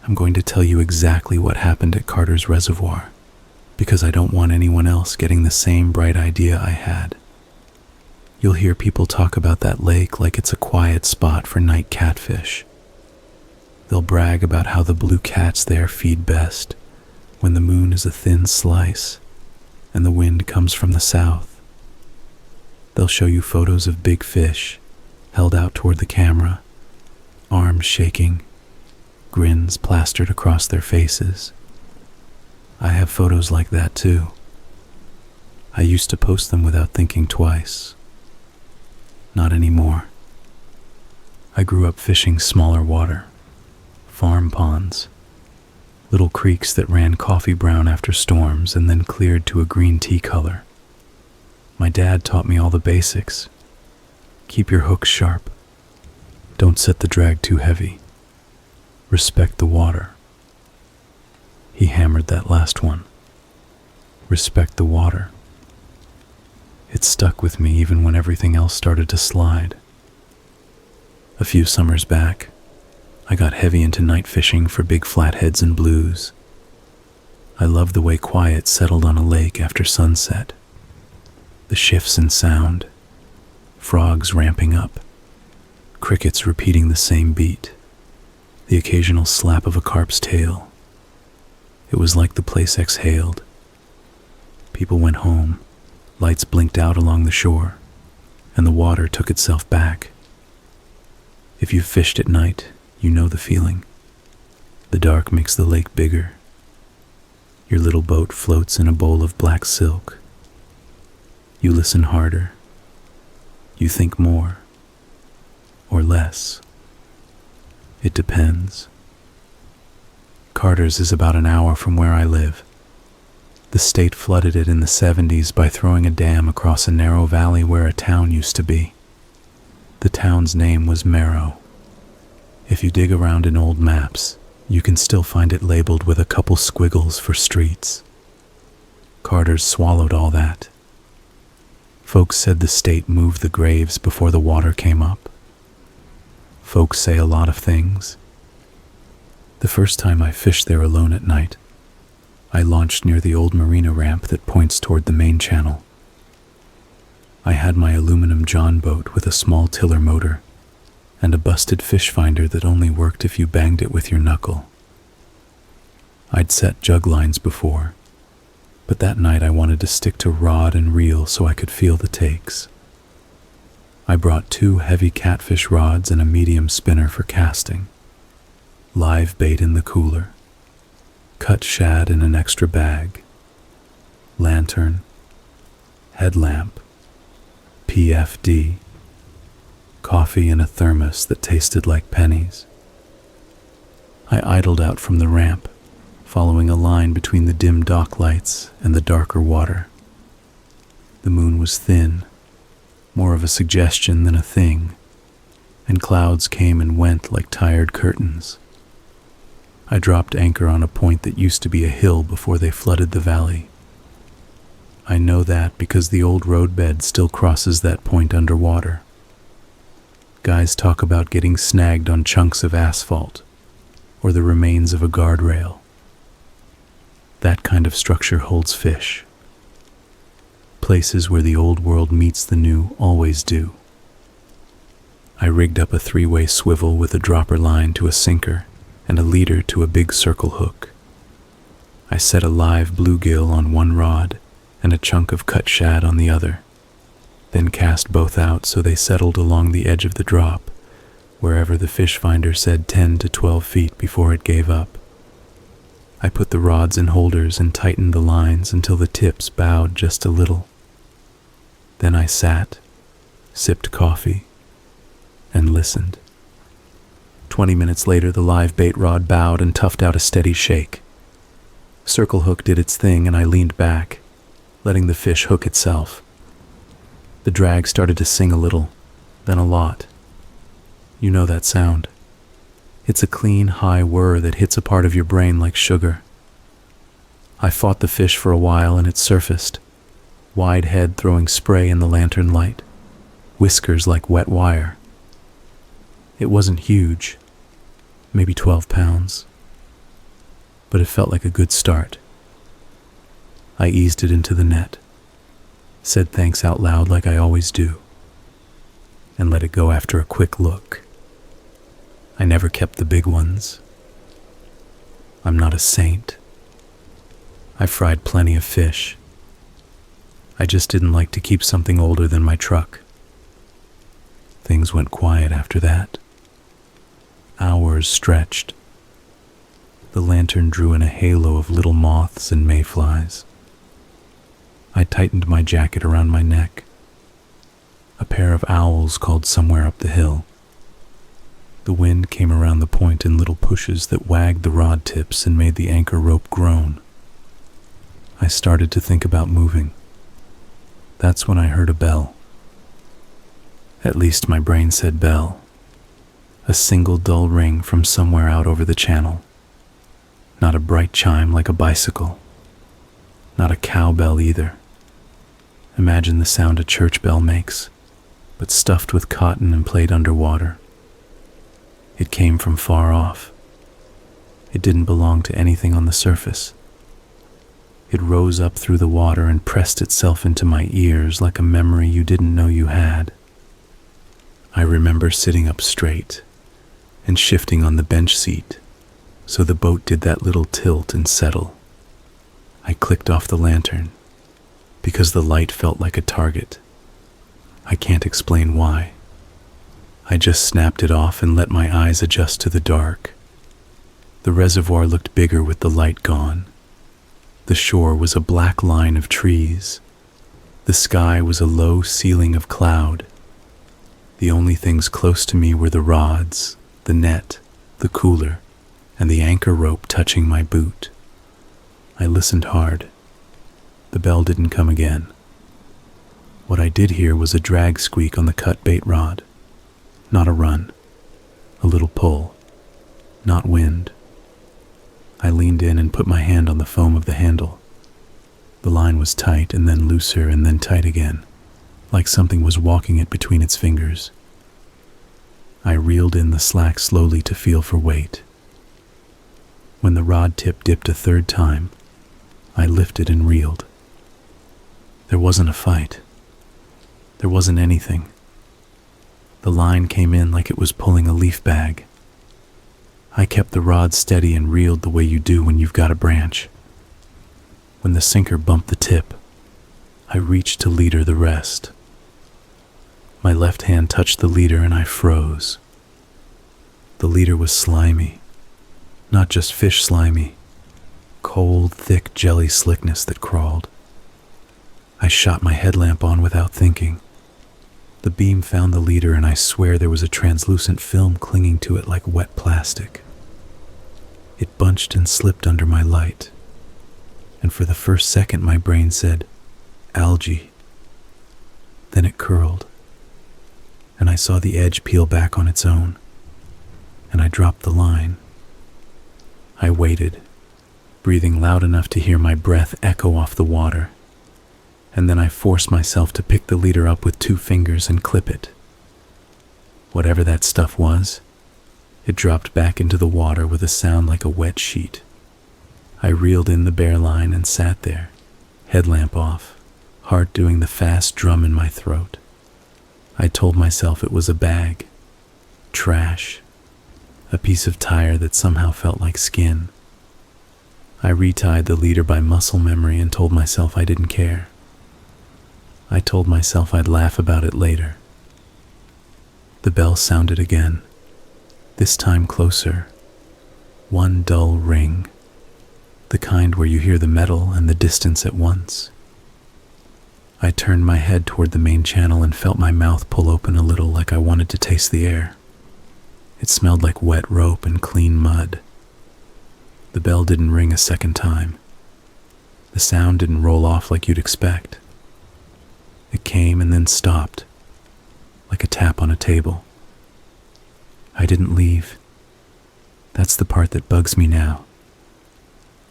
I'm going to tell you exactly what happened at Carter's Reservoir, because I don't want anyone else getting the same bright idea I had. You'll hear people talk about that lake like it's a quiet spot for night catfish. They'll brag about how the blue cats there feed best when the moon is a thin slice and the wind comes from the south. They'll show you photos of big fish held out toward the camera, arms shaking, grins plastered across their faces. I have photos like that too. I used to post them without thinking twice. Not anymore. I grew up fishing smaller water, farm ponds, little creeks that ran coffee brown after storms and then cleared to a green tea color. My dad taught me all the basics. Keep your hooks sharp. Don't set the drag too heavy. Respect the water. He hammered that last one. Respect the water. It stuck with me even when everything else started to slide. A few summers back, I got heavy into night fishing for big flatheads and blues. I loved the way quiet settled on a lake after sunset. The shifts in sound, frogs ramping up, crickets repeating the same beat, the occasional slap of a carp's tail. It was like the place exhaled. People went home, lights blinked out along the shore, and the water took itself back. If you've fished at night, you know the feeling. The dark makes the lake bigger. Your little boat floats in a bowl of black silk. You listen harder. You think more. Or less. It depends. Carter's is about an hour from where I live. The state flooded it in the 70s by throwing a dam across a narrow valley where a town used to be. The town's name was Merrow. If you dig around in old maps, you can still find it labeled with a couple squiggles for streets. Carter's swallowed all that. Folks said the state moved the graves before the water came up. Folks say a lot of things. The first time I fished there alone at night, I launched near the old marina ramp that points toward the main channel. I had my aluminum John boat with a small tiller motor and a busted fish finder that only worked if you banged it with your knuckle. I'd set jug lines before, but that night I wanted to stick to rod and reel so I could feel the takes. I brought 2 heavy catfish rods and a medium spinner for casting, live bait in the cooler, cut shad in an extra bag, lantern, headlamp, PFD, coffee in a thermos that tasted like pennies. I idled out from the ramp, following a line between the dim dock lights and the darker water. The moon was thin, more of a suggestion than a thing, and clouds came and went like tired curtains. I dropped anchor on a point that used to be a hill before they flooded the valley. I know that because the old roadbed still crosses that point underwater. Guys talk about getting snagged on chunks of asphalt or the remains of a guardrail. That kind of structure holds fish. Places where the old world meets the new always do. I rigged up a 3-way swivel with a dropper line to a sinker and a leader to a big circle hook. I set a live bluegill on one rod and a chunk of cut shad on the other, then cast both out so they settled along the edge of the drop, wherever the fish finder said 10 to 12 feet before it gave up. I put the rods in holders and tightened the lines until the tips bowed just a little. Then I sat, sipped coffee, and listened. 20 minutes later, the live bait rod bowed and toughed out a steady shake. Circle hook did its thing and I leaned back, letting the fish hook itself. The drag started to sing a little, then a lot. You know that sound. It's a clean, high whir that hits a part of your brain like sugar. I fought the fish for a while and it surfaced, wide head throwing spray in the lantern light, whiskers like wet wire. It wasn't huge, maybe 12 pounds, but it felt like a good start. I eased it into the net, said thanks out loud like I always do, and let it go after a quick look. I never kept the big ones. I'm not a saint. I fried plenty of fish. I just didn't like to keep something older than my truck. Things went quiet after that. Hours stretched. The lantern drew in a halo of little moths and mayflies. I tightened my jacket around my neck. A pair of owls called somewhere up the hill. The wind came around the point in little pushes that wagged the rod tips and made the anchor rope groan. I started to think about moving. That's when I heard a bell. At least my brain said bell. A single dull ring from somewhere out over the channel. Not a bright chime like a bicycle. Not a cowbell either. Imagine the sound a church bell makes, but stuffed with cotton and played underwater. It came from far off. It didn't belong to anything on the surface. It rose up through the water and pressed itself into my ears like a memory you didn't know you had. I remember sitting up straight and shifting on the bench seat so the boat did that little tilt and settle. I clicked off the lantern because the light felt like a target. I can't explain why. I just snapped it off and let my eyes adjust to the dark. The reservoir looked bigger with the light gone. The shore was a black line of trees. The sky was a low ceiling of cloud. The only things close to me were the rods, the net, the cooler, and the anchor rope touching my boot. I listened hard. The bell didn't come again. What I did hear was a drag squeak on the cut bait rod. Not a run. A little pull. Not wind. I leaned in and put my hand on the foam of the handle. The line was tight and then looser and then tight again, like something was walking it between its fingers. I reeled in the slack slowly to feel for weight. When the rod tip dipped a third time, I lifted and reeled. There wasn't a fight. There wasn't anything. The line came in like it was pulling a leaf bag. I kept the rod steady and reeled the way you do when you've got a branch. When the sinker bumped the tip, I reached to leader the rest. My left hand touched the leader and I froze. The leader was slimy, not just fish slimy, cold, thick jelly slickness that crawled. I shot my headlamp on without thinking. The beam found the leader and I swear there was a translucent film clinging to it like wet plastic. It bunched and slipped under my light, and for the first second my brain said, algae. Then it curled, and I saw the edge peel back on its own, and I dropped the line. I waited, breathing loud enough to hear my breath echo off the water, and then I forced myself to pick the leader up with 2 fingers and clip it. Whatever that stuff was, it dropped back into the water with a sound like a wet sheet. I reeled in the bare line and sat there, headlamp off, heart doing the fast drum in my throat. I told myself it was a bag, trash, a piece of tire that somehow felt like skin. I retied the leader by muscle memory and told myself I didn't care. I told myself I'd laugh about it later. The bell sounded again, this time closer. One dull ring, the kind where you hear the metal and the distance at once. I turned my head toward the main channel and felt my mouth pull open a little like I wanted to taste the air. It smelled like wet rope and clean mud. The bell didn't ring a second time. The sound didn't roll off like you'd expect. It came and then stopped, like a tap on a table. I didn't leave. That's the part that bugs me now.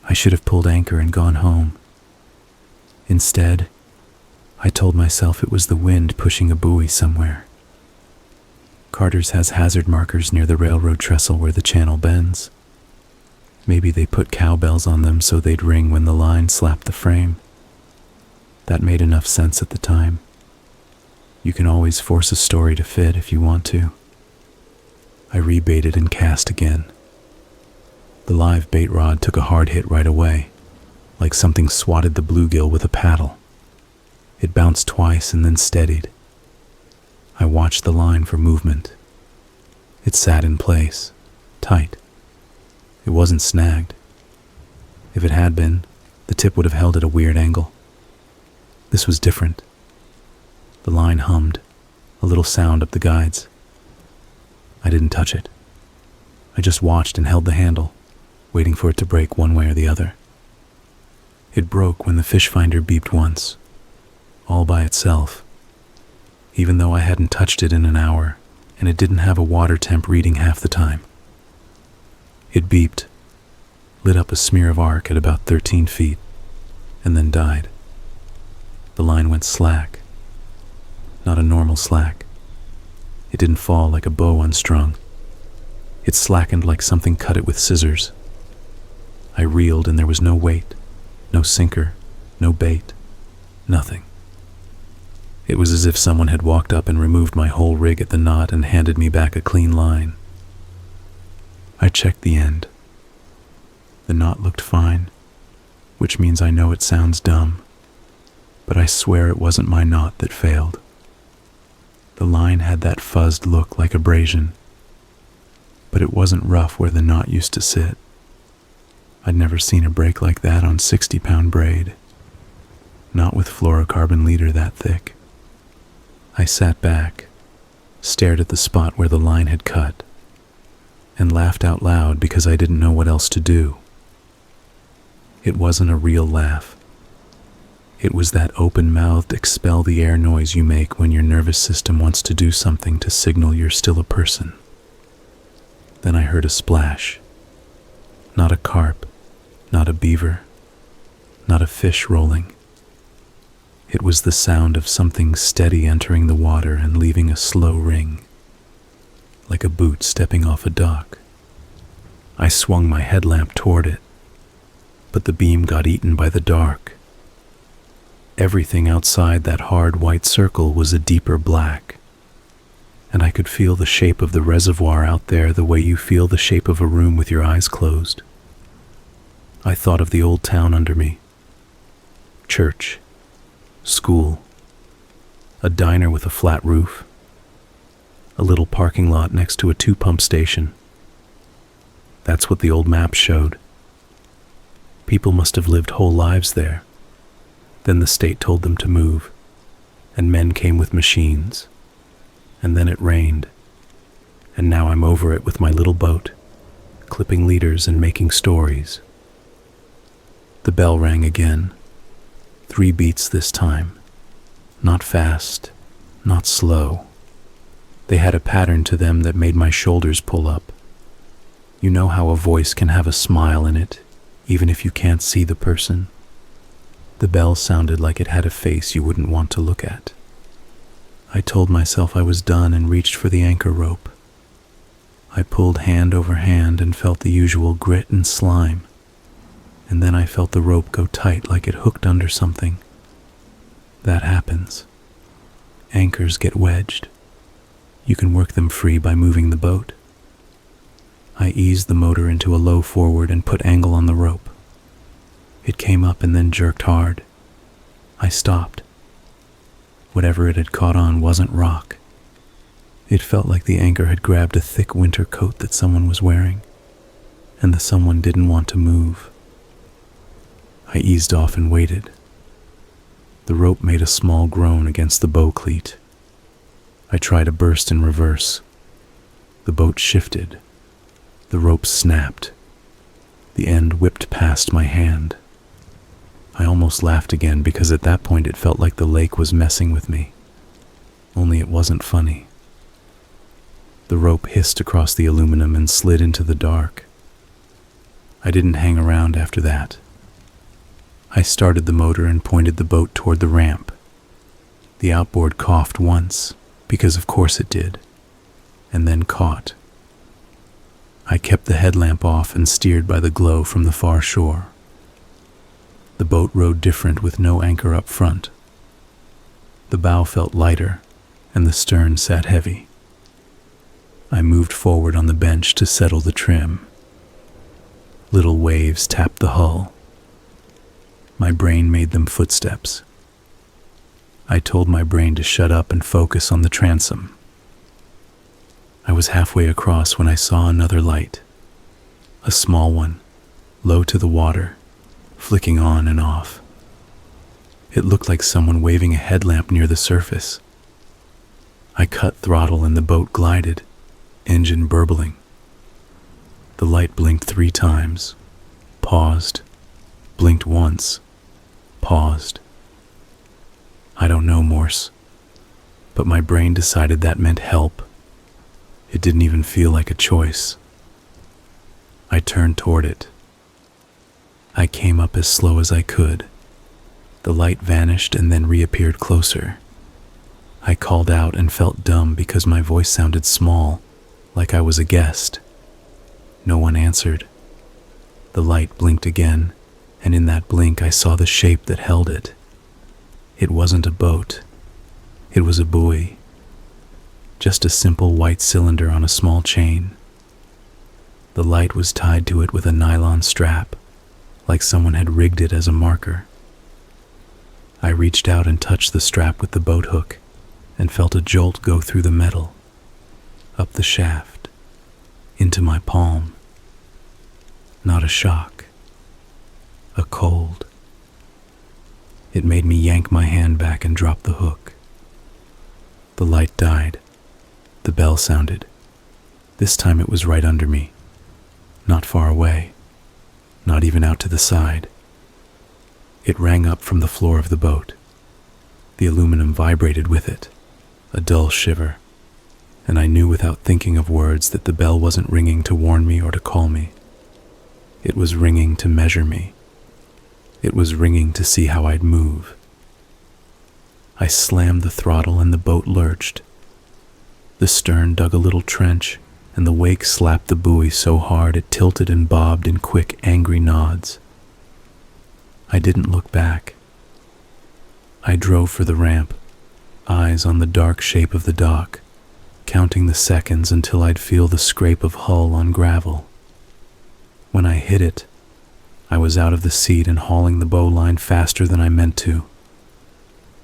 I should have pulled anchor and gone home. Instead, I told myself it was the wind pushing a buoy somewhere. Carter's has hazard markers near the railroad trestle where the channel bends. Maybe they put cowbells on them so they'd ring when the line slapped the frame. That made enough sense at the time. You can always force a story to fit if you want to. I rebaited and cast again. The live bait rod took a hard hit right away, like something swatted the bluegill with a paddle. It bounced twice and then steadied. I watched the line for movement. It sat in place, tight. It wasn't snagged. If it had been, the tip would have held at a weird angle. This was different. The line hummed, a little sound up the guides. I didn't touch it. I just watched and held the handle, waiting for it to break one way or the other. It broke when the fish finder beeped once, all by itself, even though I hadn't touched it in an hour and it didn't have a water temp reading half the time. It beeped, lit up a smear of arc at about 13 feet, and then died. The line went slack. Not a normal slack. It didn't fall like a bow unstrung. It slackened like something cut it with scissors. I reeled and there was no weight, no sinker, no bait, nothing. It was as if someone had walked up and removed my whole rig at the knot and handed me back a clean line. I checked the end. The knot looked fine, which means I know it sounds dumb, but I swear it wasn't my knot that failed. The line had that fuzzed look like abrasion, but it wasn't rough where the knot used to sit. I'd never seen a break like that on 60-pound braid, not with fluorocarbon leader that thick. I sat back, stared at the spot where the line had cut, and laughed out loud because I didn't know what else to do. It wasn't a real laugh. It was that open-mouthed expel the air noise you make when your nervous system wants to do something to signal you're still a person. Then I heard a splash. Not a carp, not a beaver, not a fish rolling. It was the sound of something steady entering the water and leaving a slow ring, like a boot stepping off a dock. I swung my headlamp toward it, but the beam got eaten by the dark. Everything outside that hard white circle was a deeper black, and I could feel the shape of the reservoir out there the way you feel the shape of a room with your eyes closed. I thought of the old town under me. Church, school, a diner with a flat roof, a little parking lot next to a 2-pump station. That's what the old maps showed. People must have lived whole lives there. Then the state told them to move, and men came with machines. And then it rained, and now I'm over it with my little boat, clipping leaders and making stories. The bell rang again. 3 beats this time. Not fast, not slow. They had a pattern to them that made my shoulders pull up. You know how a voice can have a smile in it, even if you can't see the person? The bell sounded like it had a face you wouldn't want to look at. I told myself I was done and reached for the anchor rope. I pulled hand over hand and felt the usual grit and slime, and then I felt the rope go tight like it hooked under something. That happens. Anchors get wedged. You can work them free by moving the boat. I eased the motor into a low forward and put angle on the rope. It came up and then jerked hard. I stopped. Whatever it had caught on wasn't rock. It felt like the anchor had grabbed a thick winter coat that someone was wearing, and the someone didn't want to move. I eased off and waited. The rope made a small groan against the bow cleat. I tried a burst in reverse. The boat shifted. The rope snapped. The end whipped past my hand. I almost laughed again because at that point it felt like the lake was messing with me. Only it wasn't funny. The rope hissed across the aluminum and slid into the dark. I didn't hang around after that. I started the motor and pointed the boat toward the ramp. The outboard coughed once, because of course it did, and then caught. I kept the headlamp off and steered by the glow from the far shore. The boat rode different with no anchor up front. The bow felt lighter, and the stern sat heavy. I moved forward on the bench to settle the trim. Little waves tapped the hull. My brain made them footsteps. I told my brain to shut up and focus on the transom. I was halfway across when I saw another light. A small one, low to the water, flicking on and off. It looked like someone waving a headlamp near the surface. I cut throttle and the boat glided, engine burbling. The light blinked 3 times, paused, blinked once, paused. I don't know Morse, but my brain decided that meant help. It didn't even feel like a choice. I turned toward it. I came up as slow as I could. The light vanished and then reappeared closer. I called out and felt dumb because my voice sounded small, like I was a guest. No one answered. The light blinked again, and in that blink I saw the shape that held it. It wasn't a boat. It was a buoy. Just a simple white cylinder on a small chain. The light was tied to it with a nylon strap, like someone had rigged it as a marker. I reached out and touched the strap with the boat hook, and felt a jolt go through the metal, up the shaft, into my palm. Not a shock, a cold. It made me yank my hand back and drop the hook. The light died. The bell sounded. This time it was right under me, not far away, not even out to the side. It rang up from the floor of the boat. The aluminum vibrated with it, a dull shiver, and I knew without thinking of words that the bell wasn't ringing to warn me or to call me. It was ringing to measure me. It was ringing to see how I'd move. I slammed the throttle and the boat lurched. The stern dug a little trench, and the wake slapped the buoy so hard it tilted and bobbed in quick, angry nods. I didn't look back. I drove for the ramp, eyes on the dark shape of the dock, counting the seconds until I'd feel the scrape of hull on gravel. When I hit it, I was out of the seat and hauling the bowline faster than I meant to.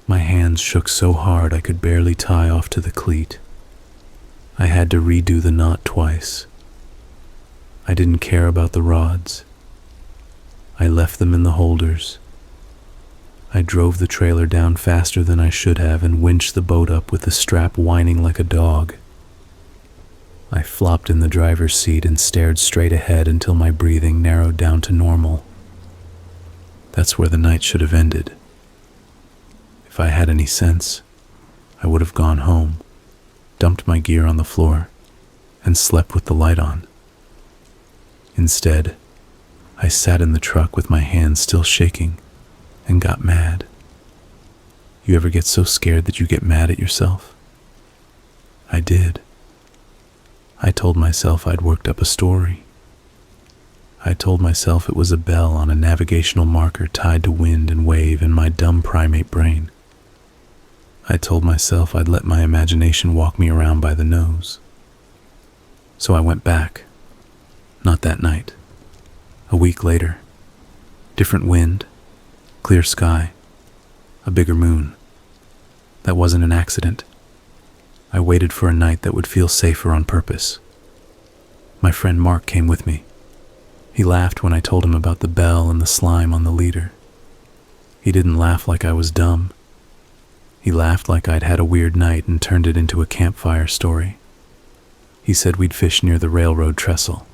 My hands shook so hard I could barely tie off to the cleat. I had to redo the knot twice. I didn't care about the rods. I left them in the holders. I drove the trailer down faster than I should have and winched the boat up with the strap whining like a dog. I flopped in the driver's seat and stared straight ahead until my breathing narrowed down to normal. That's where the night should have ended. If I had any sense, I would have gone home, dumped my gear on the floor, and slept with the light on. Instead, I sat in the truck with my hands still shaking and got mad. You ever get so scared that you get mad at yourself? I did. I told myself I'd worked up a story. I told myself it was a bell on a navigational marker tied to wind and wave in my dumb primate brain. I told myself I'd let my imagination walk me around by the nose. So I went back. Not that night. A week later. Different wind, clear sky, a bigger moon. That wasn't an accident. I waited for a night that would feel safer on purpose. My friend Mark came with me. He laughed when I told him about the bell and the slime on the leader. He didn't laugh like I was dumb. He laughed like I'd had a weird night and turned it into a campfire story. He said we'd fish near the railroad trestle.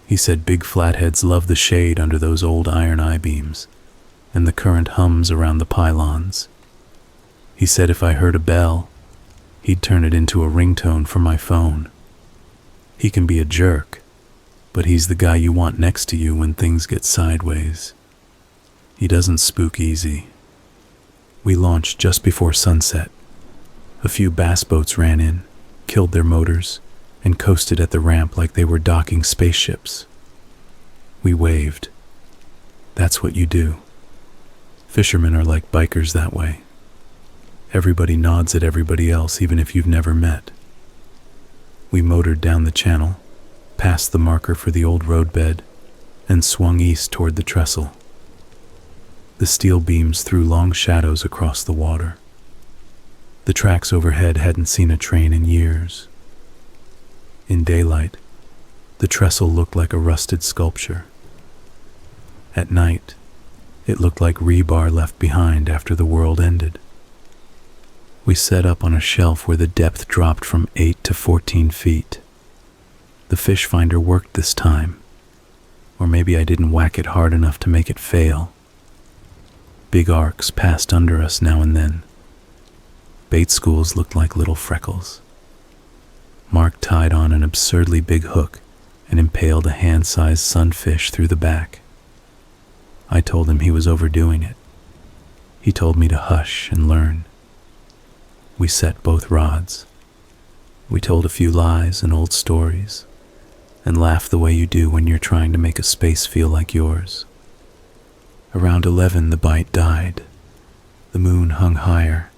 He said big flatheads love the shade under those old iron I-beams, and the current hums around the pylons. He said if I heard a bell, he'd turn it into a ringtone for my phone. He can be a jerk, but he's the guy you want next to you when things get sideways. He doesn't spook easy. We launched just before sunset. A few bass boats ran in, killed their motors, and coasted at the ramp like they were docking spaceships. We waved. That's what you do. Fishermen are like bikers that way. Everybody nods at everybody else, even if you've never met. We motored down the channel, past the marker for the old roadbed, and swung east toward the trestle. The steel beams threw long shadows across the water. The tracks overhead hadn't seen a train in years. In daylight, the trestle looked like a rusted sculpture. At night, it looked like rebar left behind after the world ended. We set up on a shelf where the depth dropped from 8 to 14 feet. The fish finder worked this time, or maybe I didn't whack it hard enough to make it fail. Big arcs passed under us now and then. Bait schools looked like little freckles. Mark tied on an absurdly big hook and impaled a hand-sized sunfish through the back. I told him he was overdoing it. He told me to hush and learn. We set both rods. We told a few lies and old stories, and laughed the way you do when you're trying to make a space feel like yours. Around 11, the bite died. The moon hung higher.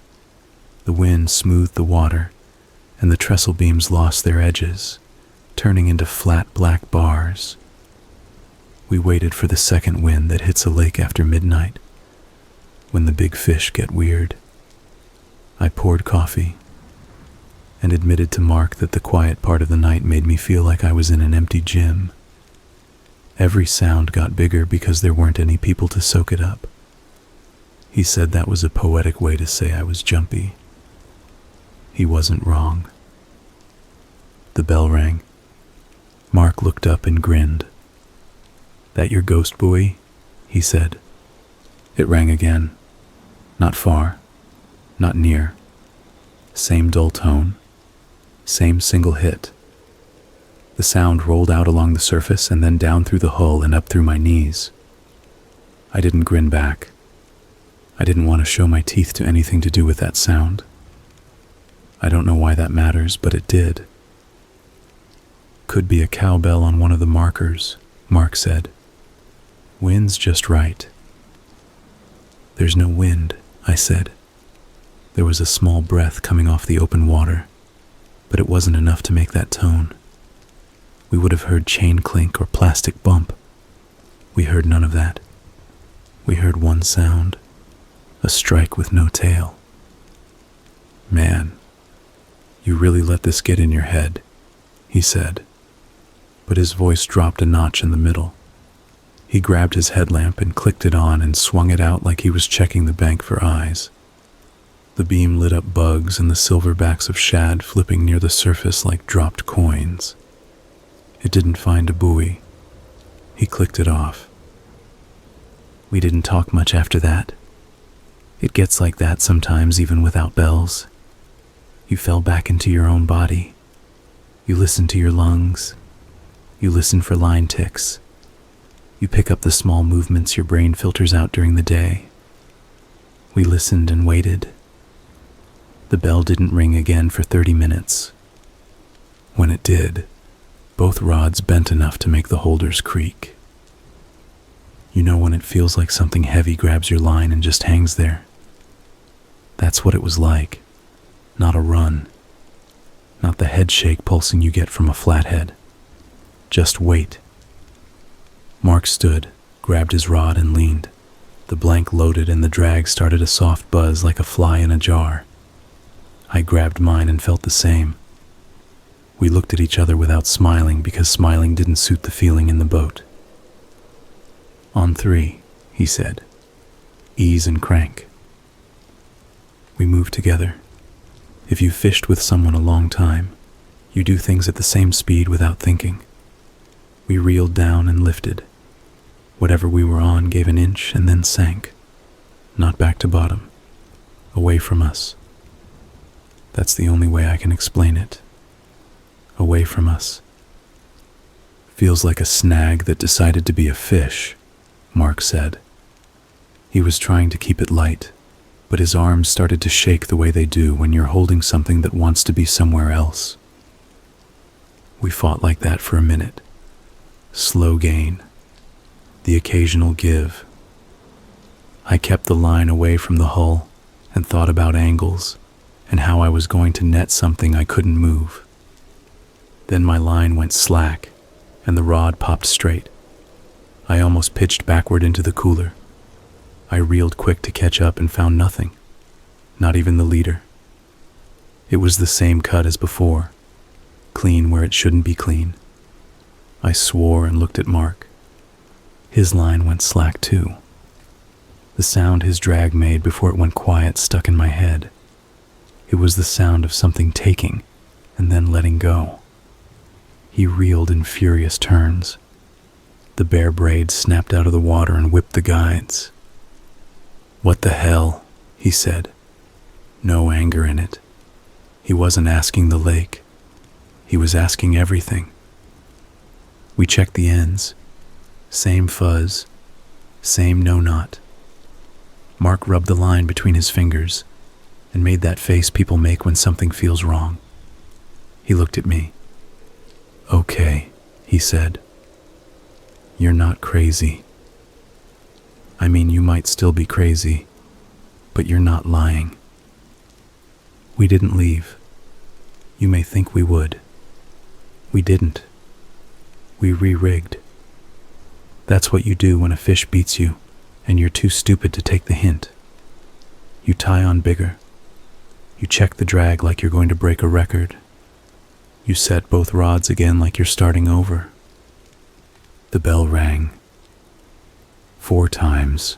The wind smoothed the water, and the trestle beams lost their edges, turning into flat black bars. We waited for the second wind that hits a lake after midnight, when the big fish get weird. I poured coffee and admitted to Mark that the quiet part of the night made me feel like I was in an empty gym. Every sound got bigger because there weren't any people to soak it up. He said that was a poetic way to say I was jumpy. He wasn't wrong. The bell rang. Mark looked up and grinned. "That your ghost buoy?" he said. It rang again. Not far. Not near. Same dull tone. Same single hit. The sound rolled out along the surface and then down through the hull and up through my knees. I didn't grin back. I didn't want to show my teeth to anything to do with that sound. I don't know why that matters, but it did. Could be a cowbell on one of the markers, Mark said. Wind's just right. There's no wind, I said. There was a small breath coming off the open water, but it wasn't enough to make that tone. We would have heard chain clink or plastic bump. We heard none of that. We heard one sound, a strike with no tail. Man, you really let this get in your head, he said, but his voice dropped a notch in the middle. He grabbed his headlamp and clicked it on and swung it out like he was checking the bank for eyes. The beam lit up bugs and the silverbacks of shad flipping near the surface like dropped coins. It didn't find a buoy. He clicked it off. We didn't talk much after that. It gets like that sometimes, even without bells. You fell back into your own body. You listen to your lungs. You listen for line ticks. You pick up the small movements your brain filters out during the day. We listened and waited. The bell didn't ring again for 30 minutes. When it did, both rods bent enough to make the holders creak. You know when it feels like something heavy grabs your line and just hangs there? That's what it was like. Not a run. Not the head shake pulsing you get from a flathead. Just wait. Mark stood, grabbed his rod and leaned. The blank loaded and the drag started a soft buzz like a fly in a jar. I grabbed mine and felt the same. We looked at each other without smiling because smiling didn't suit the feeling in the boat. On 3, he said. Ease and crank. We moved together. If you've fished with someone a long time, you do things at the same speed without thinking. We reeled down and lifted. Whatever we were on gave an inch and then sank. Not back to bottom. Away from us. That's the only way I can explain it. Away from us. Feels like a snag that decided to be a fish, Mark said. He was trying to keep it light, but his arms started to shake the way they do when you're holding something that wants to be somewhere else. We fought like that for a minute. Slow gain. The occasional give. I kept the line away from the hull and thought about angles and how I was going to net something I couldn't move. Then my line went slack and the rod popped straight. I almost pitched backward into the cooler. I reeled quick to catch up and found nothing, not even the leader. It was the same cut as before, clean where it shouldn't be clean. I swore and looked at Mark. His line went slack too. The sound his drag made before it went quiet stuck in my head. It was the sound of something taking and then letting go. He reeled in furious turns. The bare braid snapped out of the water and whipped the guides. "What the hell?" he said. No anger in it. He wasn't asking the lake. He was asking everything. We checked the ends. Same fuzz. Same no knot. Mark rubbed the line between his fingers and made that face people make when something feels wrong. He looked at me. "Okay," he said. "You're not crazy. I mean, you might still be crazy, but you're not lying." We didn't leave. You may think we would. We didn't. We re-rigged. That's what you do when a fish beats you and you're too stupid to take the hint. You tie on bigger. You check the drag like you're going to break a record. You set both rods again like you're starting over. The bell rang. 4 times.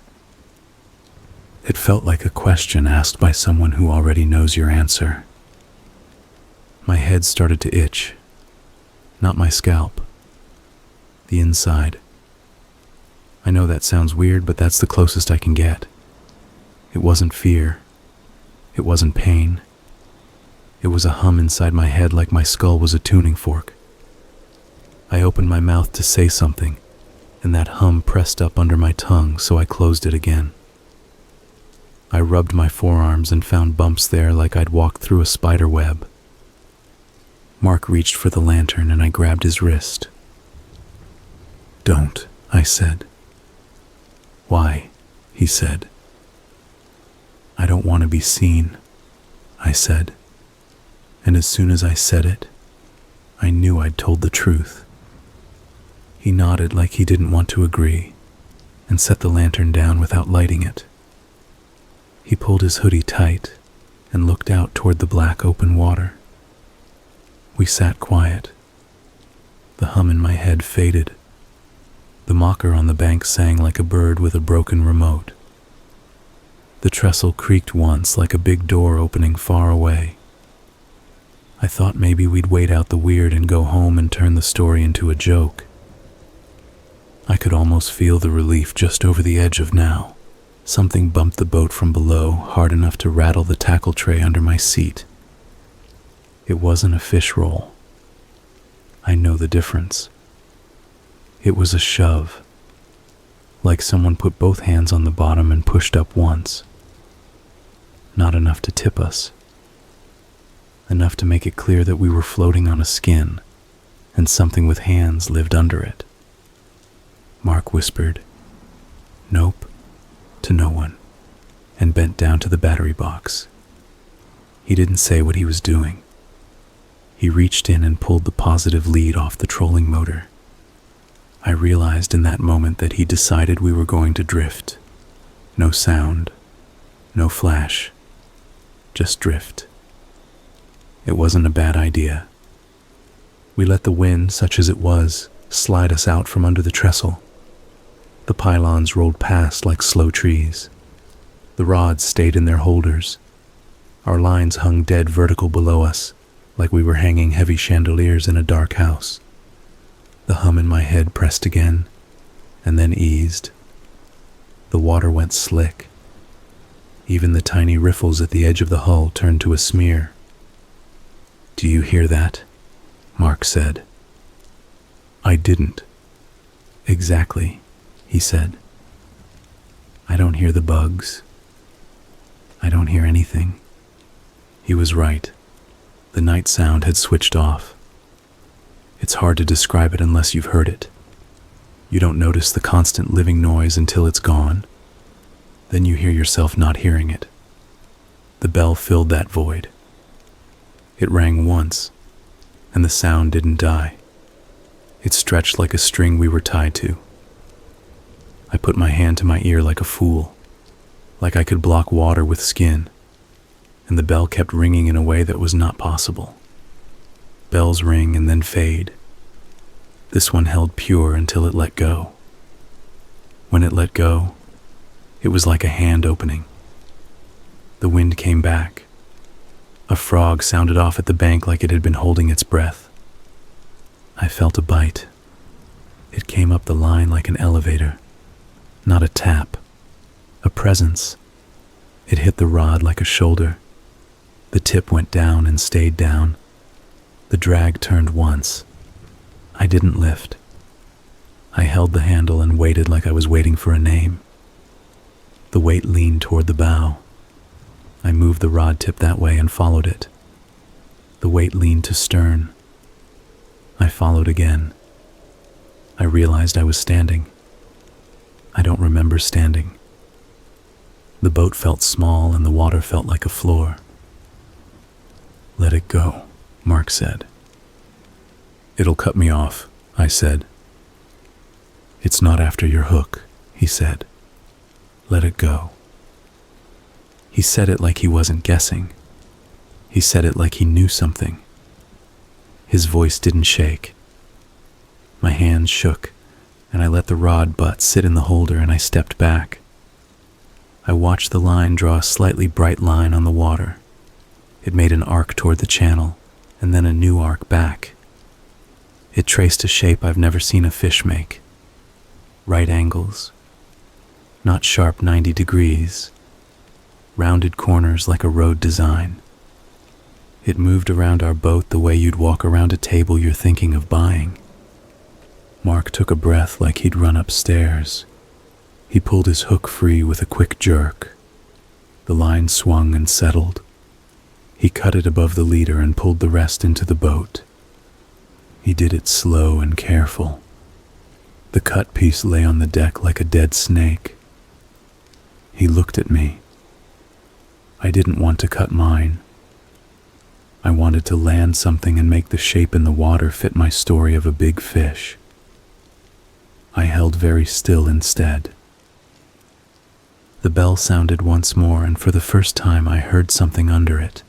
It felt like a question asked by someone who already knows your answer. My head started to itch. Not my scalp. The inside. I know that sounds weird, but that's the closest I can get. It wasn't fear. It wasn't pain. It was a hum inside my head like my skull was a tuning fork. I opened my mouth to say something, and that hum pressed up under my tongue, so I closed it again. I rubbed my forearms and found bumps there like I'd walked through a spider web. Mark reached for the lantern and I grabbed his wrist. "Don't," I said. "Why?" he said. "I don't want to be seen," I said. And as soon as I said it, I knew I'd told the truth. He nodded like he didn't want to agree and set the lantern down without lighting it. He pulled his hoodie tight and looked out toward the black open water. We sat quiet. The hum in my head faded. The mocker on the bank sang like a bird with a broken remote. The trestle creaked once like a big door opening far away. I thought maybe we'd wait out the weird and go home and turn the story into a joke. I could almost feel the relief just over the edge of now. Something bumped the boat from below hard enough to rattle the tackle tray under my seat. It wasn't a fish roll. I know the difference. It was a shove, like someone put both hands on the bottom and pushed up once. Not enough to tip us. Enough to make it clear that we were floating on a skin, and something with hands lived under it. Mark whispered, "Nope," to no one, and bent down to the battery box. He didn't say what he was doing. He reached in and pulled the positive lead off the trolling motor. I realized in that moment that he decided we were going to drift. No sound, no flash, just drift. It wasn't a bad idea. We let the wind, such as it was, slide us out from under the trestle. The pylons rolled past like slow trees. The rods stayed in their holders. Our lines hung dead vertical below us, like we were hanging heavy chandeliers in a dark house. The hum in my head pressed again, and then eased. The water went slick. Even the tiny riffles at the edge of the hull turned to a smear. "Do you hear that?" Mark said. I didn't. "Exactly," he said. "I don't hear the bugs. I don't hear anything." He was right. The night sound had switched off. It's hard to describe it unless you've heard it. You don't notice the constant living noise until it's gone. Then you hear yourself not hearing it. The bell filled that void. It rang once, and the sound didn't die. It stretched like a string we were tied to. I put my hand to my ear like a fool, like I could block water with skin, and the bell kept ringing in a way that was not possible. Bells ring and then fade. This one held pure until it let go. When it let go, it was like a hand opening. The wind came back. A frog sounded off at the bank like it had been holding its breath. I felt a bite. It came up the line like an elevator. Not a tap, a presence. It hit the rod like a shoulder. The tip went down and stayed down. The drag turned once. I didn't lift. I held the handle and waited like I was waiting for a name. The weight leaned toward the bow. I moved the rod tip that way and followed it. The weight leaned to stern. I followed again. I realized I was standing. I don't remember standing. The boat felt small and the water felt like a floor. "Let it go," Mark said. "It'll cut me off," I said. "It's not after your hook," he said. "Let it go." He said it like he wasn't guessing. He said it like he knew something. His voice didn't shake. My hands shook, and I let the rod butt sit in the holder and I stepped back. I watched the line draw a slightly bright line on the water. It made an arc toward the channel, and then a new arc back. It traced a shape I've never seen a fish make. Right angles. Not sharp 90 degrees. Rounded corners like a road design. It moved around our boat the way you'd walk around a table you're thinking of buying. Mark took a breath like he'd run upstairs. He pulled his hook free with a quick jerk. The line swung and settled. He cut it above the leader and pulled the rest into the boat. He did it slow and careful. The cut piece lay on the deck like a dead snake. He looked at me. I didn't want to cut mine. I wanted to land something and make the shape in the water fit my story of a big fish. I held very still instead. The bell sounded once more, and for the first time I heard something under it.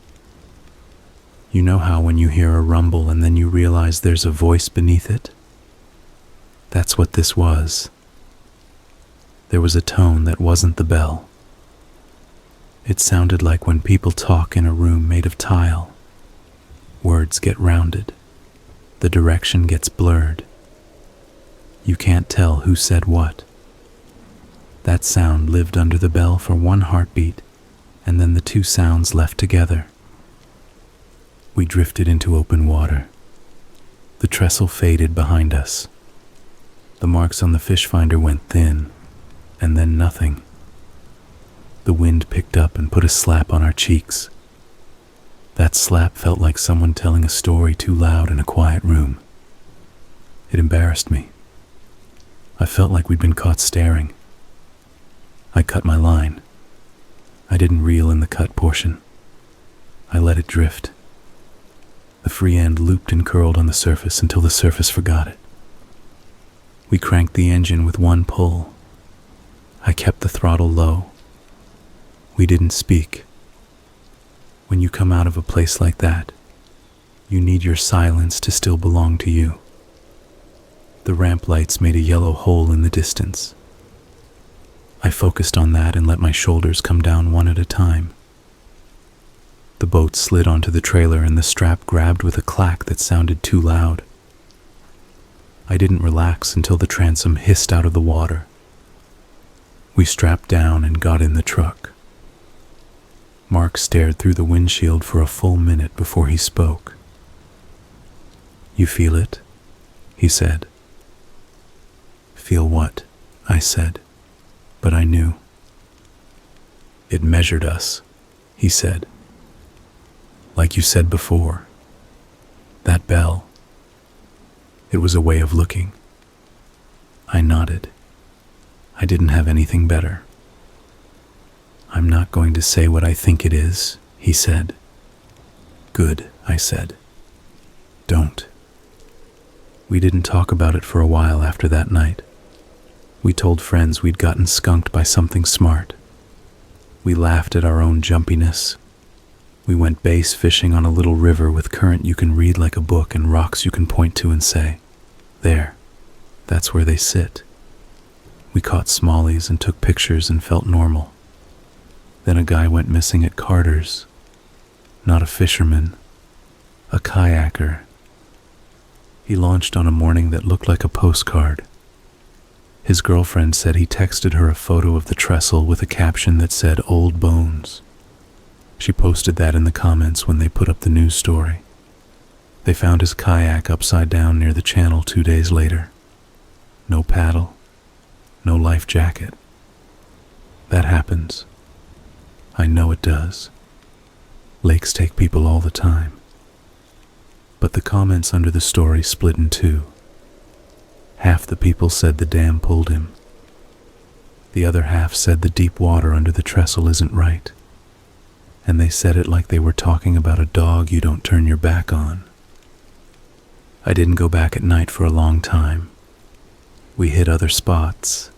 You know how when you hear a rumble and then you realize there's a voice beneath it? That's what this was. There was a tone that wasn't the bell. It sounded like when people talk in a room made of tile. Words get rounded. The direction gets blurred. You can't tell who said what. That sound lived under the bell for one heartbeat, and then the two sounds left together. We drifted into open water. The trestle faded behind us. The marks on the fish finder went thin, and then nothing. The wind picked up and put a slap on our cheeks. That slap felt like someone telling a story too loud in a quiet room. It embarrassed me. I felt like we'd been caught staring. I cut my line. I didn't reel in the cut portion. I let it drift. The free end looped and curled on the surface until the surface forgot it. We cranked the engine with one pull. I kept the throttle low. We didn't speak. When you come out of a place like that, you need your silence to still belong to you. The ramp lights made a yellow hole in the distance. I focused on that and let my shoulders come down one at a time. The boat slid onto the trailer and the strap grabbed with a clack that sounded too loud. I didn't relax until the transom hissed out of the water. We strapped down and got in the truck. Mark stared through the windshield for a full minute before he spoke. "You feel it?" he said. "Feel what?" I said, but I knew. "It measured us," he said. "Like you said before. That bell. It was a way of looking. I nodded. I didn't have anything better. I'm not going to say what I think it is, he said. Good, I said. Don't. We didn't talk about it for a while after that night. We told friends we'd gotten skunked by something smart. We laughed at our own jumpiness. We went bass fishing on a little river with current you can read like a book and rocks you can point to and say, there, that's where they sit. We caught smallies and took pictures and felt normal. Then a guy went missing at Carter's. Not a fisherman, a kayaker. He launched on a morning that looked like a postcard. His girlfriend said he texted her a photo of the trestle with a caption that said "Old Bones." She posted that in the comments when they put up the news story. They found his kayak upside down near the channel 2 days later. No paddle, no life jacket. That happens. I know it does. Lakes take people all the time. But the comments under the story split in two. Half the people said the dam pulled him. The other half said the deep water under the trestle isn't right. And they said it like they were talking about a dog you don't turn your back on. I didn't go back at night for a long time. We hit other spots.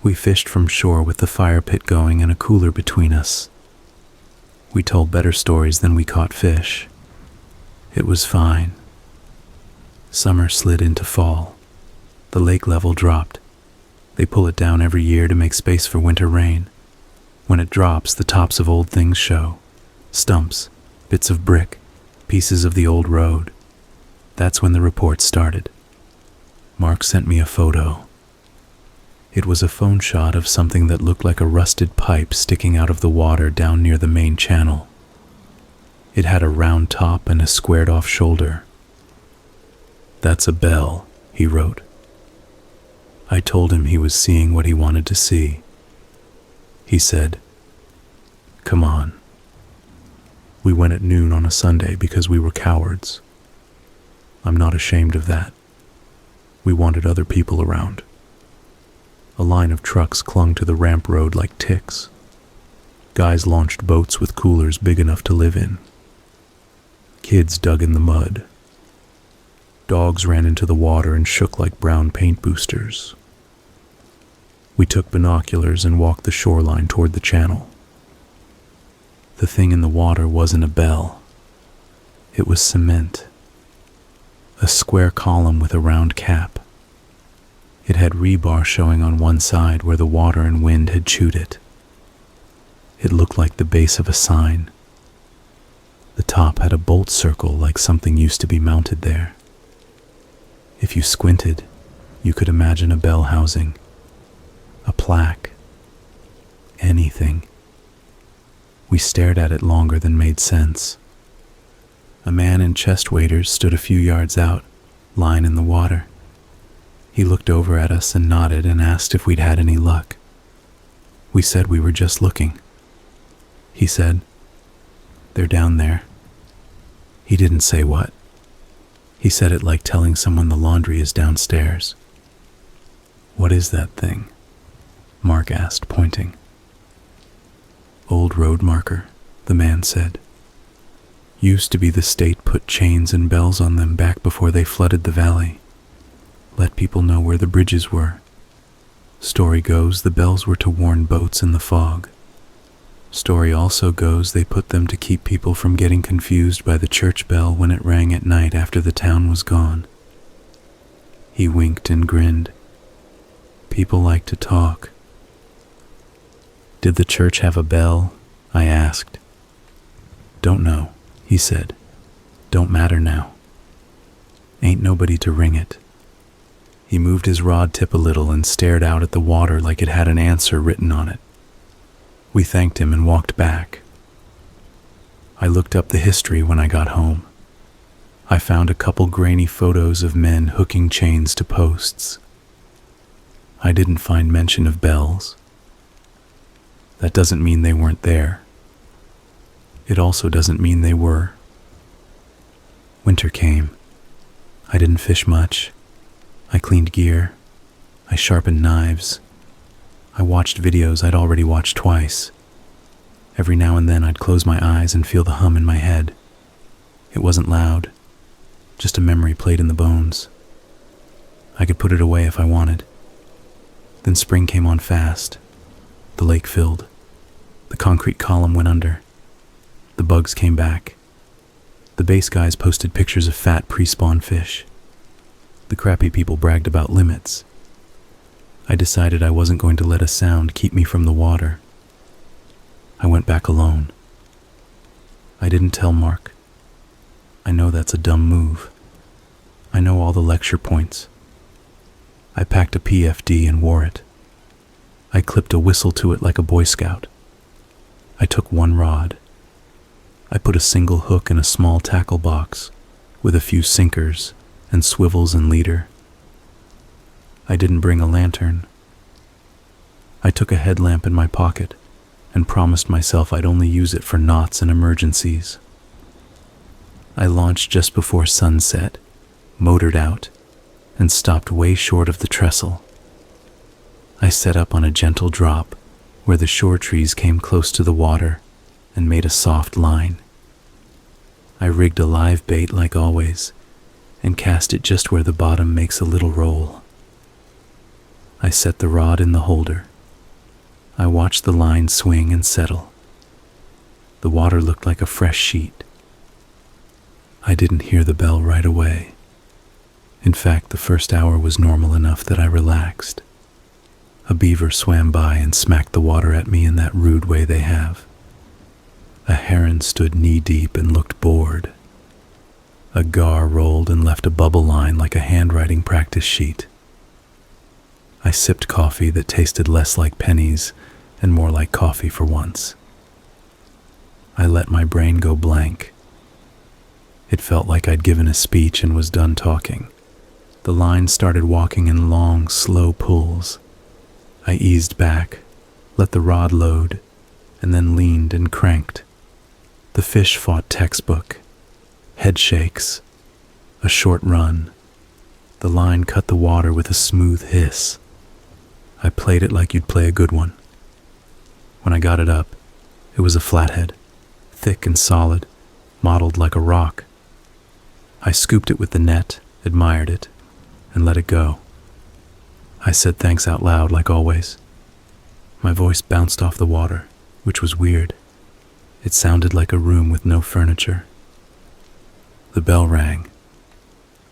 We fished from shore with the fire pit going and a cooler between us. We told better stories than we caught fish. It was fine. Summer slid into fall. The lake level dropped. They pull it down every year to make space for winter rain. When it drops, the tops of old things show. Stumps, bits of brick, pieces of the old road. That's when the report started. Mark sent me a photo. It was a phone shot of something that looked like a rusted pipe sticking out of the water down near the main channel. It had a round top and a squared-off shoulder. "That's a bell," he wrote. I told him he was seeing what he wanted to see. He said, "Come on." We went at noon on a Sunday because we were cowards. I'm not ashamed of that. We wanted other people around. A line of trucks clung to the ramp road like ticks. Guys launched boats with coolers big enough to live in. Kids dug in the mud. Dogs ran into the water and shook like brown paint boosters. We took binoculars and walked the shoreline toward the channel. The thing in the water wasn't a bell. It was cement. A square column with a round cap. It had rebar showing on one side where the water and wind had chewed it. It looked like the base of a sign. The top had a bolt circle like something used to be mounted there. If you squinted, you could imagine a bell housing, a plaque, anything. We stared at it longer than made sense. A man in chest waders stood a few yards out, lying in the water. He looked over at us and nodded and asked if we'd had any luck. We said we were just looking. He said, "They're down there." He didn't say what. He said it like telling someone the laundry is downstairs. "What is that thing?" Mark asked, pointing. "Old road marker," the man said. "Used to be the state put chains and bells on them back before they flooded the valley. Let people know where the bridges were. Story goes the bells were to warn boats in the fog. Story also goes they put them to keep people from getting confused by the church bell when it rang at night after the town was gone." He winked and grinned. People like to talk. "Did the church have a bell?" I asked. "Don't know," he said. "Don't matter now. Ain't nobody to ring it." He moved his rod tip a little and stared out at the water like it had an answer written on it. We thanked him and walked back. I looked up the history when I got home. I found a couple grainy photos of men hooking chains to posts. I didn't find mention of bells. That doesn't mean they weren't there. It also doesn't mean they were. Winter came. I didn't fish much. I cleaned gear. I sharpened knives. I watched videos I'd already watched twice. Every now and then I'd close my eyes and feel the hum in my head. It wasn't loud, just a memory played in the bones. I could put it away if I wanted. Then spring came on fast. The lake filled. The concrete column went under. The bugs came back. The base guys posted pictures of fat pre-spawn fish. The crappy people bragged about limits. I decided I wasn't going to let a sound keep me from the water. I went back alone. I didn't tell Mark. I know that's a dumb move. I know all the lecture points. I packed a PFD and wore it. I clipped a whistle to it like a Boy Scout. I took one rod. I put a single hook in a small tackle box with a few sinkers and swivels and leader. I didn't bring a lantern. I took a headlamp in my pocket and promised myself I'd only use it for knots and emergencies. I launched just before sunset, motored out, and stopped way short of the trestle. I set up on a gentle drop where the shore trees came close to the water and made a soft line. I rigged a live bait like always and cast it just where the bottom makes a little roll. I set the rod in the holder. I watched the line swing and settle. The water looked like a fresh sheet. I didn't hear the bell right away. In fact, the first hour was normal enough that I relaxed. A beaver swam by and smacked the water at me in that rude way they have. A heron stood knee-deep and looked bored. A gar rolled and left a bubble line like a handwriting practice sheet. I sipped coffee that tasted less like pennies and more like coffee for once. I let my brain go blank. It felt like I'd given a speech and was done talking. The line started walking in long, slow pulls. I eased back, let the rod load, and then leaned and cranked. The fish fought textbook. Head shakes. A short run. The line cut the water with a smooth hiss. I played it like you'd play a good one. When I got it up, it was a flathead, thick and solid, mottled like a rock. I scooped it with the net, admired it, and let it go. I said thanks out loud like always. My voice bounced off the water, which was weird. It sounded like a room with no furniture. The bell rang.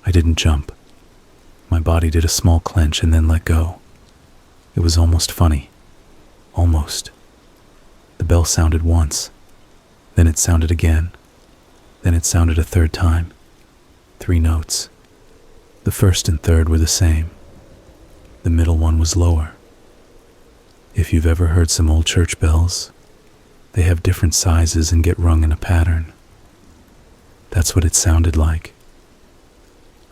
I didn't jump. My body did a small clench and then let go. It was almost funny. Almost. The bell sounded once. Then it sounded again. Then it sounded a third time. 3 notes. The first and third were the same. The middle one was lower. If you've ever heard some old church bells, they have different sizes and get rung in a pattern. That's what it sounded like.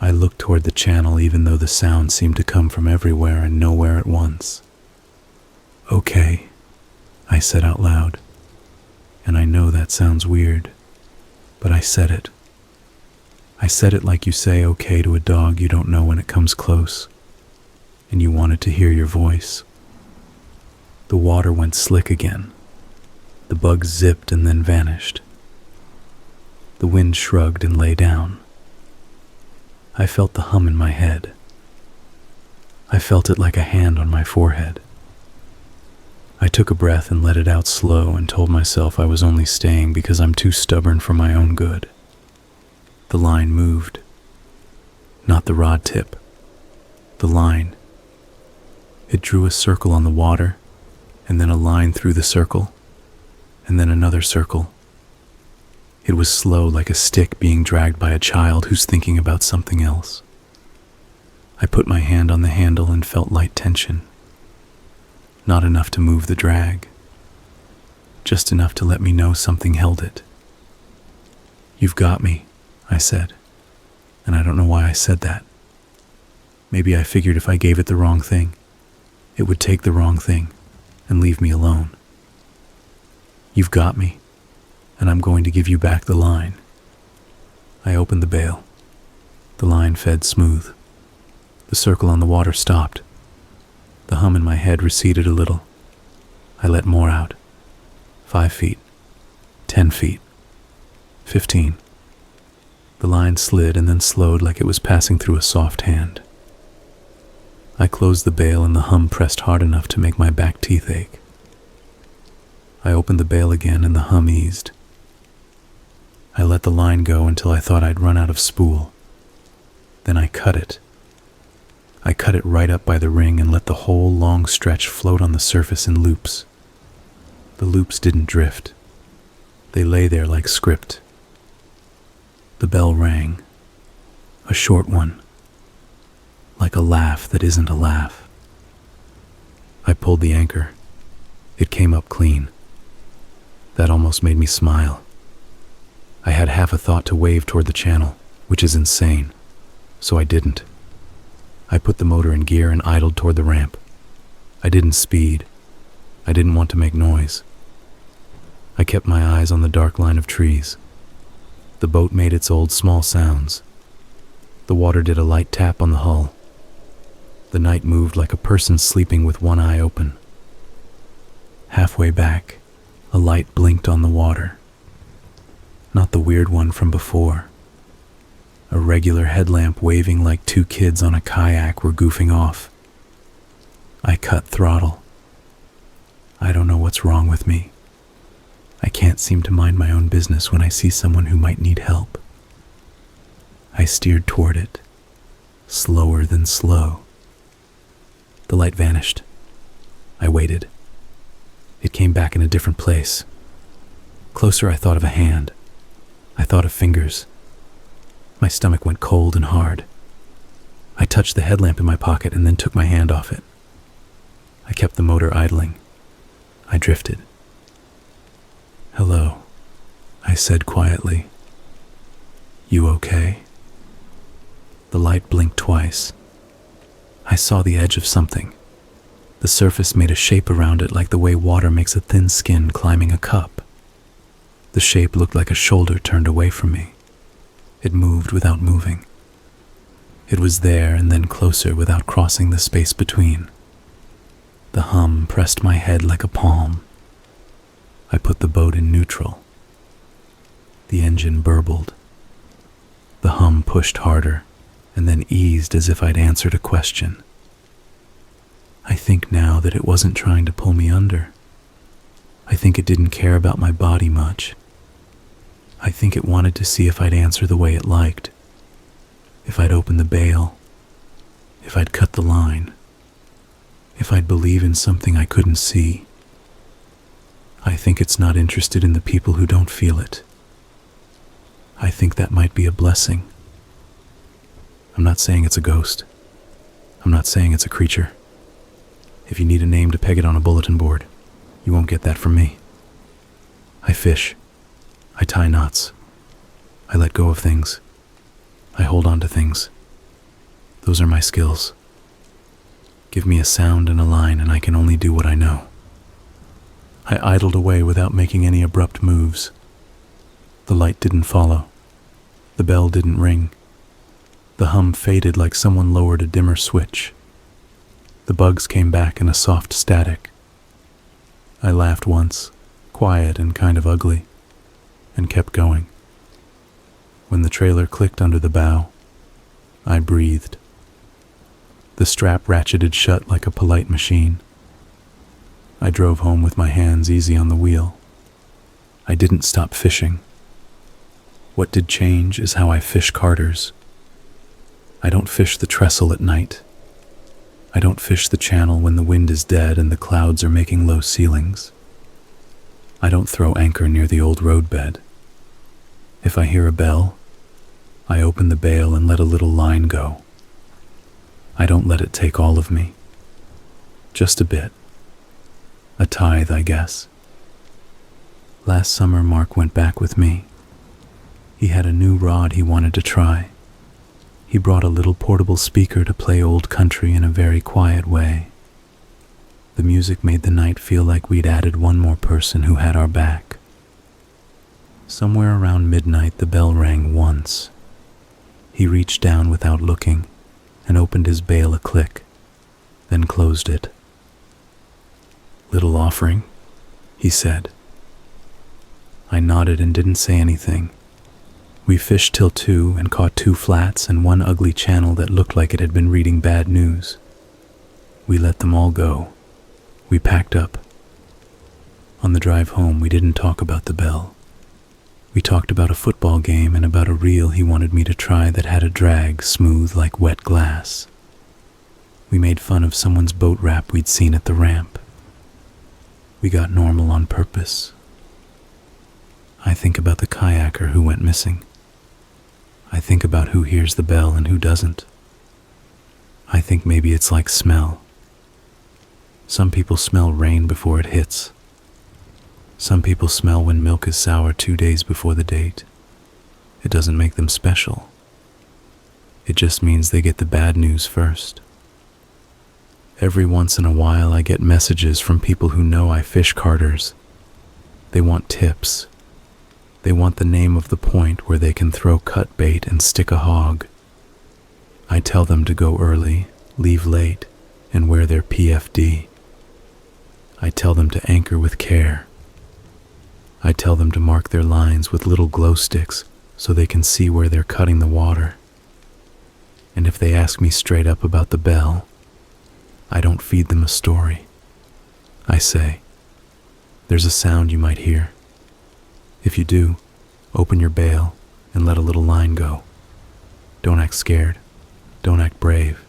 I looked toward the channel even though the sound seemed to come from everywhere and nowhere at once. Okay, I said out loud. And I know that sounds weird, but I said it. I said it like you say okay to a dog you don't know when it comes close, and you wanted to hear your voice. The water went slick again. The bugs zipped and then vanished. The wind shrugged and lay down. I felt the hum in my head. I felt it like a hand on my forehead. I took a breath and let it out slow and told myself I was only staying because I'm too stubborn for my own good. The line moved. Not the rod tip. The line. It drew a circle on the water, and then a line through the circle, and then another circle. It was slow like a stick being dragged by a child who's thinking about something else. I put my hand on the handle and felt light tension. Not enough to move the drag. Just enough to let me know something held it. "You've got me," I said, and I don't know why I said that. Maybe I figured if I gave it the wrong thing, it would take the wrong thing and leave me alone. "You've got me, and I'm going to give you back the line." I opened the bail. The line fed smooth. The circle on the water stopped. The hum in my head receded a little. I let more out. 5 feet. 10 feet. 15. The line slid and then slowed like it was passing through a soft hand. I closed the bail and the hum pressed hard enough to make my back teeth ache. I opened the bail again and the hum eased. I let the line go until I thought I'd run out of spool. Then I cut it. I cut it right up by the ring and let the whole long stretch float on the surface in loops. The loops didn't drift. They lay there like script. The bell rang. A short one. Like a laugh that isn't a laugh. I pulled the anchor. It came up clean. That almost made me smile. I had half a thought to wave toward the channel, which is insane, so I didn't. I put the motor in gear and idled toward the ramp. I didn't speed. I didn't want to make noise. I kept my eyes on the dark line of trees. The boat made its old small sounds. The water did a light tap on the hull. The night moved like a person sleeping with one eye open. Halfway back, a light blinked on the water. Not the weird one from before. A regular headlamp waving like two kids on a kayak were goofing off. I cut throttle. I don't know what's wrong with me. I can't seem to mind my own business when I see someone who might need help. I steered toward it, slower than slow. The light vanished. I waited. It came back in a different place. Closer, I thought of a hand. I thought of fingers. My stomach went cold and hard. I touched the headlamp in my pocket and then took my hand off it. I kept the motor idling. I drifted. "Hello," I said quietly. "You okay?" The light blinked twice. I saw the edge of something. The surface made a shape around it like the way water makes a thin skin climbing a cup. The shape looked like a shoulder turned away from me. It moved without moving. It was there and then closer without crossing the space between. The hum pressed my head like a palm. I put the boat in neutral. The engine burbled. The hum pushed harder and then eased as if I'd answered a question. I think now that it wasn't trying to pull me under. I think it didn't care about my body much. I think it wanted to see if I'd answer the way it liked, if I'd open the bail, if I'd cut the line, if I'd believe in something I couldn't see. I think it's not interested in the people who don't feel it. I think that might be a blessing. I'm not saying it's a ghost. I'm not saying it's a creature. If you need a name to peg it on a bulletin board, you won't get that from me. I fish. I tie knots. I let go of things. I hold on to things. Those are my skills. Give me a sound and a line and I can only do what I know. I idled away without making any abrupt moves. The light didn't follow. The bell didn't ring. The hum faded like someone lowered a dimmer switch. The bugs came back in a soft static. I laughed once, quiet and kind of ugly, and kept going. When the trailer clicked under the bow, I breathed. The strap ratcheted shut like a polite machine. I drove home with my hands easy on the wheel. I didn't stop fishing. What did change is how I fish Carters. I don't fish the trestle at night. I don't fish the channel when the wind is dead and the clouds are making low ceilings. I don't throw anchor near the old roadbed. If I hear a bell, I open the bail and let a little line go. I don't let it take all of me. Just a bit. A tithe, I guess. Last summer, Mark went back with me. He had a new rod he wanted to try. He brought a little portable speaker to play old country in a very quiet way. The music made the night feel like we'd added one more person who had our back. Somewhere around midnight, the bell rang once. He reached down without looking and opened his bail a click, then closed it. "Little offering," he said. I nodded and didn't say anything. We fished till 2 and caught 2 flats and 1 ugly channel that looked like it had been reading bad news. We let them all go. We packed up. On the drive home, we didn't talk about the bell. We talked about a football game and about a reel he wanted me to try that had a drag smooth like wet glass. We made fun of someone's boat wrap we'd seen at the ramp. We got normal on purpose. I think about the kayaker who went missing. I think about who hears the bell and who doesn't. I think maybe it's like smell. Some people smell rain before it hits. Some people smell when milk is sour 2 days before the date. It doesn't make them special. It just means they get the bad news first. Every once in a while I get messages from people who know I fish carters. They want tips. They want the name of the point where they can throw cut bait and stick a hog. I tell them to go early, leave late, and wear their PFD. I tell them to anchor with care. I tell them to mark their lines with little glow sticks so they can see where they're cutting the water. And if they ask me straight up about the bell, I don't feed them a story. I say, "There's a sound you might hear. If you do, open your bail and let a little line go. Don't act scared. Don't act brave.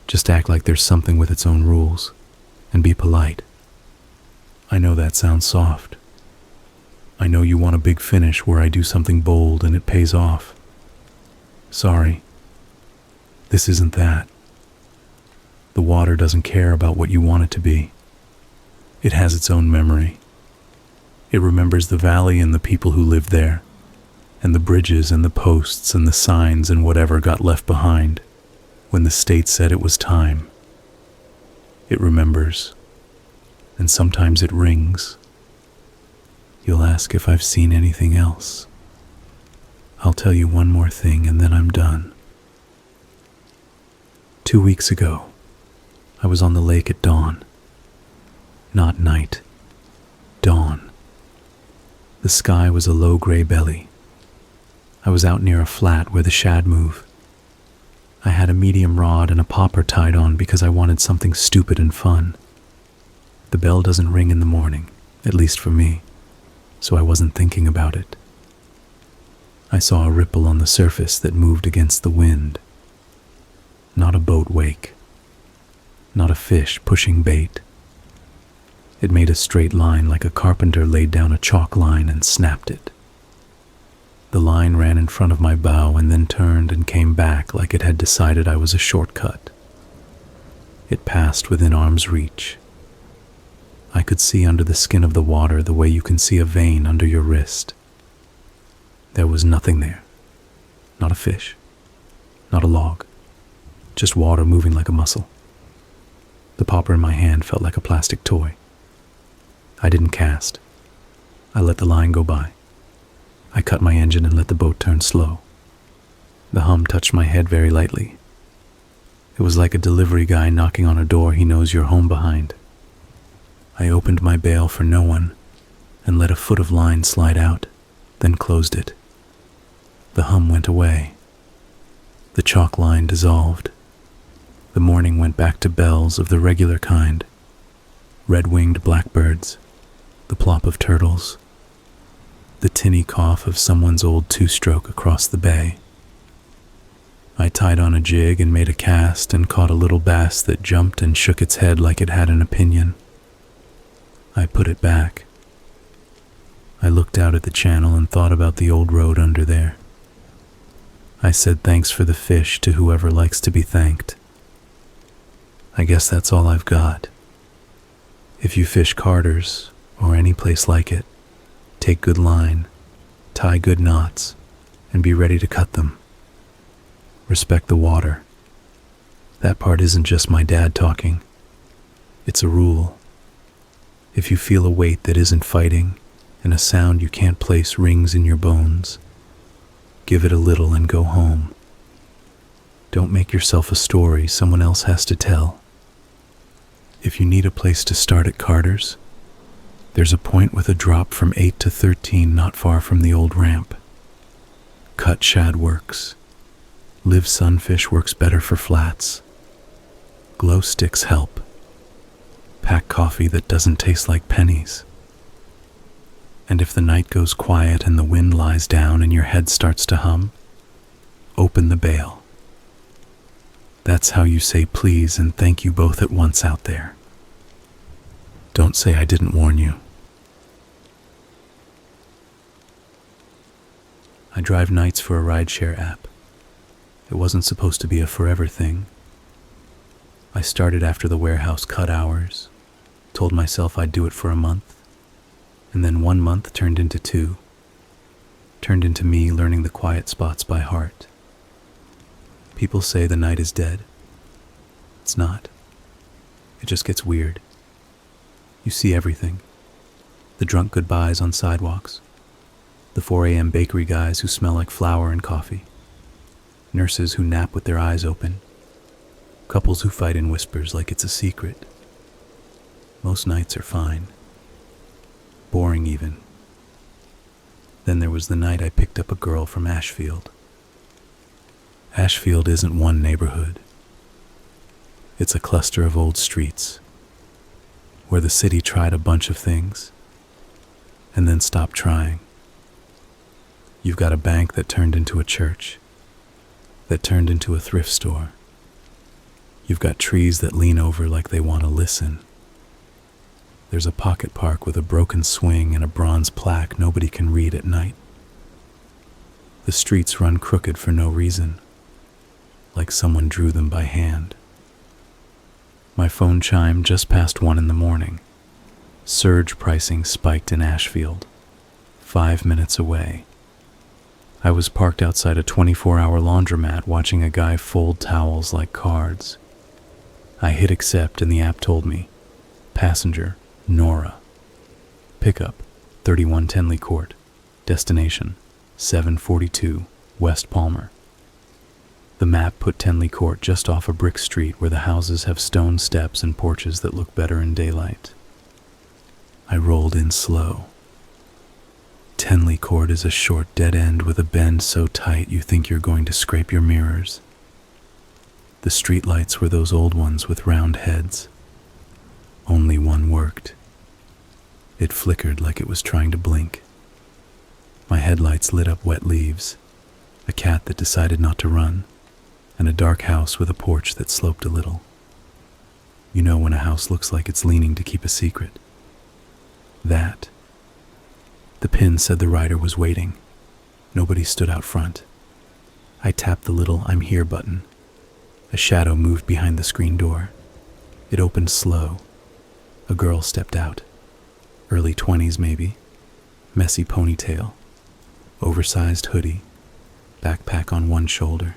Just act like there's something with its own rules, and be polite." I know that sounds soft. I know you want a big finish where I do something bold and it pays off. Sorry. This isn't that. The water doesn't care about what you want it to be. It has its own memory. It remembers the valley and the people who lived there, and the bridges and the posts and the signs and whatever got left behind when the state said it was time. It remembers, and sometimes it rings. You'll ask if I've seen anything else. I'll tell you one more thing and then I'm done. 2 weeks ago, I was on the lake at dawn. Not night, dawn. The sky was a low gray belly. I was out near a flat where the shad move. I had a medium rod and a popper tied on because I wanted something stupid and fun. The bell doesn't ring in the morning, at least for me, so I wasn't thinking about it. I saw a ripple on the surface that moved against the wind. Not a boat wake. Not a fish pushing bait. It made a straight line like a carpenter laid down a chalk line and snapped it. The line ran in front of my bow and then turned and came back like it had decided I was a shortcut. It passed within arm's reach. I could see under the skin of the water the way you can see a vein under your wrist. There was nothing there. Not a fish. Not a log. Just water moving like a muscle. The popper in my hand felt like a plastic toy. I didn't cast. I let the line go by. I cut my engine and let the boat turn slow. The hum touched my head very lightly. It was like a delivery guy knocking on a door he knows you're home behind. I opened my bail for no one and let a foot of line slide out, then closed it. The hum went away. The chalk line dissolved. The morning went back to bells of the regular kind. Red-winged blackbirds, the plop of turtles, the tinny cough of someone's old two-stroke across the bay. I tied on a jig and made a cast and caught a little bass that jumped and shook its head like it had an opinion. I put it back. I looked out at the channel and thought about the old road under there. I said thanks for the fish to whoever likes to be thanked. I guess that's all I've got. If you fish Carter's, or any place like it, take good line, tie good knots, and be ready to cut them. Respect the water. That part isn't just my dad talking. It's a rule. If you feel a weight that isn't fighting, and a sound you can't place rings in your bones, give it a little and go home. Don't make yourself a story someone else has to tell. If you need a place to start at Carter's, there's a point with a drop from 8 to 13 not far from the old ramp. Cut shad works. Live sunfish works better for flats. Glow sticks help. Pack coffee that doesn't taste like pennies. And if the night goes quiet and the wind lies down and your head starts to hum, open the bale. That's how you say please and thank you both at once out there. Don't say I didn't warn you. I drive nights for a rideshare app. It wasn't supposed to be a forever thing. I started after the warehouse cut hours, told myself I'd do it for a month, and then 1 month turned into 2, turned into me learning the quiet spots by heart. People say the night is dead. It's not. It just gets weird. You see everything. The drunk goodbyes on sidewalks. The 4 a.m. bakery guys who smell like flour and coffee. Nurses who nap with their eyes open. Couples who fight in whispers like it's a secret. Most nights are fine. Boring even. Then there was the night I picked up a girl from Ashfield. Ashfield isn't one neighborhood. It's a cluster of old streets where the city tried a bunch of things and then stopped trying. You've got a bank that turned into a church, that turned into a thrift store. You've got trees that lean over like they want to listen. There's a pocket park with a broken swing and a bronze plaque nobody can read at night. The streets run crooked for no reason, like someone drew them by hand. My phone chimed just past 1 in the morning. Surge pricing spiked in Ashfield, 5 minutes away. I was parked outside a 24-hour laundromat watching a guy fold towels like cards. I hit accept and the app told me, passenger, Nora. Pickup, 31 Tenley Court. Destination, 742 West Palmer. The map put Tenley Court just off a brick street where the houses have stone steps and porches that look better in daylight. I rolled in slow. Tenley Court is a short dead end with a bend so tight you think you're going to scrape your mirrors. The streetlights were those old ones with round heads. Only one worked. It flickered like it was trying to blink. My headlights lit up wet leaves, a cat that decided not to run, and a dark house with a porch that sloped a little. You know when a house looks like it's leaning to keep a secret. That. The pin said the rider was waiting. Nobody stood out front. I tapped the little "I'm here" button. A shadow moved behind the screen door. It opened slow. A girl stepped out. Early 20s maybe. Messy ponytail. Oversized hoodie. Backpack on one shoulder.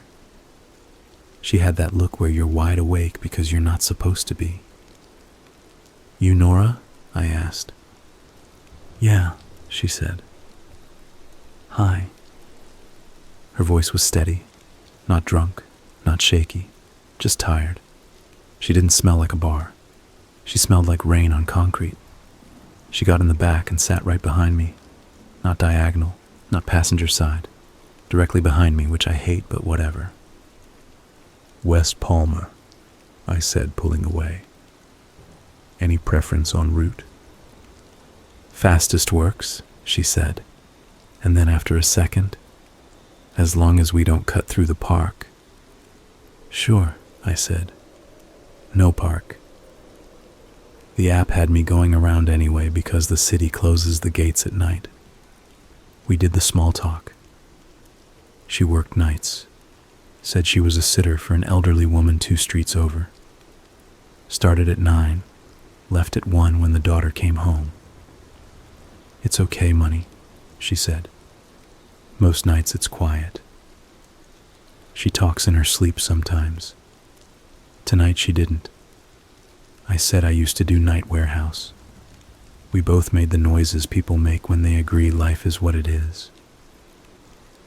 She had that look where you're wide awake because you're not supposed to be. "You Nora?" I asked. "Yeah," she said. "Hi." Her voice was steady, not drunk, not shaky, just tired. She didn't smell like a bar. She smelled like rain on concrete. She got in the back and sat right behind me, not diagonal, not passenger side, directly behind me, which I hate, but whatever. "West Palmer," I said, pulling away. "Any preference on route?" "Fastest works," she said, and then after a second, "As long as we don't cut through the park." "Sure," I said. "No park." The app had me going around anyway because the city closes the gates at night. We did the small talk. She worked nights. Said she was a sitter for an elderly woman 2 streets over. Started at 9, left at 1 when the daughter came home. "It's okay, money," she said. "Most nights it's quiet." She talks in her sleep sometimes. Tonight she didn't. I said I used to do night warehouse. We both made the noises people make when they agree life is what it is.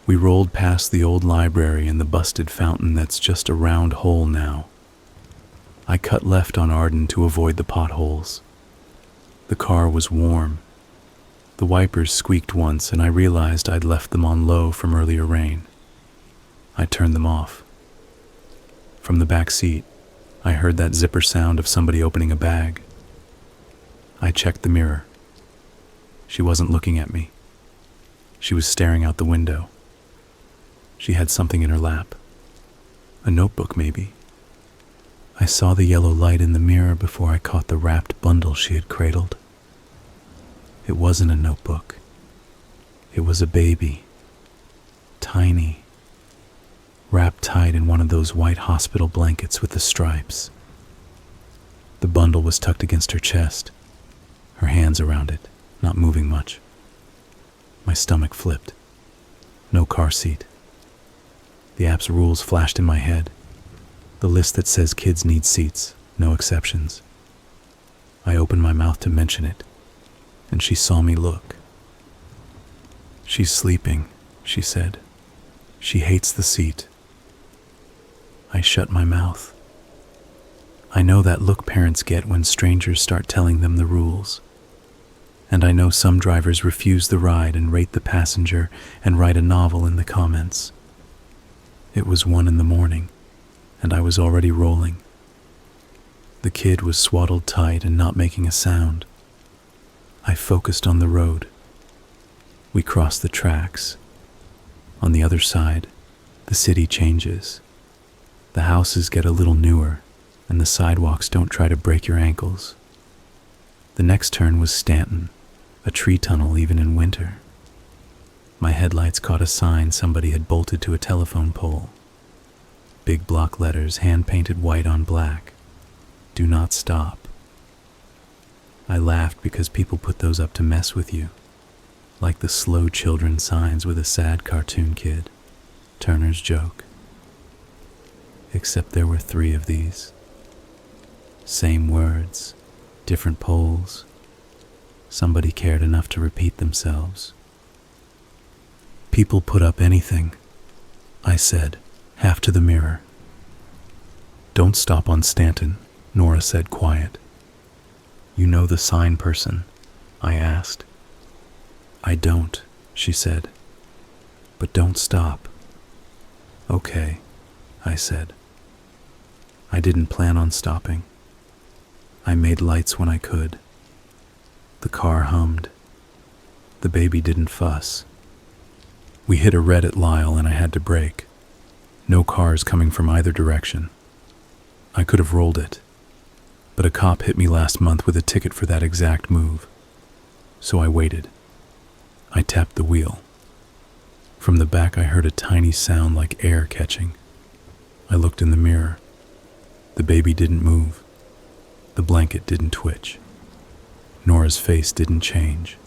We rolled past the old library and the busted fountain that's just a round hole now. I cut left on Arden to avoid the potholes. The car was warm. The wipers squeaked once and I realized I'd left them on low from earlier rain. I turned them off. From the back seat, I heard that zipper sound of somebody opening a bag. I checked the mirror. She wasn't looking at me. She was staring out the window. She had something in her lap. A notebook, maybe. I saw the yellow light in the mirror before I caught the wrapped bundle she had cradled. It wasn't a notebook. It was a baby. Tiny. Wrapped tight in one of those white hospital blankets with the stripes. The bundle was tucked against her chest, her hands around it, not moving much. My stomach flipped. No car seat. The app's rules flashed in my head. The list that says kids need seats, no exceptions. I opened my mouth to mention it, and she saw me look. "She's sleeping," she said. "She hates the seat." I shut my mouth. I know that look parents get when strangers start telling them the rules. And I know some drivers refuse the ride and rate the passenger and write a novel in the comments. It was 1 a.m, and I was already rolling. The kid was swaddled tight and not making a sound. I focused on the road. We crossed the tracks. On the other side, the city changes. The houses get a little newer, and the sidewalks don't try to break your ankles. The next turn was Stanton, a tree tunnel even in winter. My headlights caught a sign somebody had bolted to a telephone pole. Big block letters, hand-painted white on black. "Do not stop." I laughed because people put those up to mess with you, like the slow children signs with a sad cartoon kid. Turner's joke. Except there were 3 of these. Same words, different poles. Somebody cared enough to repeat themselves. "People put up anything," I said, half to the mirror. "Don't stop on Stanton," Nora said quiet. "You know the sign person?" I asked. "I don't," she said. "But don't stop." "Okay," I said. I didn't plan on stopping. I made lights when I could. The car hummed. The baby didn't fuss. We hit a red at Lyle and I had to brake. No cars coming from either direction. I could have rolled it, but a cop hit me last month with a ticket for that exact move. So I waited. I tapped the wheel. From the back I heard a tiny sound like air catching. I looked in the mirror. The baby didn't move. The blanket didn't twitch. Nora's face didn't change.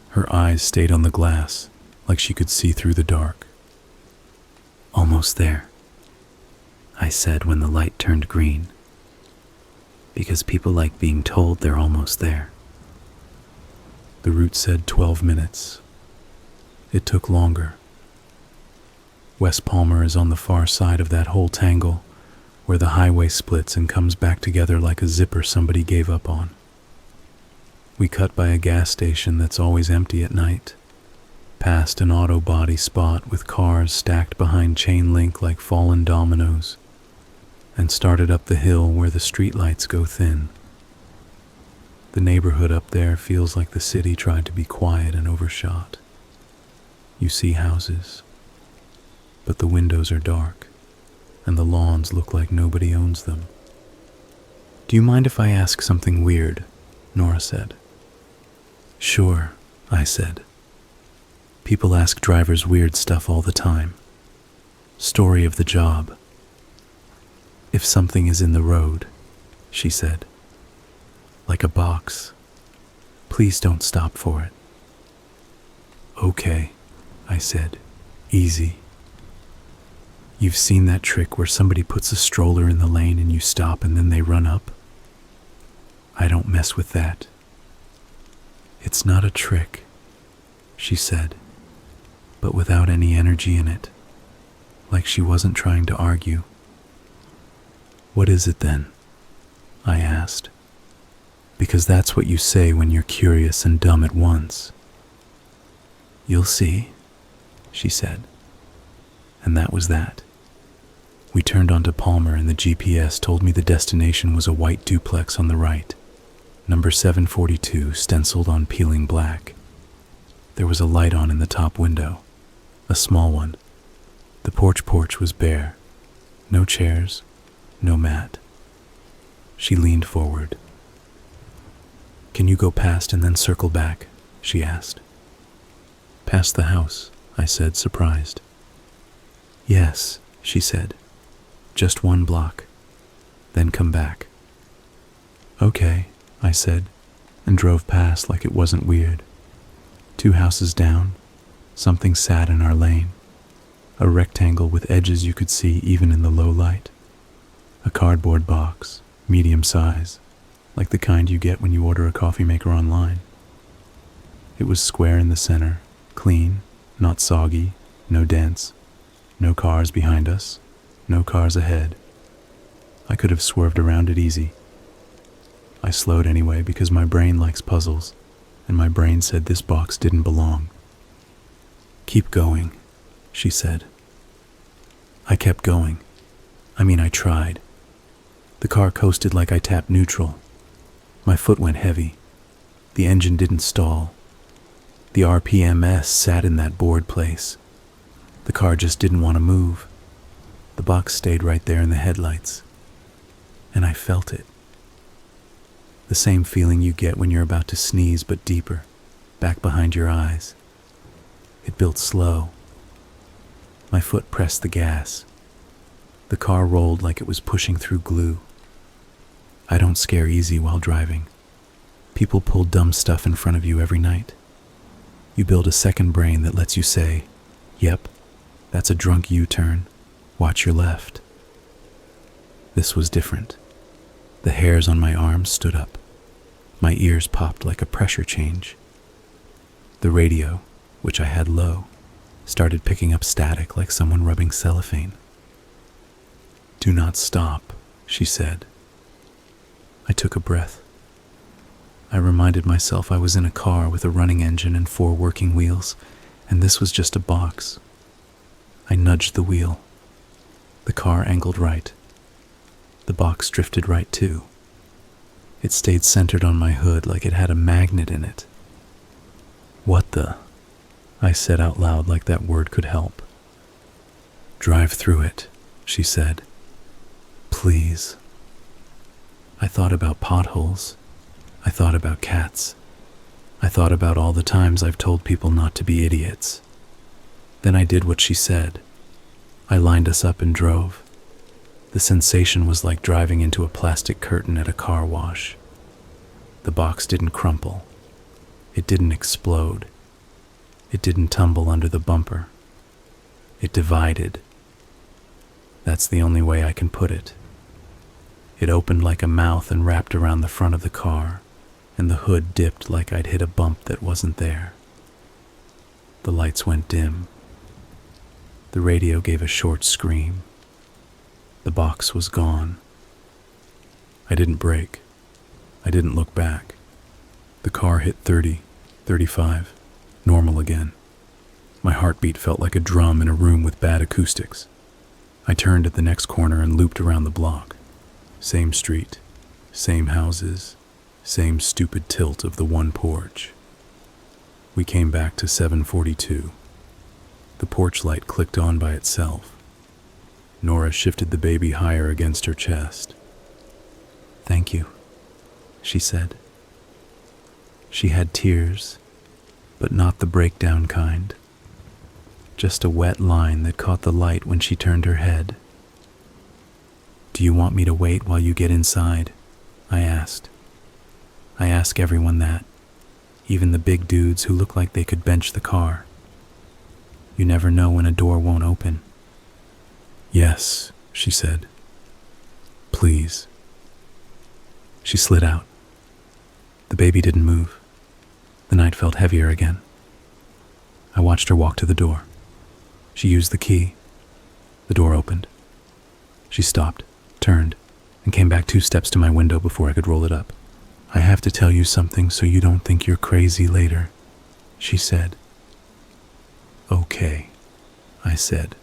Her eyes stayed on the glass, like she could see through the dark. "Almost there," I said when the light turned green. Because people like being told they're almost there. The route said 12 minutes. It took longer. West Palmer is on the far side of that whole tangle, where the highway splits and comes back together like a zipper somebody gave up on. We cut by a gas station that's always empty at night, past an auto body spot with cars stacked behind chain link like fallen dominoes, and started up the hill where the streetlights go thin. The neighborhood up there feels like the city tried to be quiet and overshot. You see houses, but the windows are dark, and the lawns look like nobody owns them. "Do you mind if I ask something weird?" Nora said. "Sure," I said. People ask drivers weird stuff all the time. Story of the job. "If something is in the road," she said, "like a box, please don't stop for it." "Okay," I said, "easy." "You've seen that trick where somebody puts a stroller in the lane and you stop and then they run up? I don't mess with that." "It's not a trick," she said. but without any energy in it, like she wasn't trying to argue. "What is it then?" I asked. "Because that's what you say when you're curious and dumb at once." "You'll see," she said. And that was that. We turned onto Palmer and the GPS told me the destination was a white duplex on the right, number 742 stenciled on peeling black. There was a light on in the top window, a small one. The porch was bare. No chairs, no mat. She leaned forward. "Can you go past and then circle back?" she asked. "Past the house," I said, surprised. "Yes," she said. "Just 1 block. Then come back." "Okay," I said, and drove past like it wasn't weird. 2 houses down, something sat in our lane. A rectangle with edges you could see even in the low light. A cardboard box, medium size, like the kind you get when you order a coffee maker online. It was square in the center, clean, not soggy, no dents, no cars behind us, no cars ahead. I could have swerved around it easy. I slowed anyway because my brain likes puzzles, and my brain said this box didn't belong. "Keep going," she said. I kept going. I tried. The car coasted like I tapped neutral. My foot went heavy. The engine didn't stall. The RPMs sat in that bored place. The car just didn't want to move. The box stayed right there in the headlights. And I felt it. The same feeling you get when you're about to sneeze, but deeper, back behind your eyes. It built slow. My foot pressed the gas. The car rolled like it was pushing through glue. I don't scare easy while driving. People pull dumb stuff in front of you every night. You build a second brain that lets you say, "Yep, that's a drunk U-turn. Watch your left." This was different. The hairs on my arms stood up. My ears popped like a pressure change. The radio, which I had low, started picking up static like someone rubbing cellophane. "Do not stop," she said. I took a breath. I reminded myself I was in a car with a running engine and 4 working wheels, and this was just a box. I nudged the wheel. The car angled right. The box drifted right too. It stayed centered on my hood like it had a magnet in it. "What the?" I said out loud like that word could help. "Drive through it," she said. "Please." I thought about potholes. I thought about cats. I thought about all the times I've told people not to be idiots. Then I did what she said. I lined us up and drove. The sensation was like driving into a plastic curtain at a car wash. The box didn't crumple. It didn't explode. It didn't tumble under the bumper. It divided. That's the only way I can put it. It opened like a mouth and wrapped around the front of the car, and the hood dipped like I'd hit a bump that wasn't there. The lights went dim. The radio gave a short scream. The box was gone. I didn't brake. I didn't look back. The car hit 30, 35, normal again. My heartbeat felt like a drum in a room with bad acoustics. I turned at the next corner and looped around the block. Same street, same houses, same stupid tilt of the one porch. We came back to 742. The porch light clicked on by itself. Nora shifted the baby higher against her chest. "Thank you," she said. She had tears, but not the breakdown kind. Just a wet line that caught the light when she turned her head. "Do you want me to wait while you get inside?" I asked. I ask everyone that, even the big dudes who look like they could bench the car. You never know when a door won't open. "Yes," she said. "Please." She slid out. The baby didn't move. The night felt heavier again. I watched her walk to the door. She used the key. The door opened. She stopped, turned, and came back 2 steps to my window before I could roll it up. "I have to tell you something so you don't think you're crazy later," she said. "Okay," I said,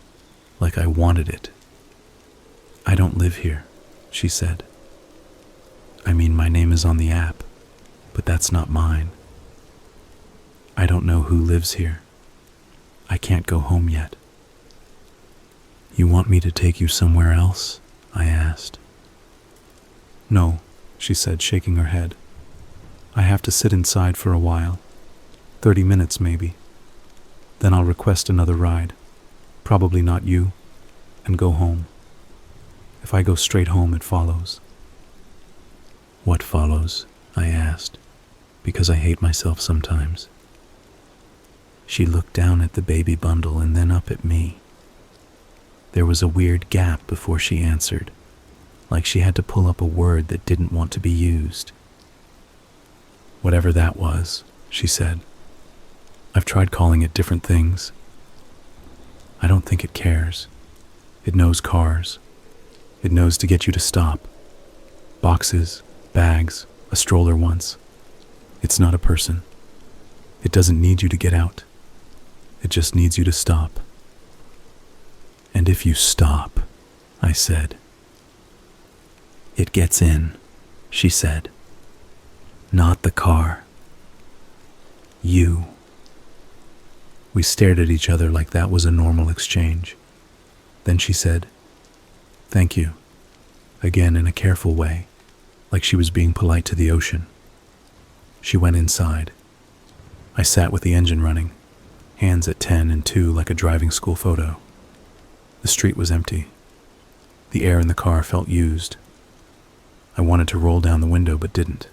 like I wanted it. "I don't live here," she said. "I mean, my name is on the app, but that's not mine. I don't know who lives here. I can't go home yet." "You want me to take you somewhere else?" I asked. "No," she said, shaking her head. "I have to sit inside for a while, 30 minutes maybe. Then I'll request another ride, probably not you, and go home. If I go straight home, it follows." "What follows?" I asked, because I hate myself sometimes. She looked down at the baby bundle and then up at me. There was a weird gap before she answered, like she had to pull up a word that didn't want to be used. "Whatever that was," she said. "I've tried calling it different things. I don't think it cares. It knows cars. It knows to get you to stop. Boxes, bags, a stroller once. It's not a person. It doesn't need you to get out. It just needs you to stop." "And if you stop," I said. "It gets in," she said. "Not the car. You." We stared at each other like that was a normal exchange. Then she said, "Thank you," again in a careful way, like she was being polite to the ocean. She went inside. I sat with the engine running, hands at 10 and 2 like a driving school photo. The street was empty. The air in the car felt used. I wanted to roll down the window but didn't.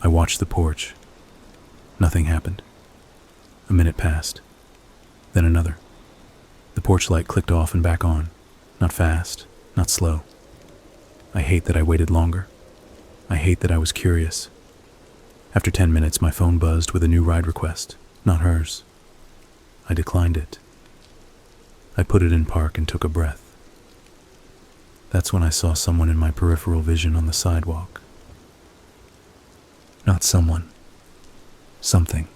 I watched the porch. Nothing happened. A minute passed. Then another. The porch light clicked off and back on. Not fast, not slow. I hate that I waited longer. I hate that I was curious. After 10 minutes, my phone buzzed with a new ride request, not hers. I declined it. I put it in park and took a breath. That's when I saw someone in my peripheral vision on the sidewalk. Not someone. Something.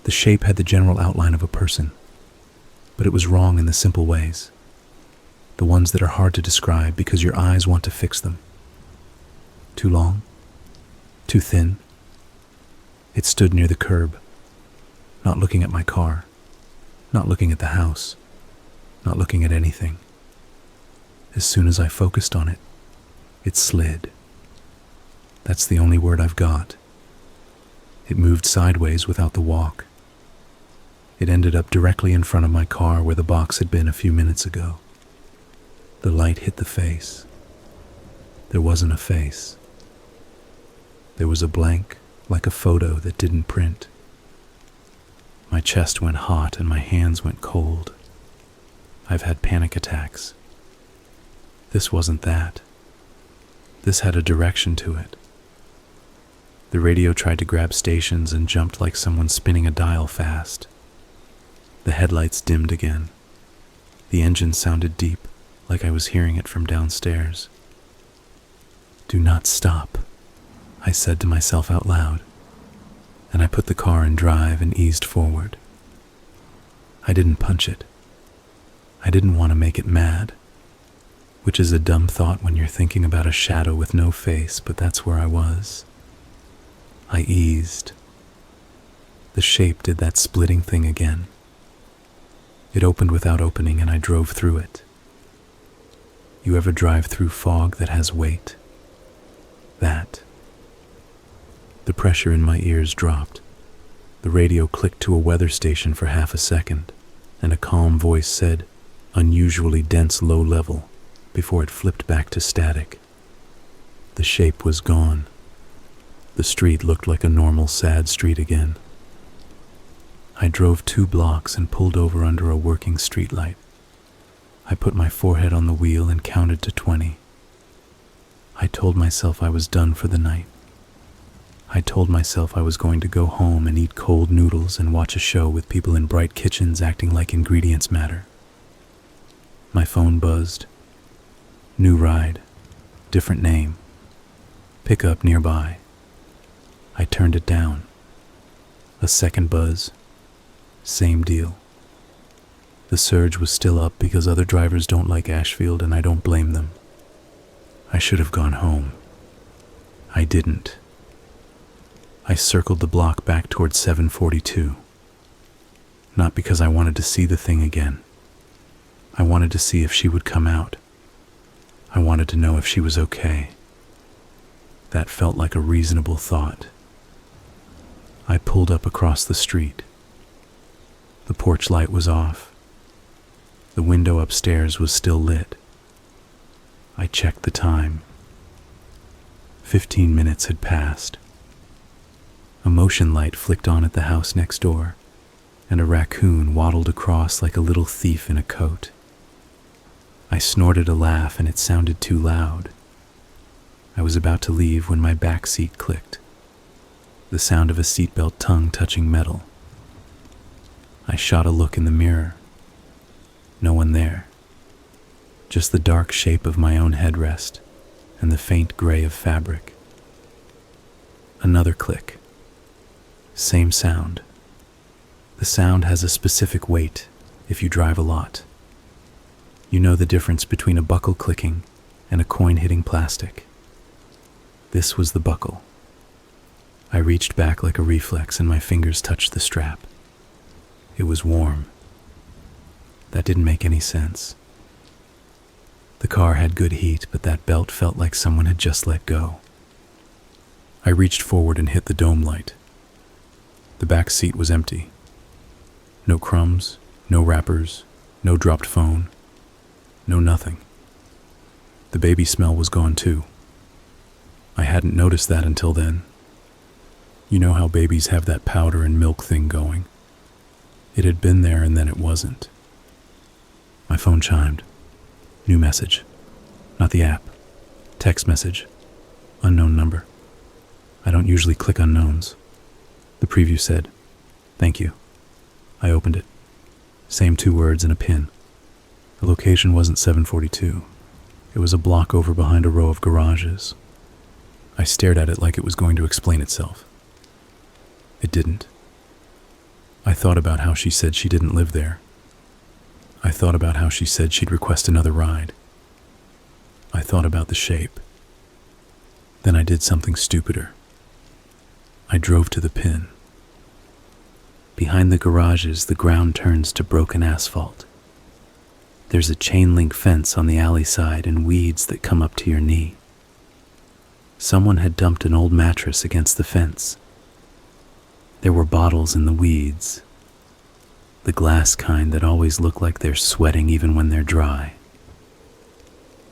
The shape had the general outline of a person, but it was wrong in the simple ways. The ones that are hard to describe because your eyes want to fix them. Too long? Too thin? It stood near the curb, not looking at my car, not looking at the house, not looking at anything. As soon as I focused on it, it slid. That's the only word I've got. It moved sideways without the walk. It ended up directly in front of my car where the box had been a few minutes ago. The light hit the face. There wasn't a face. There was a blank, like a photo that didn't print. My chest went hot and my hands went cold. I've had panic attacks. This wasn't that. This had a direction to it. The radio tried to grab stations and jumped like someone spinning a dial fast. The headlights dimmed again. The engine sounded deep, like I was hearing it from downstairs. "Do not stop," I said to myself out loud, and I put the car in drive and eased forward. I didn't punch it. I didn't want to make it mad, which is a dumb thought when you're thinking about a shadow with no face, but that's where I was. I eased. The shape did that splitting thing again. It opened without opening and I drove through it. You ever drive through fog that has weight? That. The pressure in my ears dropped. The radio clicked to a weather station for half a second, and a calm voice said, "Unusually dense low level," before it flipped back to static. The shape was gone. The street looked like a normal sad street again. I drove 2 blocks and pulled over under a working streetlight. I put my forehead on the wheel and counted to 20. I told myself I was done for the night. I told myself I was going to go home and eat cold noodles and watch a show with people in bright kitchens acting like ingredients matter. My phone buzzed. New ride. Different name. Pickup nearby. I turned it down. A second buzz. Same deal. The surge was still up because other drivers don't like Ashfield and I don't blame them. I should have gone home. I didn't. I circled the block back towards 742. Not because I wanted to see the thing again. I wanted to see if she would come out. I wanted to know if she was okay. That felt like a reasonable thought. I pulled up across the street. The porch light was off. The window upstairs was still lit. I checked the time. 15 minutes had passed. A motion light flicked on at the house next door, and a raccoon waddled across like a little thief in a coat. I snorted a laugh and it sounded too loud. I was about to leave when my back seat clicked. The sound of a seatbelt tongue touching metal. I shot a look in the mirror. No one there. Just the dark shape of my own headrest and the faint gray of fabric. Another click. Same sound. The sound has a specific weight if you drive a lot. You know the difference between a buckle clicking and a coin hitting plastic. This was the buckle. I reached back like a reflex and my fingers touched the strap. It was warm. That didn't make any sense. The car had good heat, but that belt felt like someone had just let go. I reached forward and hit the dome light. The back seat was empty. No crumbs, no wrappers, no dropped phone, no nothing. The baby smell was gone too. I hadn't noticed that until then. You know how babies have that powder and milk thing going. It had been there and then it wasn't. My phone chimed. New message. Not the app. Text message. Unknown number. I don't usually click unknowns. The preview said, "Thank you." I opened it. Same 2 words and a pin. The location wasn't 742. It was a block over behind a row of garages. I stared at it like it was going to explain itself. It didn't. I thought about how she said she didn't live there. I thought about how she said she'd request another ride. I thought about the shape. Then I did something stupider. I drove to the pin. Behind the garages, the ground turns to broken asphalt. There's a chain link fence on the alley side and weeds that come up to your knee. Someone had dumped an old mattress against the fence. There were bottles in the weeds, the glass kind that always look like they're sweating even when they're dry.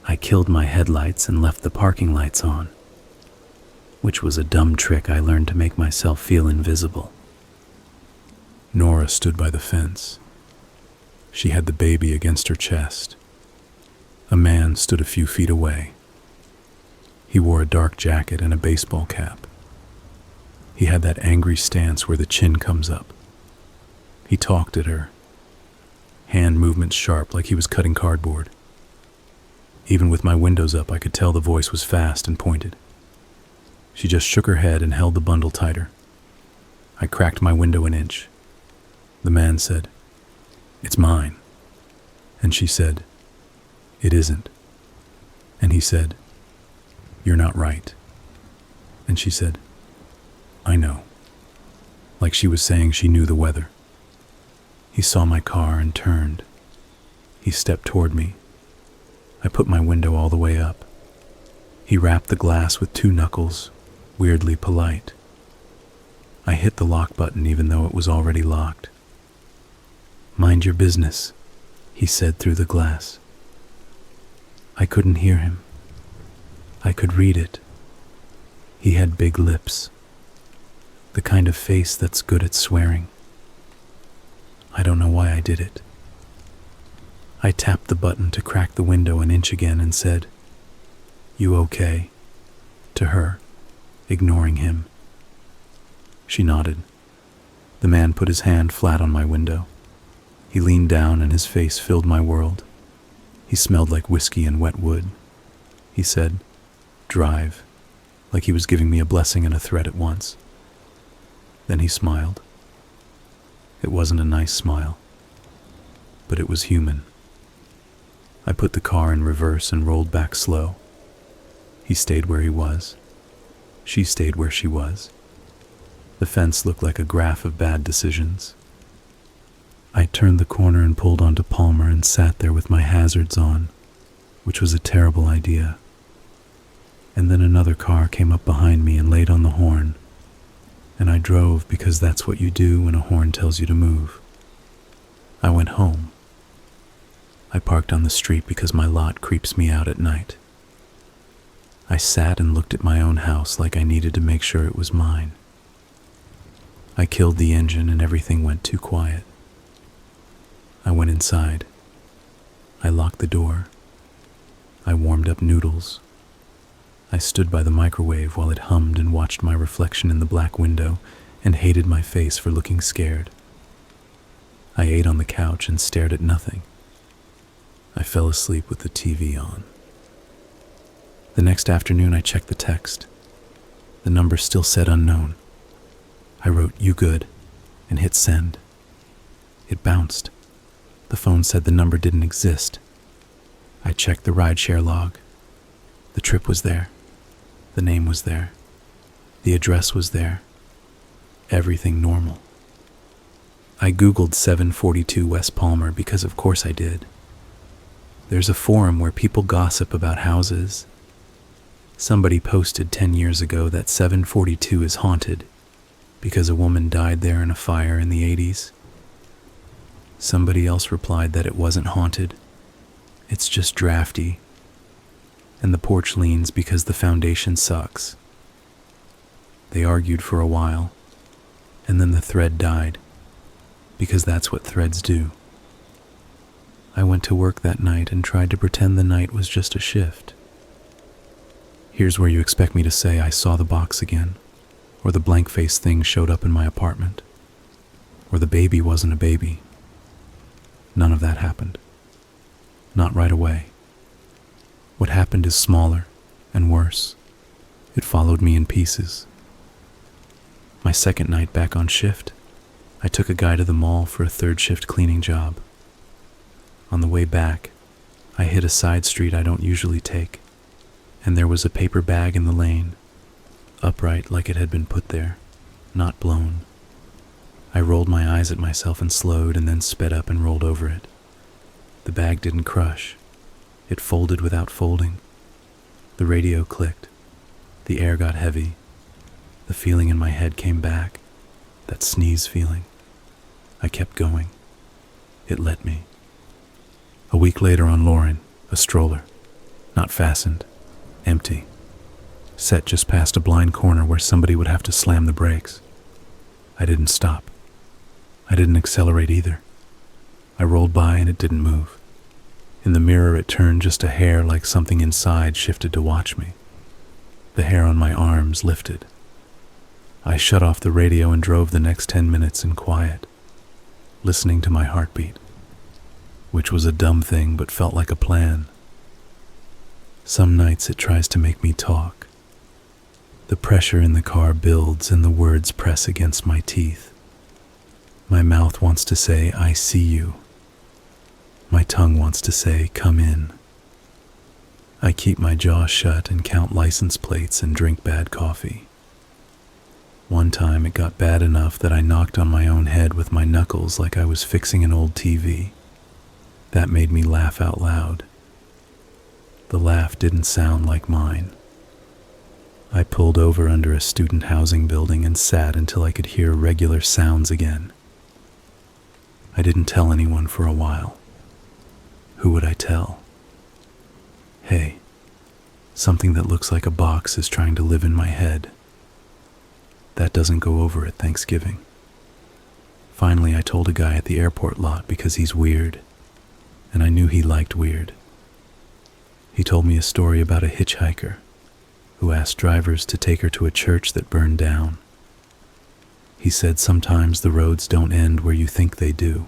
I killed my headlights and left the parking lights on, which was a dumb trick I learned to make myself feel invisible. Nora stood by the fence. She had the baby against her chest. A man stood a few feet away. He wore a dark jacket and a baseball cap. He had that angry stance where the chin comes up. He talked at her, hand movements sharp like he was cutting cardboard. Even with my windows up, I could tell the voice was fast and pointed. She just shook her head and held the bundle tighter. I cracked my window an inch. The man said, "It's mine." And she said, "It isn't." And he said, "You're not right." And she said, "I know." Like she was saying she knew the weather. He saw my car and turned. He stepped toward me. I put my window all the way up. He rapped the glass with 2 knuckles, weirdly polite. I hit the lock button even though it was already locked. "Mind your business," he said through the glass. I couldn't hear him. I could read it. He had big lips. The kind of face that's good at swearing. I don't know why I did it. I tapped the button to crack the window an inch again and said, "You okay?" to her, ignoring him. She nodded. The man put his hand flat on my window. He leaned down and his face filled my world. He smelled like whiskey and wet wood. He said, "Drive," like he was giving me a blessing and a threat at once. Then he smiled. It wasn't a nice smile, but it was human. I put the car in reverse and rolled back slow. He stayed where he was. She stayed where she was. The fence looked like a graph of bad decisions. I turned the corner and pulled onto Palmer and sat there with my hazards on, which was a terrible idea. And then another car came up behind me and laid on the horn, and I drove because that's what you do when a horn tells you to move. I went home. I parked on the street because my lot creeps me out at night. I sat and looked at my own house like I needed to make sure it was mine. I killed the engine and everything went too quiet. I went inside. I locked the door. I warmed up noodles. I stood by the microwave while it hummed and watched my reflection in the black window and hated my face for looking scared. I ate on the couch and stared at nothing. I fell asleep with the TV on. The next afternoon I checked the text. The number still said unknown. I wrote, "You good," and hit send. It bounced. The phone said the number didn't exist. I checked the rideshare log. The trip was there. The name was there. The address was there. Everything normal. I Googled 742 West Palmer because of course I did. There's a forum where people gossip about houses. Somebody posted 10 years ago that 742 is haunted because a woman died there in a fire in the 80s. Somebody else replied that it wasn't haunted. It's just drafty. And the porch leans because the foundation sucks. They argued for a while, and then the thread died, because that's what threads do. I went to work that night and tried to pretend the night was just a shift. Here's where you expect me to say I saw the box again, or the blank-faced thing showed up in my apartment, or the baby wasn't a baby. None of that happened. Not right away. What happened is smaller and worse. It followed me in pieces. My second night back on shift, I took a guy to the mall for a third shift cleaning job. On the way back, I hit a side street I don't usually take, and there was a paper bag in the lane, upright like it had been put there, not blown. I rolled my eyes at myself and slowed and then sped up and rolled over it. The bag didn't crush. It folded without folding. The radio clicked. The air got heavy. The feeling in my head came back, that sneeze feeling. I kept going. It let me. A week later on Lauren, a stroller, not fastened, empty, set just past a blind corner where somebody would have to slam the brakes. I didn't stop. I didn't accelerate either. I rolled by and it didn't move. In the mirror it turned just a hair like something inside shifted to watch me. The hair on my arms lifted. I shut off the radio and drove the next 10 minutes in quiet, listening to my heartbeat, which was a dumb thing but felt like a plan. Some nights it tries to make me talk. The pressure in the car builds and the words press against my teeth. My mouth wants to say, "I see you." My tongue wants to say, "Come in." I keep my jaw shut and count license plates and drink bad coffee. One time it got bad enough that I knocked on my own head with my knuckles like I was fixing an old TV. That made me laugh out loud. The laugh didn't sound like mine. I pulled over under a student housing building and sat until I could hear regular sounds again. I didn't tell anyone for a while. Who would I tell? Hey, something that looks like a box is trying to live in my head. That doesn't go over at Thanksgiving. Finally, I told a guy at the airport lot because he's weird, and I knew he liked weird. He told me a story about a hitchhiker who asked drivers to take her to a church that burned down. He said sometimes the roads don't end where you think they do.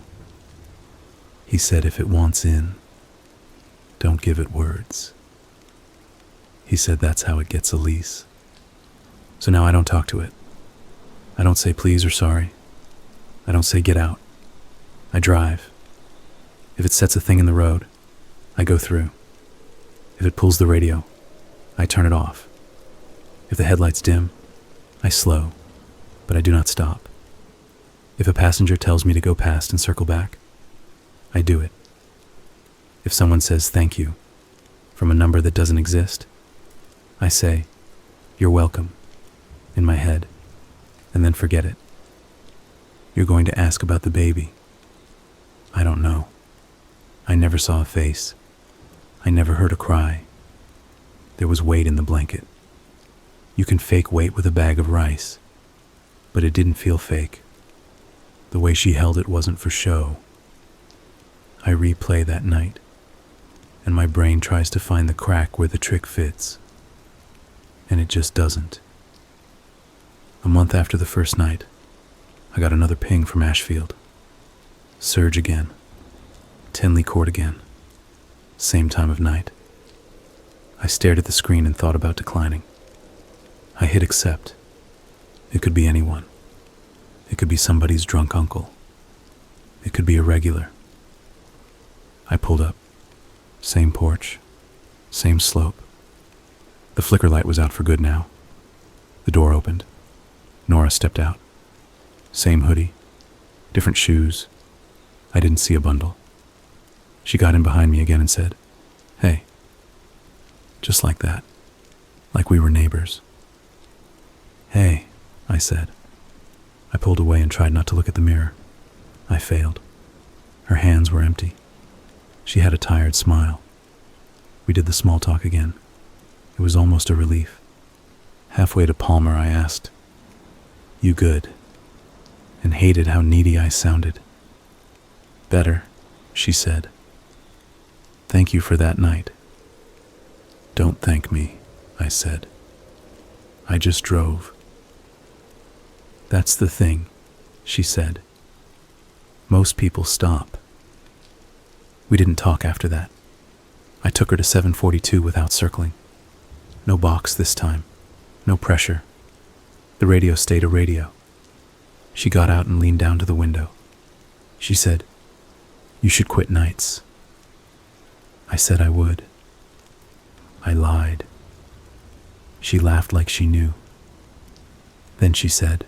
He said if it wants in, don't give it words. He said that's how it gets a lease. So now I don't talk to it. I don't say please or sorry. I don't say get out. I drive. If it sets a thing in the road, I go through. If it pulls the radio, I turn it off. If the headlights dim, I slow, but I do not stop. If a passenger tells me to go past and circle back, I do it. If someone says thank you from a number that doesn't exist, I say, you're welcome, in my head, and then forget it. You're going to ask about the baby. I don't know. I never saw a face. I never heard a cry. There was weight in the blanket. You can fake weight with a bag of rice, but it didn't feel fake. The way she held it wasn't for show. I replay that night, and my brain tries to find the crack where the trick fits, and it just doesn't. A month after the first night, I got another ping from Ashfield. Surge again. Tinley Court again. Same time of night. I stared at the screen and thought about declining. I hit accept. It could be anyone. It could be somebody's drunk uncle. It could be a regular. I pulled up. Same porch. Same slope. The flicker light was out for good now. The door opened. Nora stepped out. Same hoodie. Different shoes. I didn't see a bundle. She got in behind me again and said, "Hey." Just like that. Like we were neighbors. "Hey," I said. I pulled away and tried not to look at the mirror. I failed. Her hands were empty. She had a tired smile. We did the small talk again. It was almost a relief. Halfway to Palmer, I asked, "You good?" and hated how needy I sounded. "Better," she said. "Thank you for that night." "Don't thank me," I said. "I just drove." "That's the thing," she said. "Most people stop." We didn't talk after that. I took her to 742 without circling. No box this time. No pressure. The radio stayed a radio. She got out and leaned down to the window. She said, "You should quit nights." I said I would. I lied. She laughed like she knew. Then she said,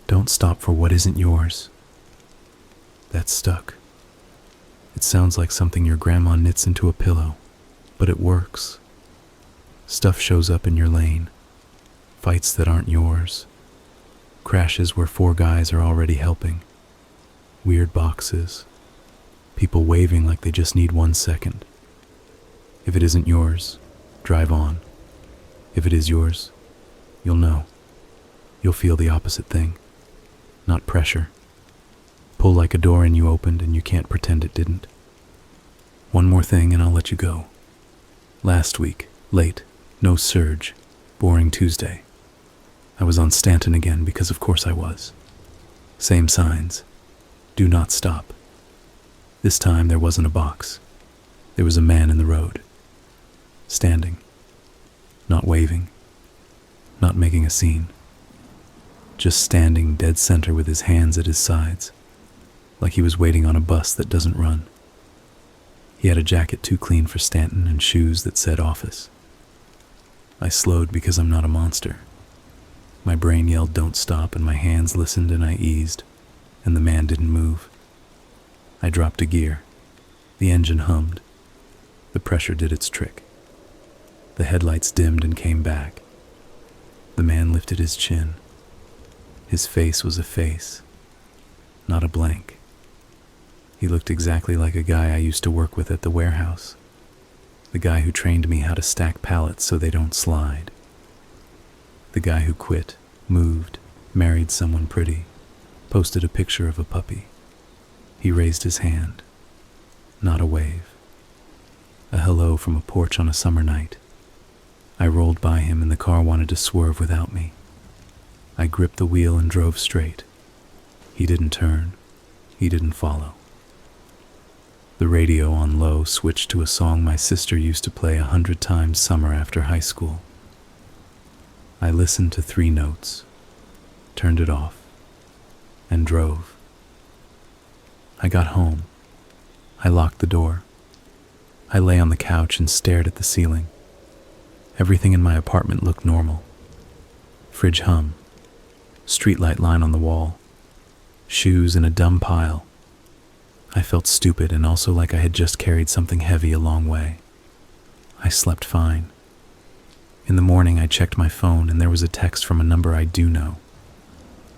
"Don't stop for what isn't yours." That stuck. It sounds like something your grandma knits into a pillow, but it works. Stuff shows up in your lane. Fights that aren't yours. Crashes where 4 guys are already helping. Weird boxes. People waving like they just need 1 second. If it isn't yours, drive on. If it is yours, you'll know. You'll feel the opposite thing. Not pressure. Pull like a door and you opened and you can't pretend it didn't. One more thing and I'll let you go. Last week, late, no surge, boring Tuesday. I was on Stanton again because of course I was. Same signs. Do not stop. This time there wasn't a box. There was a man in the road. Standing. Not waving. Not making a scene. Just standing dead center with his hands at his sides, like he was waiting on a bus that doesn't run. He had a jacket too clean for Stanton and shoes that said office. I slowed because I'm not a monster. My brain yelled don't stop and my hands listened and I eased, and the man didn't move. I dropped a gear. The engine hummed. The pressure did its trick. The headlights dimmed and came back. The man lifted his chin. His face was a face, not a blank. He looked exactly like a guy I used to work with at the warehouse. The guy who trained me how to stack pallets so they don't slide. The guy who quit, moved, married someone pretty, posted a picture of a puppy. He raised his hand. Not a wave. A hello from a porch on a summer night. I rolled by him and the car wanted to swerve without me. I gripped the wheel and drove straight. He didn't turn. He didn't follow. The radio on low switched to a song my sister used to play 100 times summer after high school. I listened to 3 notes, turned it off, and drove. I got home. I locked the door. I lay on the couch and stared at the ceiling. Everything in my apartment looked normal. Fridge hum, streetlight line on the wall, shoes in a dumb pile. I felt stupid and also like I had just carried something heavy a long way. I slept fine. In the morning I checked my phone and there was a text from a number I do know.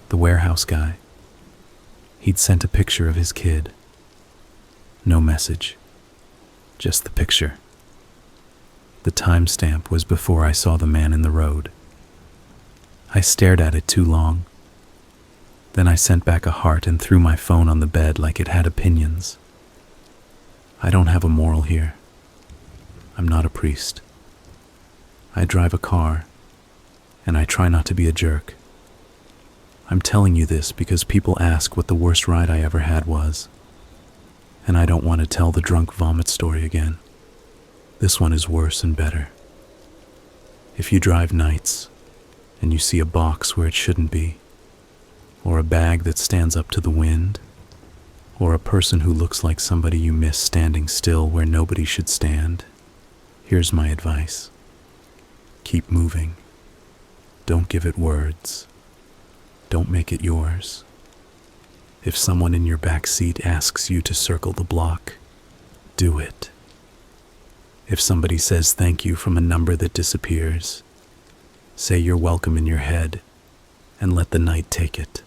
The warehouse guy. He'd sent a picture of his kid. No message. Just the picture. The timestamp was before I saw the man in the road. I stared at it too long. Then I sent back a heart and threw my phone on the bed like it had opinions. I don't have a moral here. I'm not a priest. I drive a car, and I try not to be a jerk. I'm telling you this because people ask what the worst ride I ever had was, and I don't want to tell the drunk vomit story again. This one is worse and better. If you drive nights, and you see a box where it shouldn't be, or a bag that stands up to the wind, or a person who looks like somebody you miss standing still where nobody should stand, here's my advice. Keep moving. Don't give it words. Don't make it yours. If someone in your back seat asks you to circle the block, do it. If somebody says thank you from a number that disappears, say you're welcome in your head and let the night take it.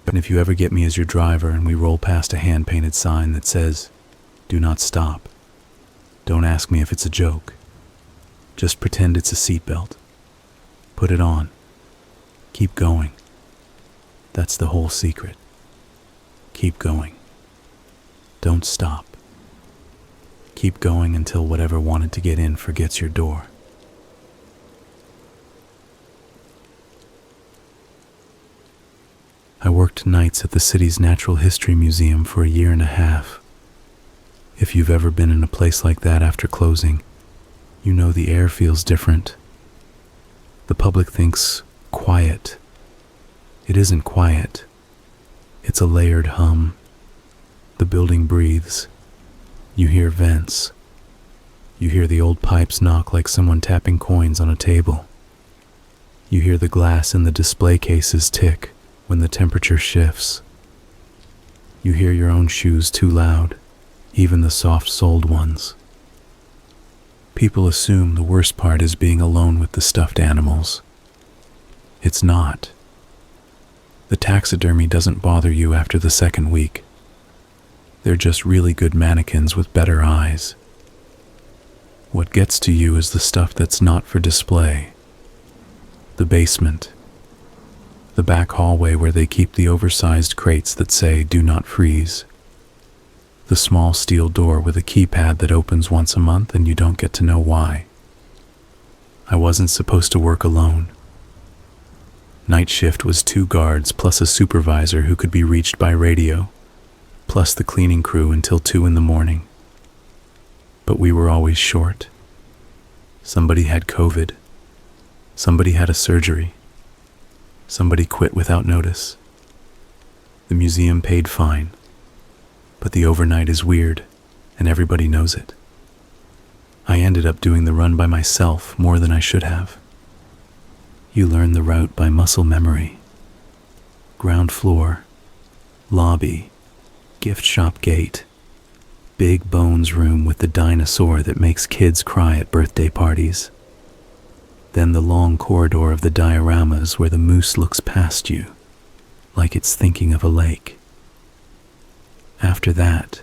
And if you ever get me as your driver and we roll past a hand-painted sign that says, "Do not stop," don't ask me if it's a joke. Just pretend it's a seatbelt. Put it on. Keep going. That's the whole secret. Keep going. Don't stop. Keep going until whatever wanted to get in forgets your door. I worked nights at the city's Natural History Museum for 1.5 years. If you've ever been in a place like that after closing, you know the air feels different. The public thinks quiet. It isn't quiet. It's a layered hum. The building breathes. You hear vents. You hear the old pipes knock like someone tapping coins on a table. You hear the glass in the display cases tick when the temperature shifts. You hear your own shoes too loud, even the soft-soled ones. People assume the worst part is being alone with the stuffed animals. It's not. The taxidermy doesn't bother you after the second week. They're just really good mannequins with better eyes. What gets to you is the stuff that's not for display. The basement. The back hallway where they keep the oversized crates that say, "Do not freeze." The small steel door with a keypad that opens once a month and you don't get to know why. I wasn't supposed to work alone. Night shift was 2 guards plus a supervisor who could be reached by radio, plus the cleaning crew until 2 a.m. But we were always short. Somebody had COVID. Somebody had a surgery. Somebody quit without notice. The museum paid fine, but the overnight is weird, and everybody knows it. I ended up doing the run by myself more than I should have. You learn the route by muscle memory. Ground floor, lobby, gift shop gate, big bones room with the dinosaur that makes kids cry at birthday parties. Then the long corridor of the dioramas where the moose looks past you, like it's thinking of a lake. After that,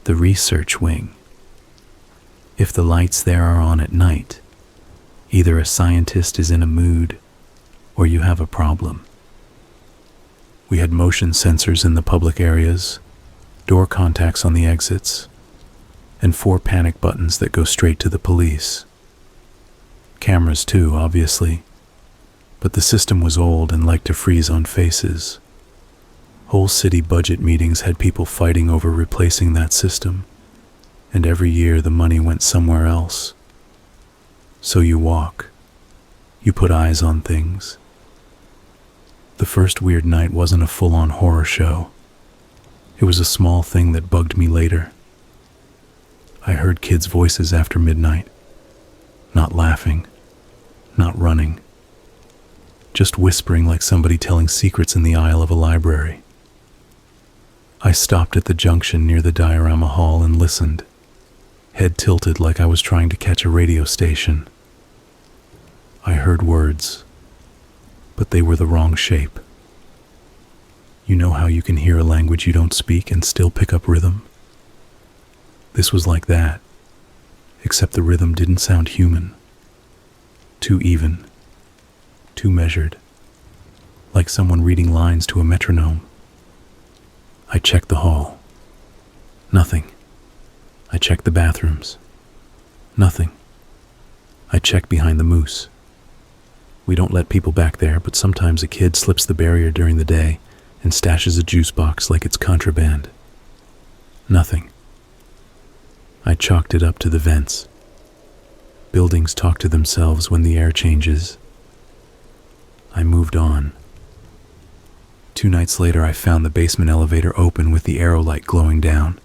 the research wing. If the lights there are on at night, either a scientist is in a mood or you have a problem. We had motion sensors in the public areas, door contacts on the exits, and 4 panic buttons that go straight to the police. Cameras too, obviously. But the system was old and liked to freeze on faces. Whole city budget meetings had people fighting over replacing that system, and every year the money went somewhere else. So you walk. You put eyes on things. The first weird night wasn't a full-on horror show. It was a small thing that bugged me later. I heard kids' voices after midnight. Not laughing. Not running. Just whispering like somebody telling secrets in the aisle of a library. I stopped at the junction near the diorama hall and listened, head tilted like I was trying to catch a radio station. I heard words, but they were the wrong shape. You know how you can hear a language you don't speak and still pick up rhythm? This was like that, except the rhythm didn't sound human. Too even, too measured, like someone reading lines to a metronome. I checked the hall. Nothing. I checked the bathrooms. Nothing. I checked behind the moose. We don't let people back there, but sometimes a kid slips the barrier during the day and stashes a juice box like it's contraband. Nothing. I chalked it up to the vents. Buildings talk to themselves when the air changes. I moved on. 2 nights later, I found the basement elevator open with the arrow light glowing down.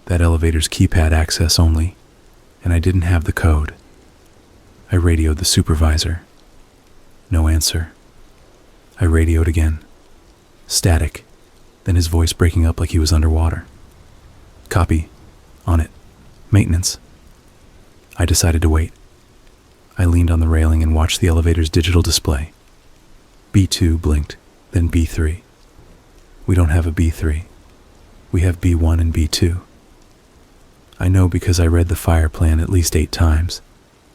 That elevator's keypad access only, and I didn't have the code. I radioed the supervisor. No answer. I radioed again. Static, then his voice breaking up like he was underwater. Copy. On it. Maintenance. I decided to wait. I leaned on the railing and watched the elevator's digital display. B2 blinked, then B3. We don't have a B3. We have B1 and B2. I know because I read the fire plan at least 8 times,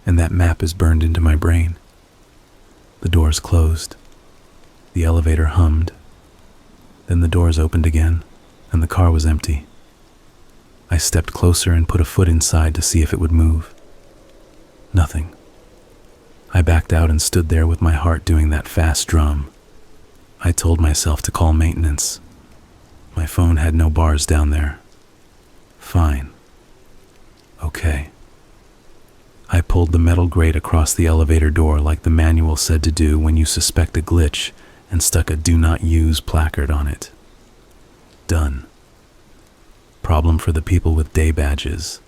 and that map is burned into my brain. The doors closed. The elevator hummed. Then the doors opened again, and the car was empty. I stepped closer and put a foot inside to see if it would move. Nothing. I backed out and stood there with my heart doing that fast drum. I told myself to call maintenance. My phone had no bars down there. Fine. Okay. I pulled the metal grate across the elevator door like the manual said to do when you suspect a glitch and stuck a "Do Not Use" placard on it. Done. Problem for the people with day badges.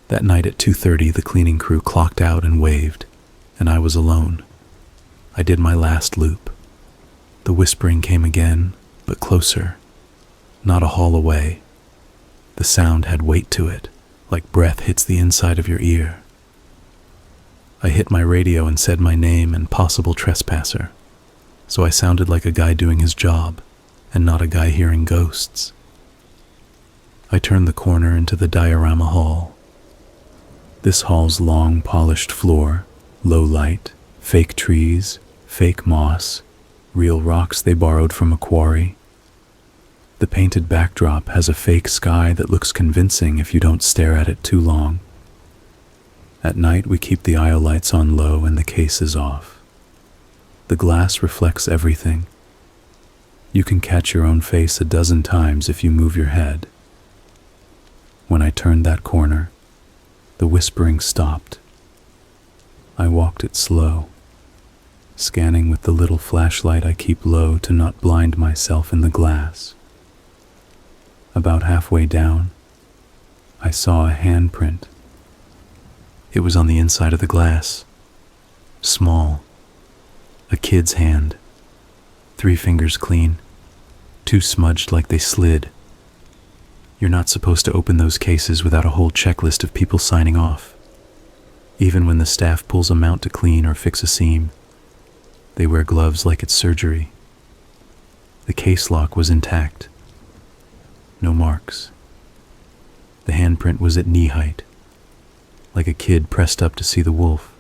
That night at 2:30, the cleaning crew clocked out and waved, and I was alone. I did my last loop. The whispering came again, but closer, not a hall away. The sound had weight to it, like breath hits the inside of your ear. I hit my radio and said my name and possible trespasser, so I sounded like a guy doing his job, and not a guy hearing ghosts. I turned the corner into the diorama hall. This hall's long, polished floor, low light, fake trees, fake moss, real rocks they borrowed from a quarry. The painted backdrop has a fake sky that looks convincing if you don't stare at it too long. At night, we keep the aisle lights on low and the case is off. The glass reflects everything. You can catch your own face a dozen times if you move your head. When I turned that corner, the whispering stopped. I walked it slow, scanning with the little flashlight I keep low to not blind myself in the glass. About halfway down, I saw a handprint. It was on the inside of the glass. Small. A kid's hand. 3 fingers clean. 2 smudged like they slid. You're not supposed to open those cases without a whole checklist of people signing off. Even when the staff pulls a mount to clean or fix a seam, they wear gloves like it's surgery. The case lock was intact. No marks. The handprint was at knee height, like a kid pressed up to see the wolf.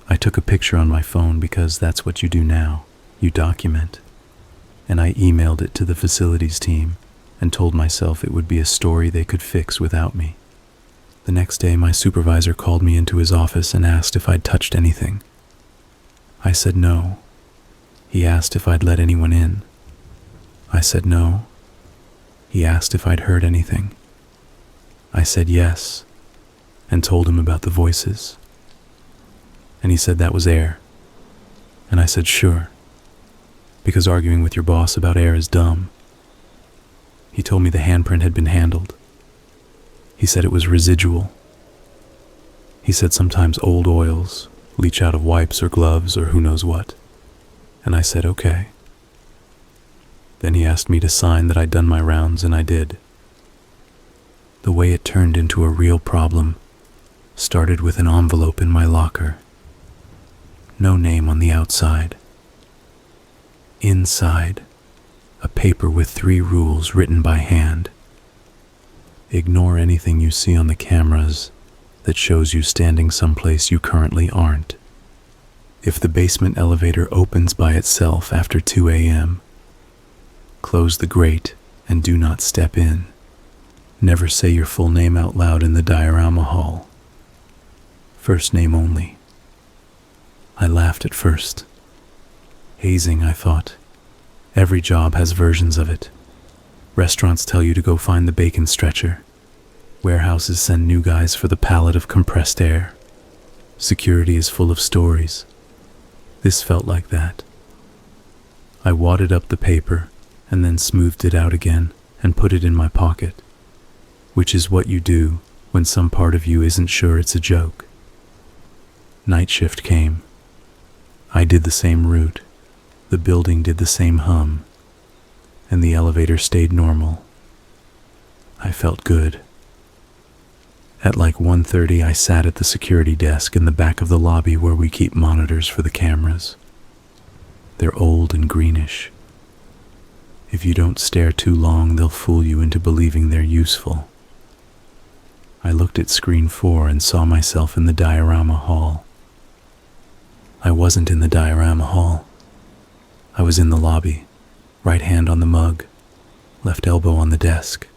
I took a picture on my phone because that's what you do now. You document. And I emailed it to the facilities team and told myself it would be a story they could fix without me. The next day, my supervisor called me into his office and asked if I'd touched anything. I said no. He asked if I'd let anyone in. I said no. He asked if I'd heard anything. I said yes, and told him about the voices. And he said that was air. And I said sure, because arguing with your boss about air is dumb. He told me the handprint had been handled. He said it was residual. He said sometimes old oils leach out of wipes or gloves or who knows what. And I said okay. Then he asked me to sign that I'd done my rounds, and I did. The way it turned into a real problem started with an envelope in my locker. No name on the outside. Inside, a paper with 3 rules written by hand. Ignore anything you see on the cameras that shows you standing someplace you currently aren't. If the basement elevator opens by itself after 2 a.m., close the grate and do not step in. Never say your full name out loud in the diorama hall. First name only. I laughed at first. Hazing, I thought. Every job has versions of it. Restaurants tell you to go find the bacon stretcher. Warehouses send new guys for the pallet of compressed air. Security is full of stories. This felt like that. I wadded up the paper and then smoothed it out again and put it in my pocket, which is what you do when some part of you isn't sure it's a joke. Night shift came. I did the same route. The building did the same hum, and the elevator stayed normal. I felt good. At like 1:30, I sat at the security desk in the back of the lobby where we keep monitors for the cameras. They're old and greenish. If you don't stare too long, they'll fool you into believing they're useful. I looked at screen 4 and saw myself in the diorama hall. I wasn't in the diorama hall. I was in the lobby, right hand on the mug, left elbow on the desk.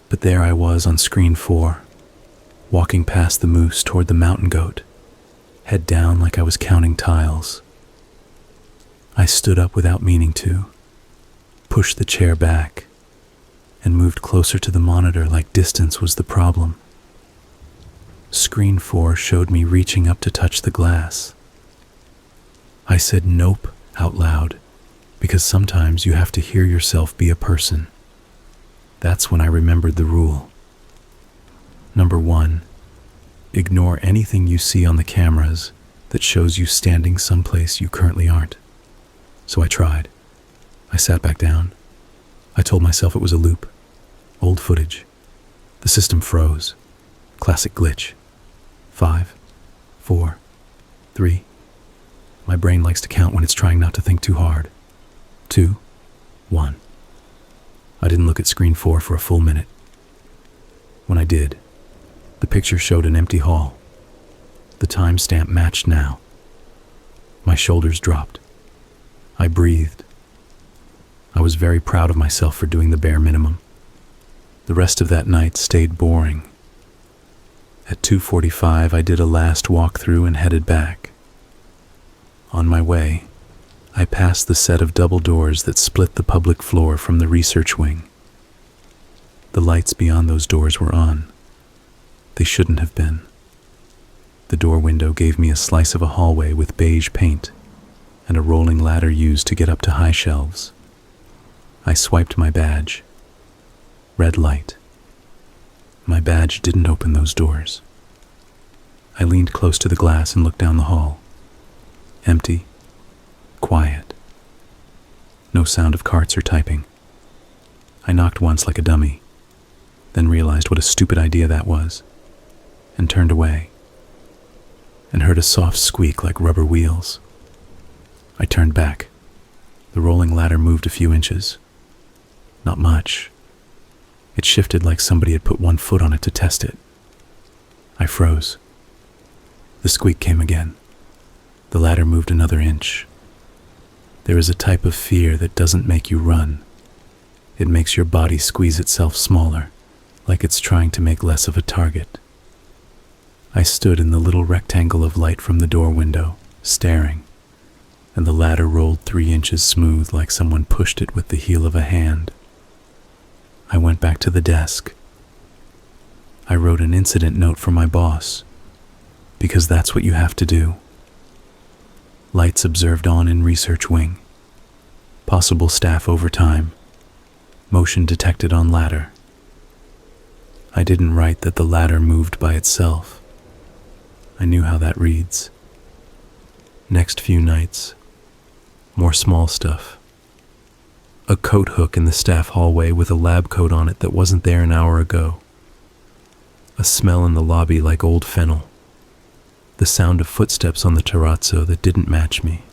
But there I was on screen 4, walking past the moose toward the mountain goat, head down like I was counting tiles. I stood up without meaning to, pushed the chair back, and moved closer to the monitor like distance was the problem. Screen 4 showed me reaching up to touch the glass. I said nope out loud, because sometimes you have to hear yourself be a person. That's when I remembered the rule. Number 1, ignore anything you see on the cameras that shows you standing someplace you currently aren't. So I tried. I sat back down. I told myself it was a loop. Old footage. The system froze. Classic glitch. 5, 4, 3. My brain likes to count when it's trying not to think too hard. 2, 1. I didn't look at screen 4 for a full minute. When I did, the picture showed an empty hall. The timestamp matched now. My shoulders dropped. I breathed. I was very proud of myself for doing the bare minimum. The rest of that night stayed boring. At 2:45, I did a last walkthrough and headed back. On my way, I passed the set of double doors that split the public floor from the research wing. The lights beyond those doors were on. They shouldn't have been. The door window gave me a slice of a hallway with beige paint and a rolling ladder used to get up to high shelves. I swiped my badge. Red light. My badge didn't open those doors. I leaned close to the glass and looked down the hall. Empty. Quiet. No sound of carts or typing. I knocked once like a dummy, then realized what a stupid idea that was, and turned away, and heard a soft squeak like rubber wheels. I turned back. The rolling ladder moved a few inches. Not much. It shifted like somebody had put one foot on it to test it. I froze. The squeak came again. The ladder moved another inch. There is a type of fear that doesn't make you run. It makes your body squeeze itself smaller, like it's trying to make less of a target. I stood in the little rectangle of light from the door window, staring. and the ladder rolled 3 inches smooth like someone pushed it with the heel of a hand. I went back to the desk. I wrote an incident note for my boss, because that's what you have to do. Lights observed on in research wing. Possible staff overtime. Motion detected on ladder. I didn't write that the ladder moved by itself. I knew how that reads. Next few nights, more small stuff. A coat hook in the staff hallway with a lab coat on it that wasn't there an hour ago. A smell in the lobby like old fennel. The sound of footsteps on the terrazzo that didn't match me.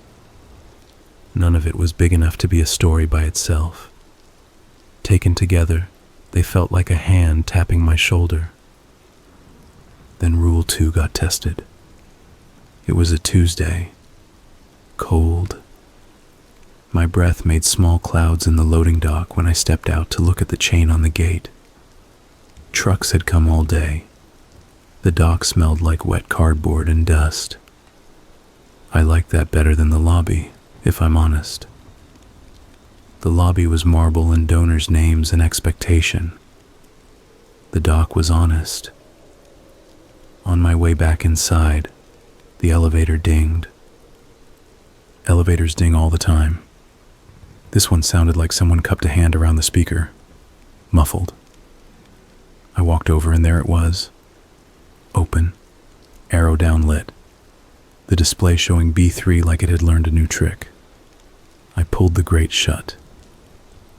None of it was big enough to be a story by itself. Taken together, they felt like a hand tapping my shoulder. Then Rule 2 got tested. It was a Tuesday. Cold. My breath made small clouds in the loading dock when I stepped out to look at the chain on the gate. Trucks had come all day. The dock smelled like wet cardboard and dust. I liked that better than the lobby, if I'm honest. The lobby was marble and donors' names and expectation. The dock was honest. On my way back inside, the elevator dinged. Elevators ding all the time. This one sounded like someone cupped a hand around the speaker, muffled. I walked over and there it was. Open, arrow downlit. The display showing B3 like it had learned a new trick. I pulled the grate shut.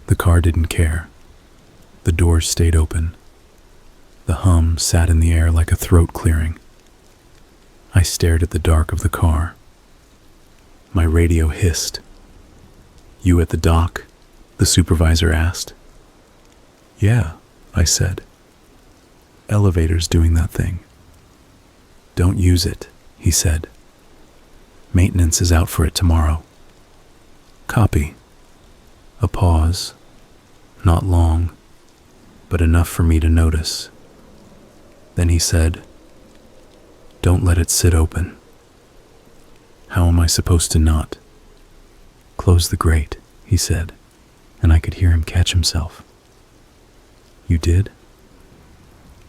The car didn't care. The doors stayed open. The hum sat in the air like a throat clearing. I stared at the dark of the car. My radio hissed. "You at the dock?" the supervisor asked. "Yeah," I said. "Elevator's doing that thing." "Don't use it," he said. "Maintenance is out for it tomorrow." "Copy." A pause. Not long, but enough for me to notice. Then he said, "Don't let it sit open." "How am I supposed to not?" "Close the grate," he said, and I could hear him catch himself. "You did?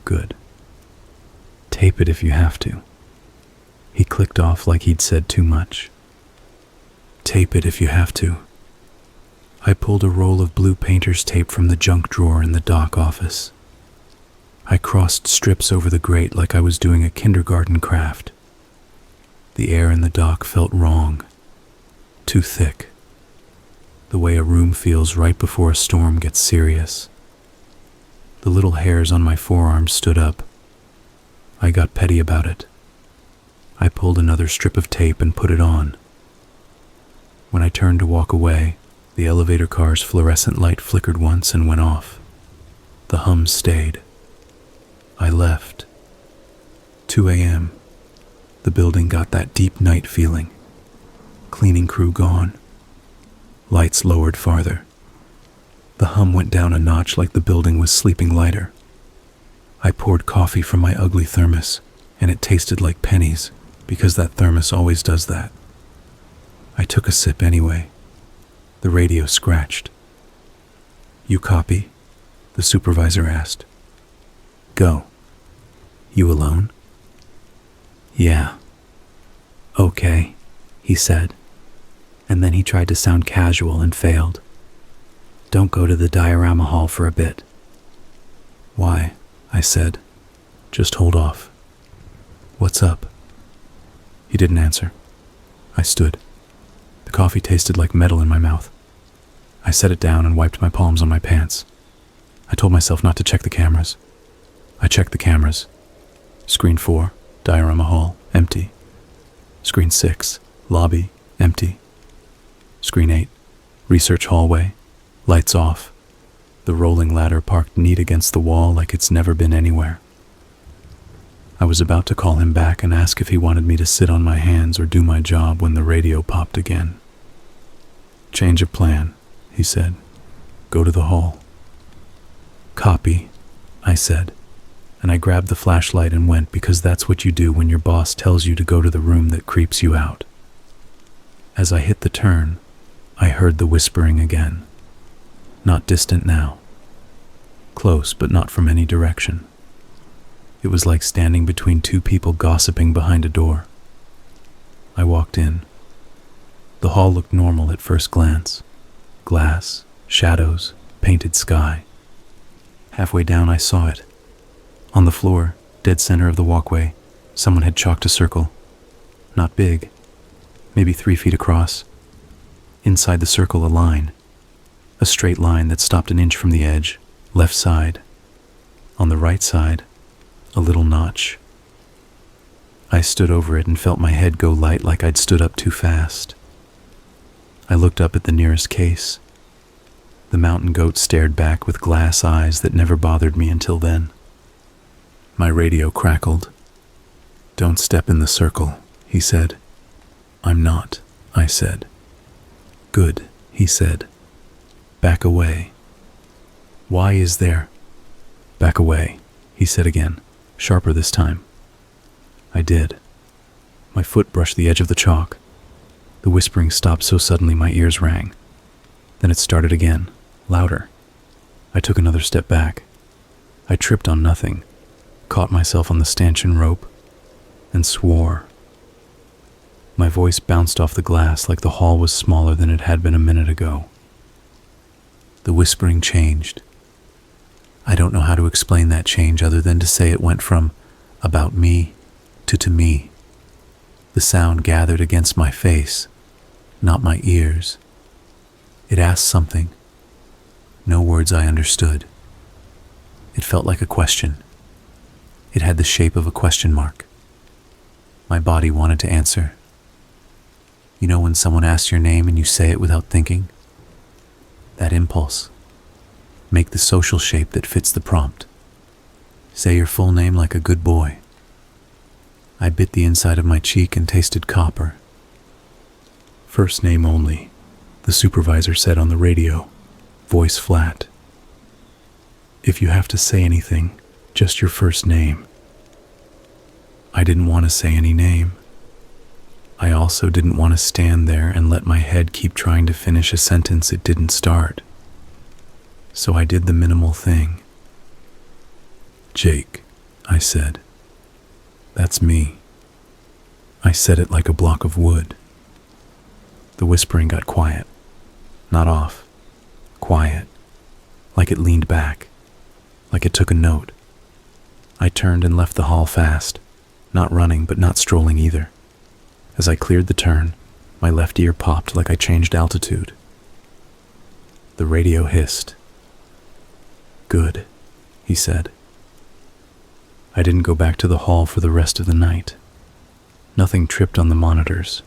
Good. Tape it if you have to." He clicked off like he'd said too much. "Tape it if you have to." I pulled a roll of blue painter's tape from the junk drawer in the dock office. I crossed strips over the grate like I was doing a kindergarten craft. The air in the dock felt wrong, too thick. The way a room feels right before a storm gets serious. The little hairs on my forearms stood up. I got petty about it. I pulled another strip of tape and put it on. When I turned to walk away, the elevator car's fluorescent light flickered once and went off. The hum stayed. I left. 2 a.m. The building got that deep night feeling. Cleaning crew gone. Lights lowered farther. The hum went down a notch like the building was sleeping lighter. I poured coffee from my ugly thermos, and it tasted like pennies, because that thermos always does that. I took a sip anyway. The radio scratched. "You copy?" the supervisor asked. "Go." "You alone?" "Yeah." "Okay," he said, and then he tried to sound casual and failed. "Don't go to the diorama hall for a bit." "Why?" I said. "Just hold off." "What's up?" He didn't answer. I stood. The coffee tasted like metal in my mouth. I set it down and wiped my palms on my pants. I told myself not to check the cameras. I checked the cameras. Screen 4, diorama hall, empty. Screen 6, lobby, empty. Screen 8, research hallway, lights off. The rolling ladder parked neat against the wall like it's never been anywhere. I was about to call him back and ask if he wanted me to sit on my hands or do my job when the radio popped again. "Change of plan," he said. "Go to the hall." "Copy," I said, and I grabbed the flashlight and went because that's what you do when your boss tells you to go to the room that creeps you out. As I hit the turn, I heard the whispering again. Not distant now. Close, but not from any direction. It was like standing between two people gossiping behind a door. I walked in. The hall looked normal at first glance. Glass, shadows, painted sky. Halfway down I saw it. On the floor, dead center of the walkway, someone had chalked a circle. Not big, maybe 3 feet across. Inside the circle, a line. A straight line that stopped an inch from the edge, left side. On the right side, a little notch. I stood over it and felt my head go light like I'd stood up too fast. I looked up at the nearest case. The mountain goat stared back with glass eyes that never bothered me until then. My radio crackled. "Don't step in the circle," he said. "I'm not," I said. "Good," he said. "Back away." "Why is there?" "Back away," he said again, sharper this time. I did. My foot brushed the edge of the chalk. The whispering stopped so suddenly my ears rang. Then it started again, louder. I took another step back. I tripped on nothing, caught myself on the stanchion rope, and swore. My voice bounced off the glass like the hall was smaller than it had been a minute ago. The whispering changed. I don't know how to explain that change other than to say it went from "about me" to me. The sound gathered against my face, not my ears. It asked something. No words I understood. It felt like a question. It had the shape of a question mark. My body wanted to answer. You know when someone asks your name and you say it without thinking? That impulse. Make the social shape that fits the prompt. Say your full name like a good boy. I bit the inside of my cheek and tasted copper. "First name only," the supervisor said on the radio, voice flat. "If you have to say anything, just your first name." I didn't want to say any name. I also didn't want to stand there and let my head keep trying to finish a sentence it didn't start. So I did the minimal thing. "Jake," I said. "That's me." I said it like a block of wood. The whispering got quiet. Not off. Quiet. Like it leaned back. Like it took a note. I turned and left the hall fast. Not running, but not strolling either. As I cleared the turn, my left ear popped like I changed altitude. The radio hissed. "Good," he said. I didn't go back to the hall for the rest of the night. Nothing tripped on the monitors.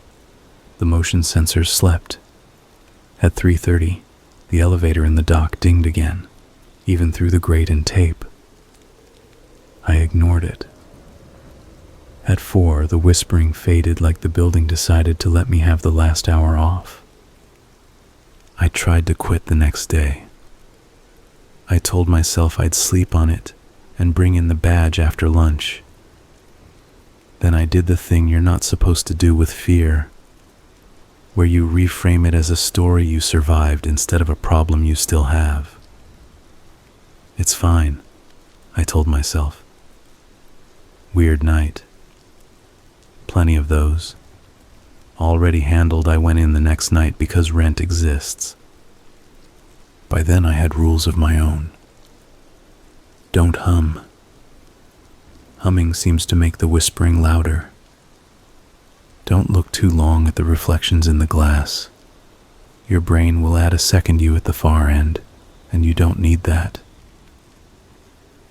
The motion sensors slept. At 3:30, the elevator in the dock dinged again, even through the grate and tape. I ignored it. At 4, the whispering faded like the building decided to let me have the last hour off. I tried to quit the next day. I told myself I'd sleep on it and bring in the badge after lunch. Then I did the thing you're not supposed to do with fear, where you reframe it as a story you survived instead of a problem you still have. "It's fine," I told myself. Weird night. Plenty of those. Already handled. I went in the next night because rent exists. By then I had rules of my own. Don't hum. Humming seems to make the whispering louder. Don't look too long at the reflections in the glass. Your brain will add a second you at the far end, and you don't need that.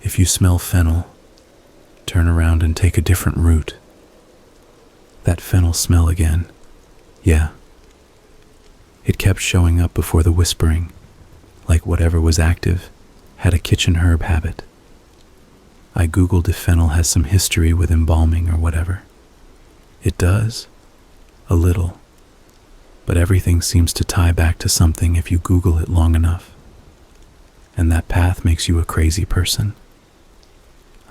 If you smell fennel, turn around and take a different route. That fennel smell again. Yeah. It kept showing up before the whispering, like whatever was active had a kitchen herb habit. I googled if fennel has some history with embalming or whatever. It does. A little. But everything seems to tie back to something if you Google it long enough. And that path makes you a crazy person.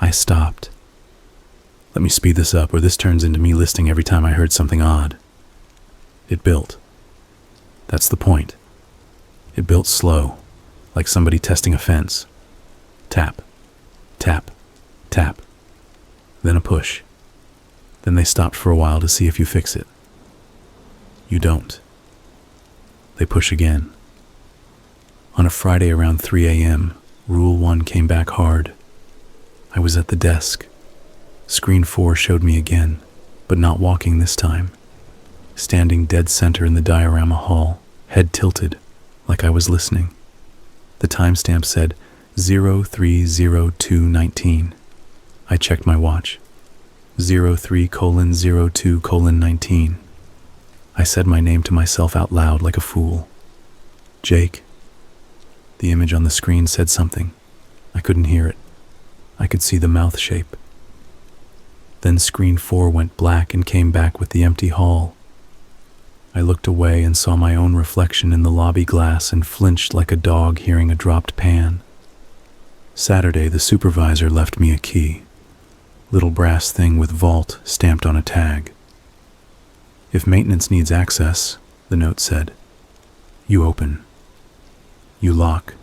I stopped. Let me speed this up, or this turns into me listing every time I heard something odd. It built. That's the point. It built slow, like somebody testing a fence. Tap, tap, tap. Then a push. Then they stopped for a while to see if you fix it. You don't. They push again. On a Friday around 3 a.m., Rule 1 came back hard. I was at the desk. Screen 4 showed me again, but not walking this time. Standing dead center in the diorama hall, head tilted, like I was listening. The timestamp said 030219. I checked my watch. 03:02:19. I said my name to myself out loud like a fool. Jake. The image on the screen said something. I couldn't hear it. I could see the mouth shape. Then screen 4 went black and came back with the empty hall. I looked away and saw my own reflection in the lobby glass and flinched like a dog hearing a dropped pan. Saturday, the supervisor left me a key. Little brass thing with vault stamped on a tag. If maintenance needs access, the note said, you open. You lock.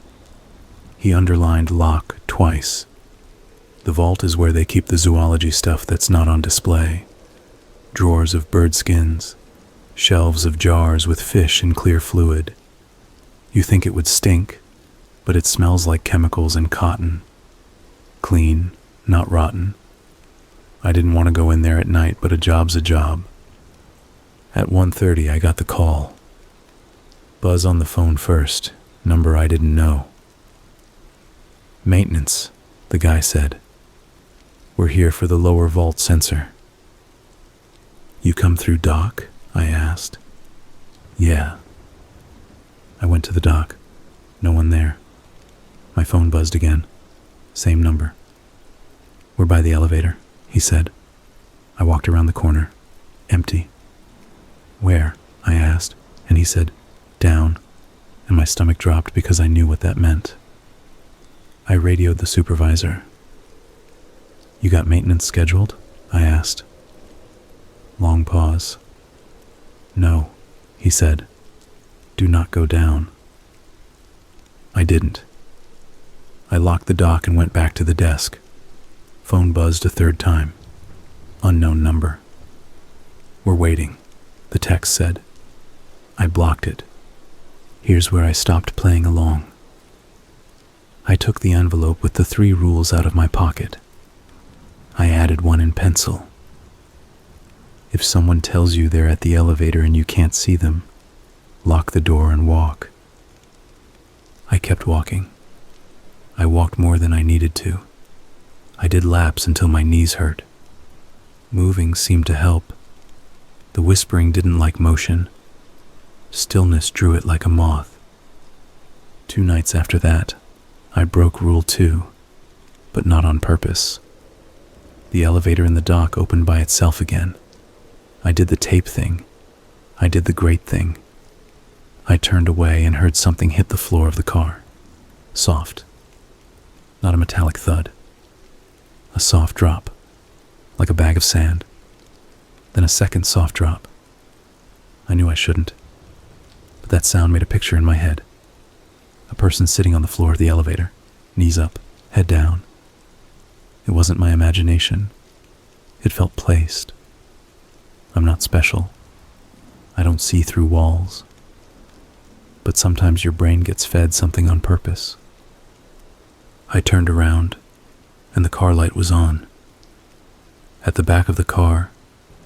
He underlined lock twice. The vault is where they keep the zoology stuff that's not on display. Drawers of bird skins, shelves of jars with fish and clear fluid. You think it would stink, but it smells like chemicals and cotton. Clean, not rotten. I didn't want to go in there at night, but a job's a job. At 1:30, I got the call. Buzz on the phone first, number I didn't know. Maintenance, the guy said. We're here for the lower vault sensor. You come through dock? I asked. Yeah. I went to the dock. No one there. My phone buzzed again. Same number. We're by the elevator, he said. I walked around the corner. Empty. Where? I asked, and he said, down, and my stomach dropped because I knew what that meant. I radioed the supervisor. You got maintenance scheduled? I asked. Long pause. No, he said. Do not go down. I didn't. I locked the dock and went back to the desk. Phone buzzed a third time. Unknown number. We're waiting, the text said. I blocked it. Here's where I stopped playing along. I took the envelope with the 3 rules out of my pocket. I added one in pencil. If someone tells you they're at the elevator and you can't see them, lock the door and walk. I kept walking. I walked more than I needed to. I did laps until my knees hurt. Moving seemed to help. The whispering didn't like motion. Stillness drew it like a moth. 2 nights after that, I broke rule 2, but not on purpose. The elevator in the dock opened by itself again. I did the tape thing. I did the great thing. I turned away and heard something hit the floor of the car. Soft. Not a metallic thud. A soft drop, like a bag of sand. Then a second soft drop. I knew I shouldn't, but that sound made a picture in my head. A person sitting on the floor of the elevator, knees up, head down. It wasn't my imagination. It felt placed. I'm not special. I don't see through walls. But sometimes your brain gets fed something on purpose. I turned around, and the car light was on. At the back of the car,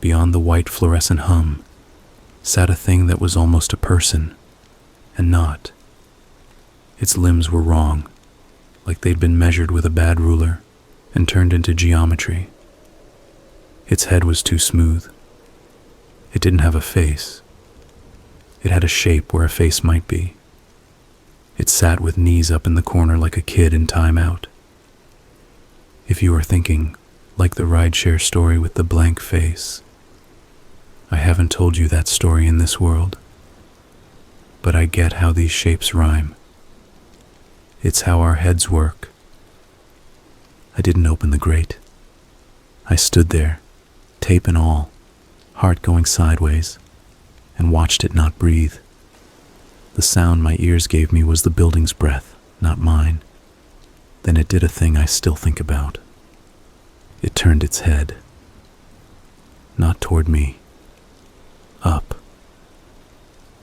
beyond the white fluorescent hum, sat a thing that was almost a person, and not. Its limbs were wrong, like they'd been measured with a bad ruler and turned into geometry. Its head was too smooth. It didn't have a face. It had a shape where a face might be. It sat with knees up in the corner like a kid in timeout. If you are thinking, like the rideshare story with the blank face, I haven't told you that story in this world. But I get how these shapes rhyme. It's how our heads work. I didn't open the grate. I stood there, tape and all, heart going sideways, and watched it not breathe. The sound my ears gave me was the building's breath, not mine. Then it did a thing I still think about. It turned its head. Not toward me. Up.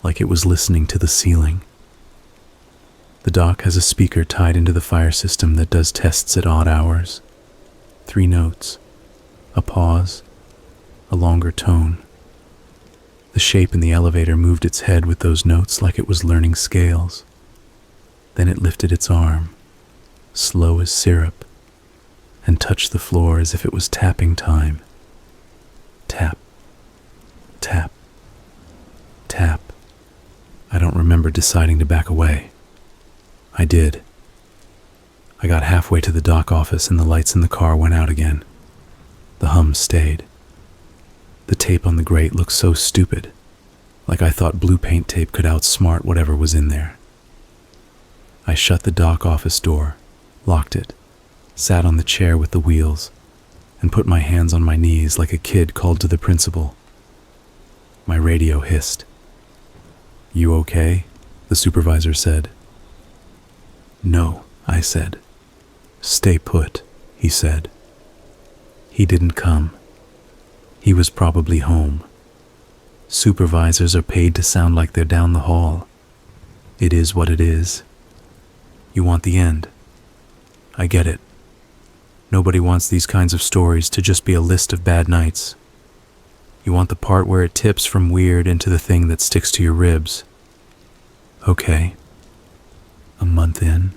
Like it was listening to the ceiling. The dock has a speaker tied into the fire system that does tests at odd hours. 3 notes. A pause. A longer tone. The shape in the elevator moved its head with those notes like it was learning scales. Then it lifted its arm, slow as syrup, and touched the floor as if it was tapping time. Tap, tap, tap. I don't remember deciding to back away. I did. I got halfway to the dock office and the lights in the car went out again. The hum stayed. The tape on the grate looked so stupid, like I thought blue paint tape could outsmart whatever was in there. I shut the dock office door, locked it, sat on the chair with the wheels, and put my hands on my knees like a kid called to the principal. My radio hissed. "You okay?" the supervisor said. "No," I said. "Stay put," he said. He didn't come. He was probably home. Supervisors are paid to sound like they're down the hall. It is what it is. You want the end. I get it. Nobody wants these kinds of stories to just be a list of bad nights. You want the part where it tips from weird into the thing that sticks to your ribs. Okay. A month in,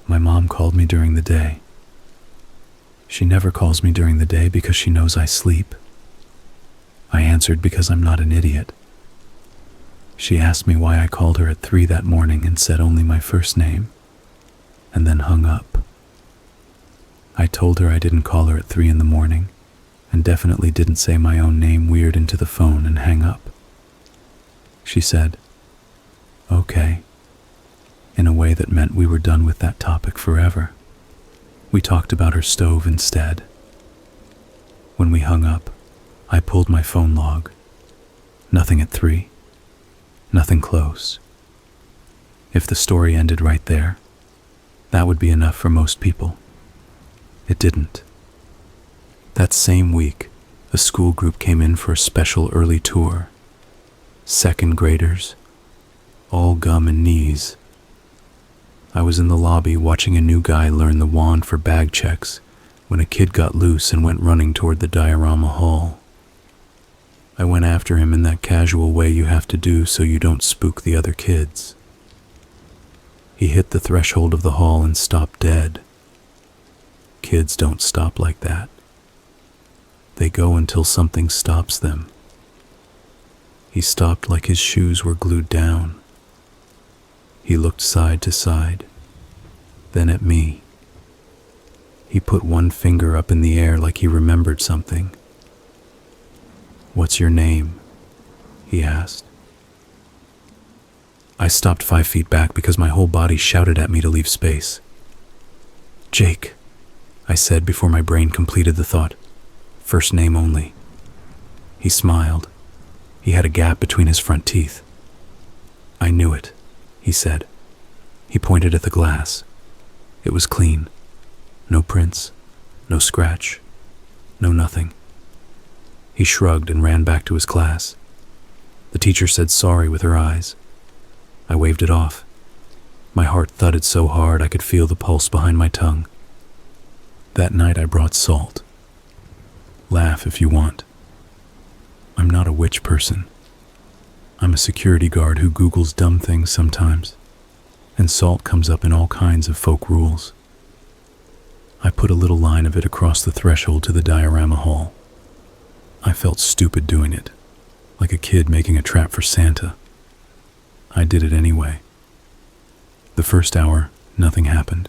my mom called me during the day. She never calls me during the day because she knows I sleep. I answered because I'm not an idiot. She asked me why I called her at 3 that morning and said only my first name, and then hung up. I told her I didn't call her at 3 in the morning, and definitely didn't say my own name weird into the phone and hang up. She said, "Okay," in a way that meant we were done with that topic forever. We talked about her stove instead. When we hung up, I pulled my phone log. Nothing at 3. Nothing close. If the story ended right there, that would be enough for most people. It didn't. That same week, a school group came in for a special early tour. 2nd graders, all gum and knees. I was in the lobby watching a new guy learn the wand for bag checks when a kid got loose and went running toward the diorama hall. I went after him in that casual way you have to do so you don't spook the other kids. He hit the threshold of the hall and stopped dead. Kids don't stop like that. They go until something stops them. He stopped like his shoes were glued down. He looked side to side, then at me. He put one finger up in the air like he remembered something. "What's your name?" he asked. I stopped 5 feet back because my whole body shouted at me to leave space. "Jake," I said before my brain completed the thought. "First name only." He smiled. He had a gap between his front teeth. "I knew it," he said. He pointed at the glass. It was clean. No prints, no scratch, no nothing. He shrugged and ran back to his class. The teacher said sorry with her eyes. I waved it off. My heart thudded so hard I could feel the pulse behind my tongue. That night I brought salt. Laugh if you want. I'm not a witch person. I'm a security guard who Googles dumb things sometimes, and salt comes up in all kinds of folk rules. I put a little line of it across the threshold to the diorama hall. I felt stupid doing it, like a kid making a trap for Santa. I did it anyway. The first hour, nothing happened.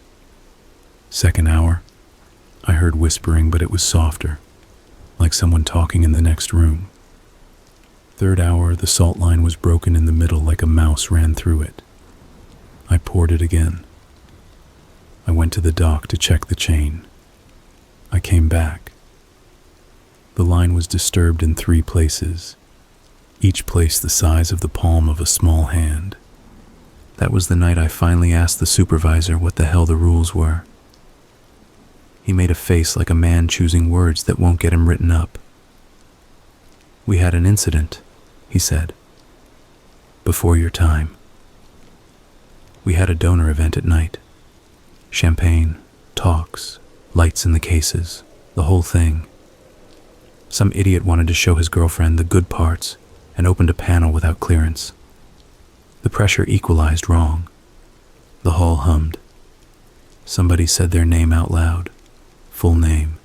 Second hour, I heard whispering, but it was softer, like someone talking in the next room. Third hour, the salt line was broken in the middle like a mouse ran through it. I poured it again. I went to the dock to check the chain. I came back. The line was disturbed in 3 places. each place the size of the palm of a small hand. That was the night I finally asked the supervisor what the hell the rules were. He made a face like a man choosing words that won't get him written up. "We had an incident," he said. "Before your time. We had a donor event at night. Champagne, talks, lights in the cases, the whole thing. Some idiot wanted to show his girlfriend the good parts and opened a panel without clearance. The pressure equalized wrong. The hall hummed. Somebody said their name out loud, full name,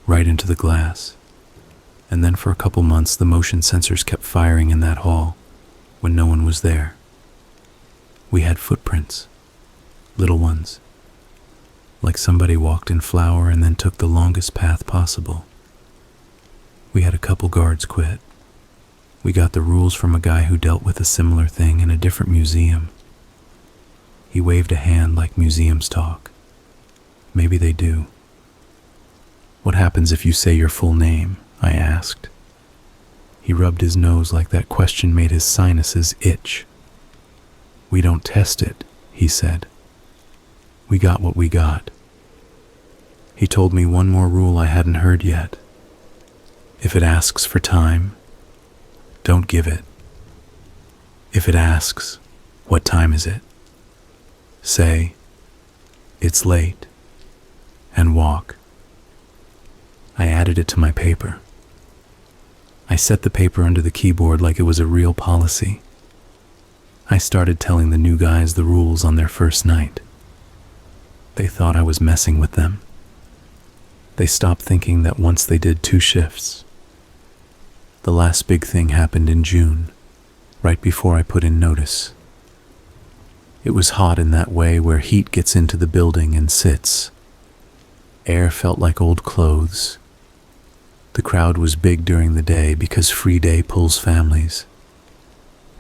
right into the glass. And then for a couple months the motion sensors kept firing in that hall when no one was there. We had footprints, little ones, like somebody walked in flour and then took the longest path possible. We had a couple guards quit. We got the rules from a guy who dealt with a similar thing in a different museum. He waved a hand like museums talk. Maybe they do. What happens if you say your full name? I asked. He rubbed his nose like that question made his sinuses itch. We don't test it, he said. We got what we got. He told me one more rule I hadn't heard yet. If it asks for time, don't give it. If it asks, what time is it? Say, it's late, and walk. I added it to my paper. I set the paper under the keyboard like it was a real policy. I started telling the new guys the rules on their first night. They thought I was messing with them. They stopped thinking that once they did 2 shifts. The last big thing happened in June, right before I put in notice. It was hot in that way where heat gets into the building and sits. Air felt like old clothes. The crowd was big during the day because free day pulls families.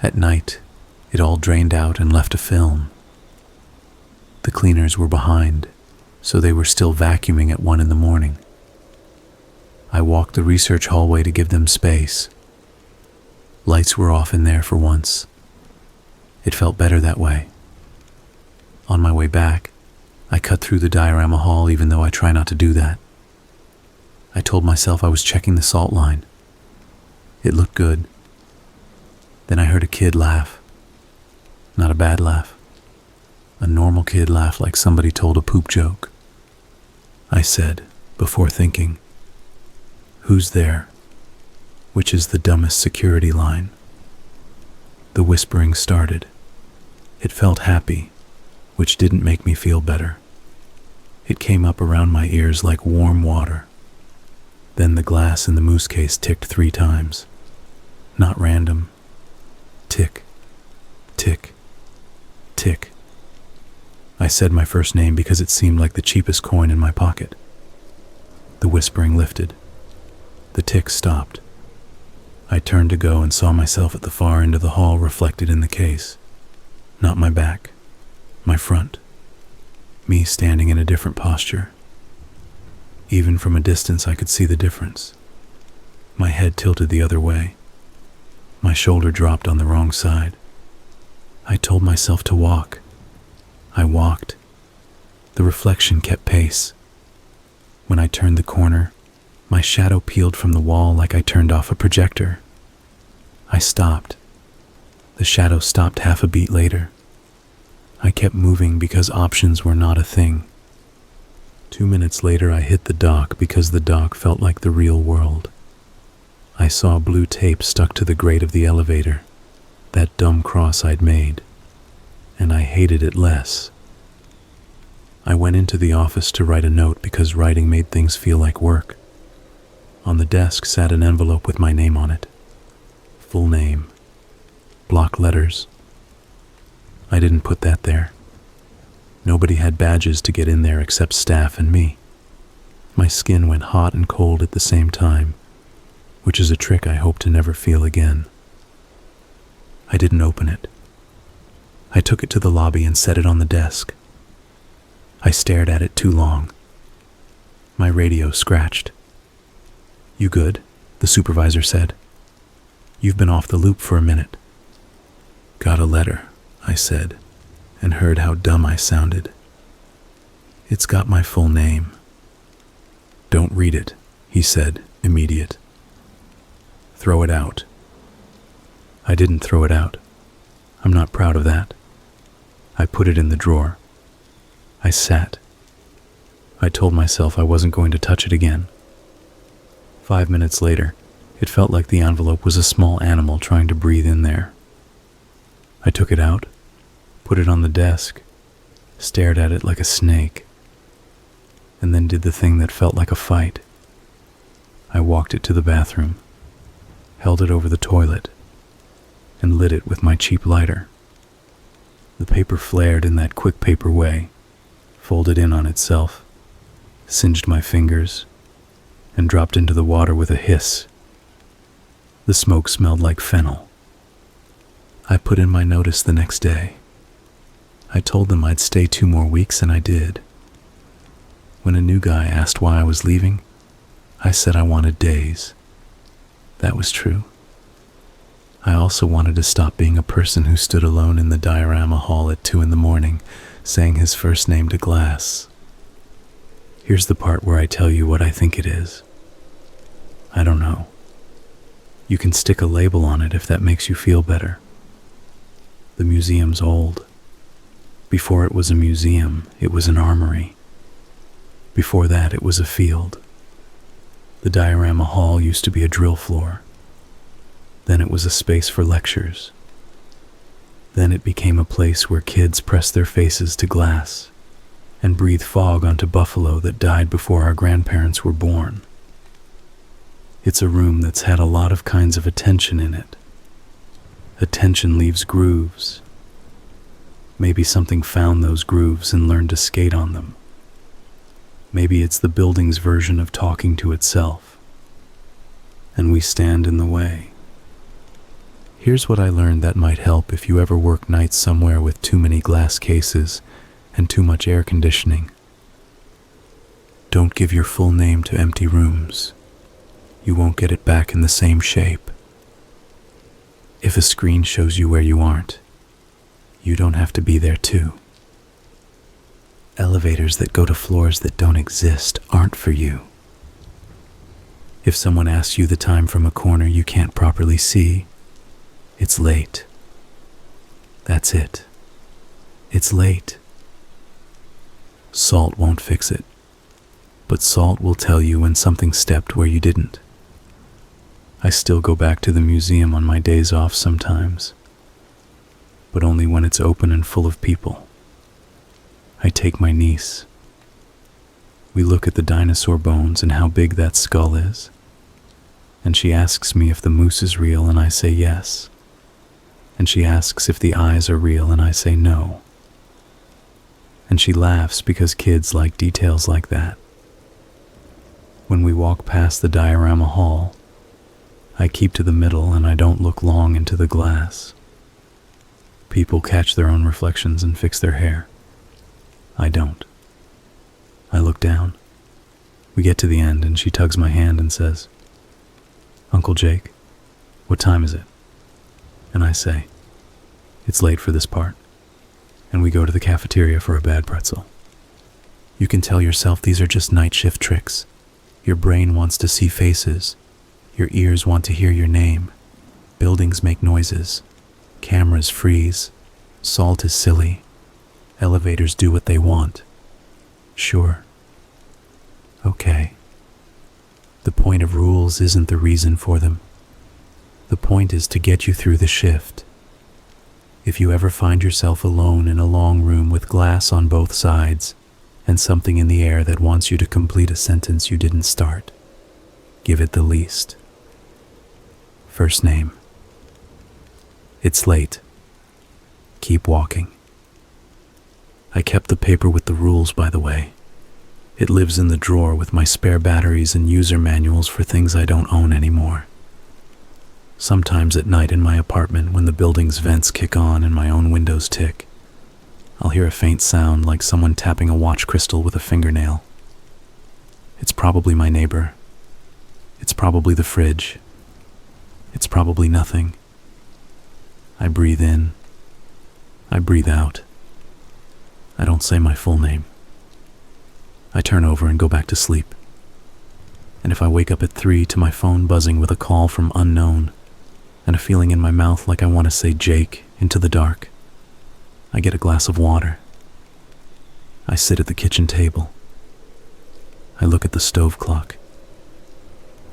At night, it all drained out and left a film. The cleaners were behind, so they were still vacuuming at 1 in the morning. I walked the research hallway to give them space. Lights were off in there for once. It felt better that way. On my way back, I cut through the diorama hall even though I try not to do that. I told myself I was checking the salt line. It looked good. Then I heard a kid laugh. Not a bad laugh. A normal kid laugh like somebody told a poop joke. I said, before thinking, "Who's there? Which is the dumbest security line?" The whispering started. It felt happy, which didn't make me feel better. It came up around my ears like warm water. Then the glass in the moose case ticked 3 times. Not random. Tick, tick, tick. I said my first name because it seemed like the cheapest coin in my pocket. The whispering lifted. The tick stopped. I turned to go and saw myself at the far end of the hall reflected in the case. Not my back, my front. Me standing in a different posture. Even from a distance I could see the difference. My head tilted the other way. My shoulder dropped on the wrong side. I told myself to walk. I walked. The reflection kept pace. When I turned the corner, my shadow peeled from the wall like I turned off a projector. I stopped. The shadow stopped half a beat later. I kept moving because options were not a thing. 2 minutes later I hit the dock because the dock felt like the real world. I saw blue tape stuck to the grate of the elevator, that dumb cross I'd made, and I hated it less. I went into the office to write a note because writing made things feel like work. On the desk sat an envelope with my name on it. Full name. Block letters. I didn't put that there. Nobody had badges to get in there except staff and me. My skin went hot and cold at the same time, which is a trick I hope to never feel again. I didn't open it. I took it to the lobby and set it on the desk. I stared at it too long. My radio scratched. "You good?" the supervisor said. You've been off the loop for a minute." "Got a letter," I said, and heard how dumb I sounded. "It's got my full name." "Don't read it," he said, immediate. "Throw it out." I didn't throw it out. I'm not proud of that. I put it in the drawer. I sat. I told myself I wasn't going to touch it again. 5 minutes later, it felt like the envelope was a small animal trying to breathe in there. I took it out, put it on the desk, stared at it like a snake, and then did the thing that felt like a fight. I walked it to the bathroom, held it over the toilet, and lit it with my cheap lighter. The paper flared in that quick paper way, folded in on itself, singed my fingers, and dropped into the water with a hiss. The smoke smelled like fennel. I put in my notice the next day. I told them I'd stay 2 more weeks, and I did. When a new guy asked why I was leaving, I said I wanted days. That was true. I also wanted to stop being a person who stood alone in the diorama hall at 2 a.m, saying his first name to glass. Here's the part where I tell you what I think it is. I don't know. You can stick a label on it if that makes you feel better. The museum's old. Before it was a museum, it was an armory. Before that, it was a field. The diorama hall used to be a drill floor. Then it was a space for lectures. Then it became a place where kids pressed their faces to glass and breathed fog onto buffalo that died before our grandparents were born. It's a room that's had a lot of kinds of attention in it. Attention leaves grooves. Maybe something found those grooves and learned to skate on them. Maybe it's the building's version of talking to itself. And we stand in the way. Here's what I learned that might help if you ever work nights somewhere with too many glass cases and too much air conditioning. Don't give your full name to empty rooms. You won't get it back in the same shape. If a screen shows you where you aren't, you don't have to be there too. Elevators that go to floors that don't exist aren't for you. If someone asks you the time from a corner you can't properly see, it's late. That's it. It's late. Salt won't fix it, but salt will tell you when something stepped where you didn't. I still go back to the museum on my days off sometimes, but only when it's open and full of people. I take my niece. We look at the dinosaur bones and how big that skull is, and she asks me if the moose is real, and I say yes. And she asks if the eyes are real, and I say no. And she laughs because kids like details like that. When we walk past the diorama hall, I keep to the middle and I don't look long into the glass. People catch their own reflections and fix their hair. I don't. I look down. We get to the end and she tugs my hand and says, "Uncle Jake, what time is it?" And I say, "It's late for this part." And we go to the cafeteria for a bad pretzel. You can tell yourself these are just night shift tricks. Your brain wants to see faces. Your ears want to hear your name. Buildings make noises. Cameras freeze. Salt is silly. Elevators do what they want. Sure. Okay. The point of rules isn't the reason for them. The point is to get you through the shift. If you ever find yourself alone in a long room with glass on both sides and something in the air that wants you to complete a sentence you didn't start, give it the least. First name. It's late. Keep walking. I kept the paper with the rules, by the way. It lives in the drawer with my spare batteries and user manuals for things I don't own anymore. Sometimes at night in my apartment, when the building's vents kick on and my own windows tick, I'll hear a faint sound like someone tapping a watch crystal with a fingernail. It's probably my neighbor. It's probably the fridge. It's probably nothing. I breathe in. I breathe out. I don't say my full name. I turn over and go back to sleep. And if I wake up at 3 to my phone buzzing with a call from unknown and a feeling in my mouth like I want to say Jake into the dark, I get a glass of water. I sit at the kitchen table. I look at the stove clock.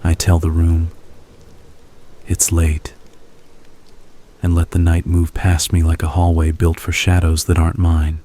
I tell the room, it's late, and let the night move past me like a hallway built for shadows that aren't mine.